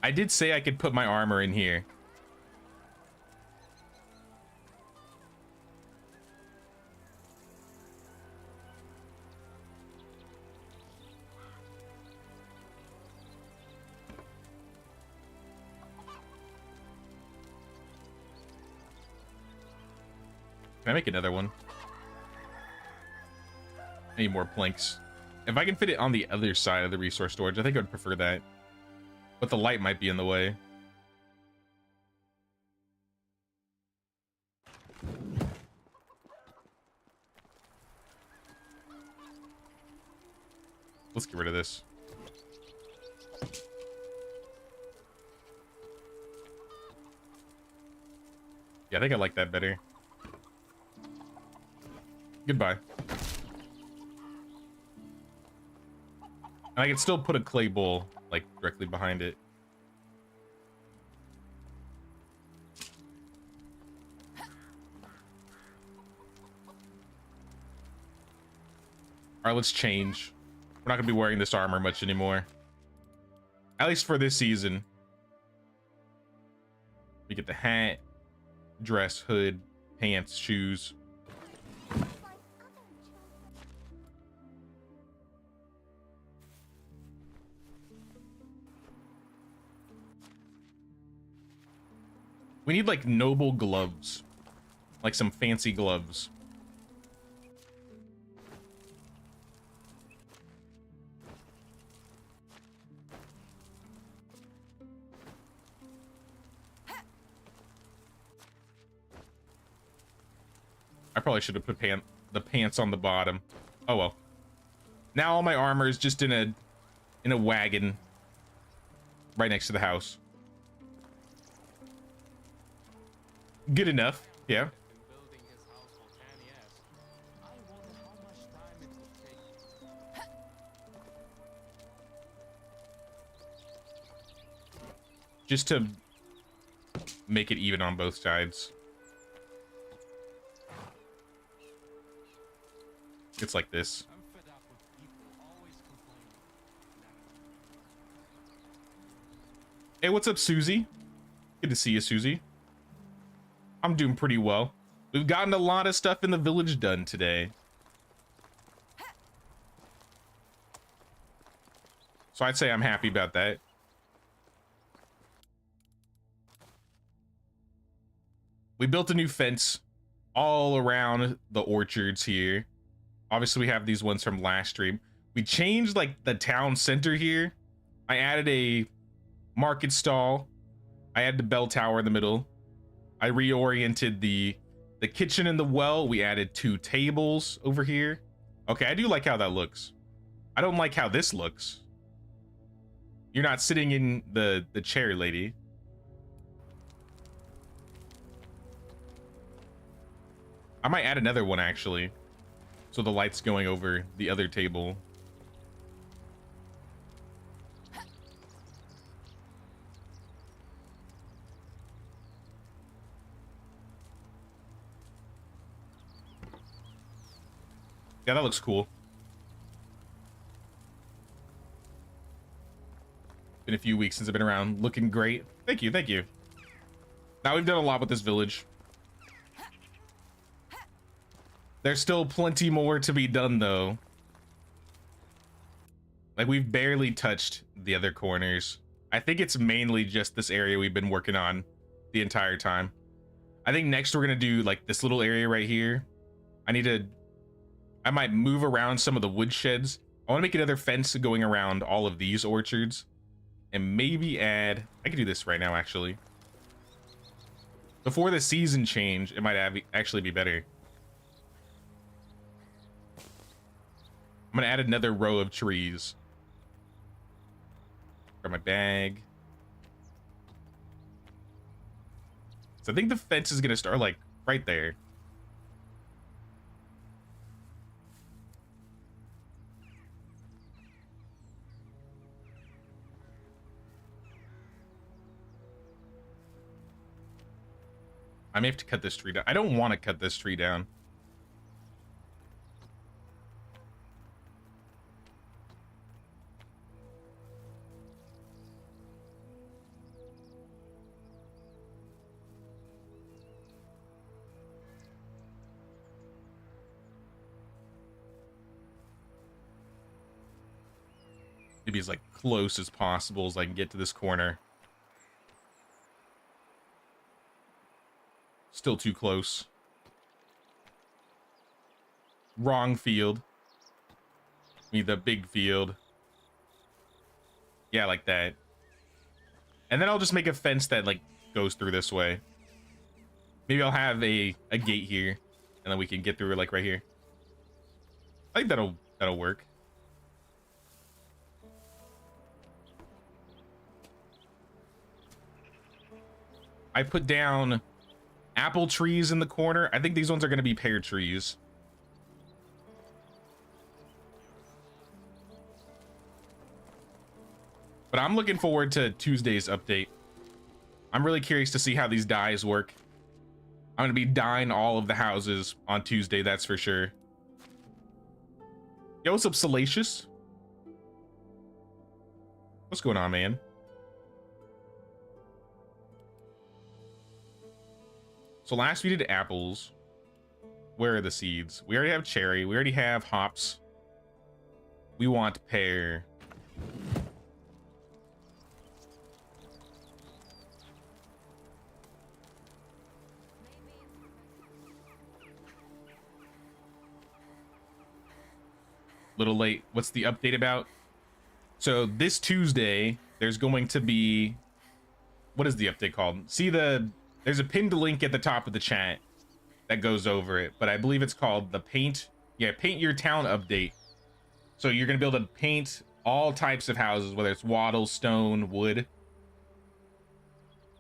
I did say I could put my armor in here. Can I make another one? I need more planks. If I can fit it on the other side of the resource storage, I think I would prefer that. But the light might be in the way. Let's get rid of this. Yeah, I think I like that better. Goodbye. And I can still put a clay bowl, like, directly behind it. Alright, let's change. We're not gonna be wearing this armor much anymore. At least for this season. We get the hat, dress, hood, pants, shoes. We need like noble gloves, like some fancy gloves. I probably should have put the pants on the bottom. Oh well. Now all my armor is just in a wagon right next to the house. Good enough, yeah. Building his house for 10 years. I wonder how much time it would take. Just to make it even on both sides. It's like this. I'm fed up with people always complaining. Hey, what's up, Susie? Good to see you, Susie. I'm doing pretty well. We've gotten a lot of stuff in the village done today. So I'd say I'm happy about that. We built a new fence all around the orchards here. Obviously, we have these ones from last stream. We changed like the town center here. I added a market stall. I added the bell tower in the middle. I reoriented the kitchen and the well. We added 2 tables over here. Okay, I do like how that looks. I don't like how this looks. You're not sitting in the chair, lady. I might add another one, actually. So the light's going over the other table. Yeah, that looks cool. Been a few weeks since I've been around. Looking great. Thank you, thank you. Now we've done a lot with this village. There's still plenty more to be done, though. Like, we've barely touched the other corners. I think it's mainly just this area we've been working on the entire time. I think next we're gonna do like this little area right here. I might move around some of the wood sheds. I want to make another fence going around all of these orchards. And maybe add, I could do this right now actually. Before the season change, it might actually be better. I'm gonna add another row of trees. Grab my bag. So I think the fence is gonna start like right there. I may have to cut this tree down. I don't want to cut this tree down. Maybe as like close as possible as I can get to this corner. Still too close. Wrong field. Need the big field. Yeah, like that. And then I'll just make a fence that like goes through this way. Maybe I'll have a gate here, and then we can get through it like right here. I think that'll work. I put down apple trees in the corner. I think these ones are going to be pear trees. But I'm looking forward to Tuesday's update. I'm really curious to see how these dyes work. I'm going to be dyeing all of the houses on Tuesday, that's for sure. Yo, what's up, Salacious? What's going on, man? So last we did apples. Where are the seeds? We already have cherry. We already have hops. We want pear. Little late. What's the update about? So this Tuesday, there's going to be... What is the update called? See there's a pinned link at the top of the chat that goes over it, but I believe it's called the Paint Your Town update. So you're going to be able to paint all types of houses, whether it's wattle, stone, wood.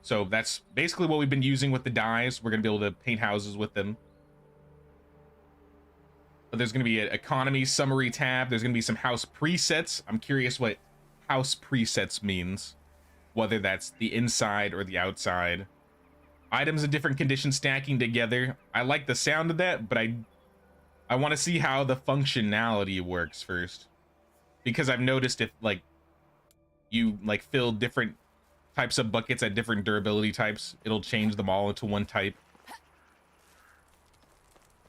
So that's basically what we've been using with the dyes. We're going to be able to paint houses with them. But there's going to be an economy summary tab. There's going to be some house presets. I'm curious what house presets means, whether that's the inside or the outside. Items in different conditions stacking together. I like the sound of that, but I want to see how the functionality works first. Because I've noticed if like you like fill different types of buckets at different durability types, it'll change them all into one type.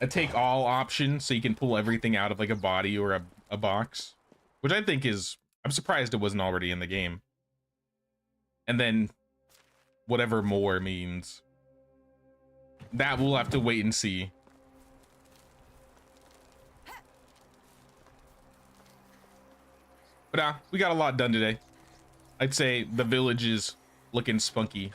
A take all option, so you can pull everything out of like a body or a box, which I think is, I'm surprised it wasn't already in the game. And then whatever more means, that we'll have to wait and see. But we got a lot done today. I'd say the village is looking spunky.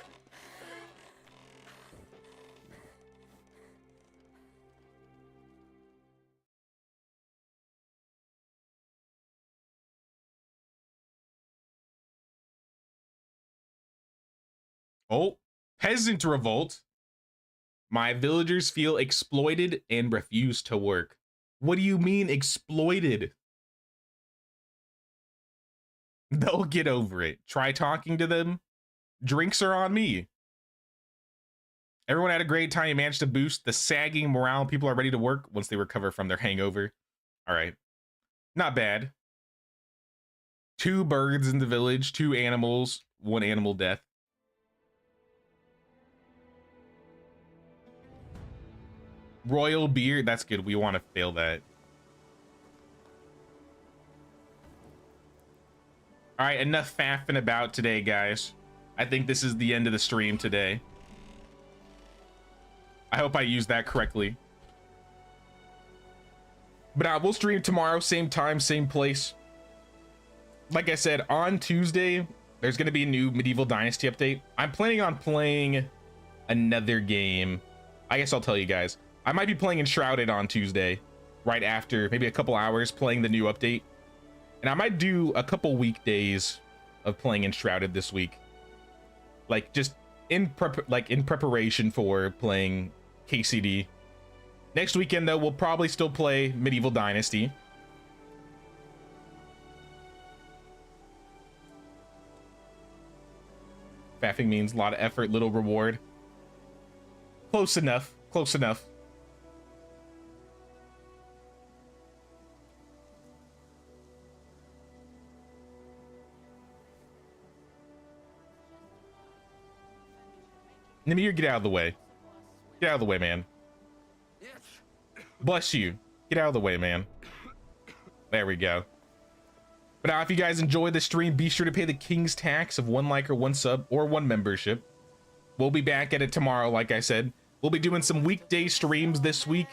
Oh, peasant revolt. My villagers feel exploited and refuse to work. What do you mean exploited? They'll get over it. Try talking to them. Drinks are on me. Everyone had a great time. You managed to boost the sagging morale. People are ready to work once they recover from their hangover. All right. Not bad. 2 birds in the village, 2 animals, 1 animal death. Royal beer, that's good. We want to fail that. All right, enough faffing about today, guys. I think this is the end of the stream today. I hope I used that correctly. But we'll stream tomorrow, same time, same place. Like I said, on Tuesday, there's going to be a new Medieval Dynasty update. I'm planning on playing another game. I guess I'll tell you guys. I might be playing Enshrouded on Tuesday, right after, maybe a couple hours playing the new update. And I might do a couple weekdays of playing Enshrouded this week. Like, just in preparation for playing KCD. Next weekend, though, we'll probably still play Medieval Dynasty. Faffing means a lot of effort, little reward. Close enough. Close enough. Namir, get out of the way. Get out of the way, man. Bless you. Get out of the way, man. There we go. But if you guys enjoyed the stream, be sure to pay the king's tax of 1 like or 1 sub or 1 membership. We'll be back at it tomorrow, like I said. We'll be doing some weekday streams this week.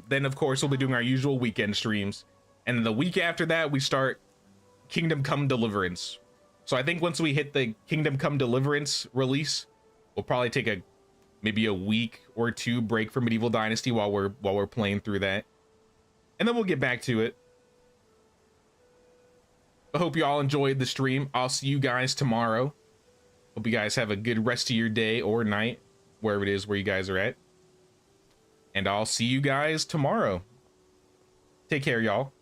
Then, of course, we'll be doing our usual weekend streams. And then the week after that, we start Kingdom Come Deliverance. So I think once we hit the Kingdom Come Deliverance release, we'll probably take maybe a week or 2 break from Medieval Dynasty while we're playing through that. And then we'll get back to it. I hope you all enjoyed the stream. I'll see you guys tomorrow. Hope you guys have a good rest of your day or night, wherever it is where you guys are at. And I'll see you guys tomorrow. Take care, y'all.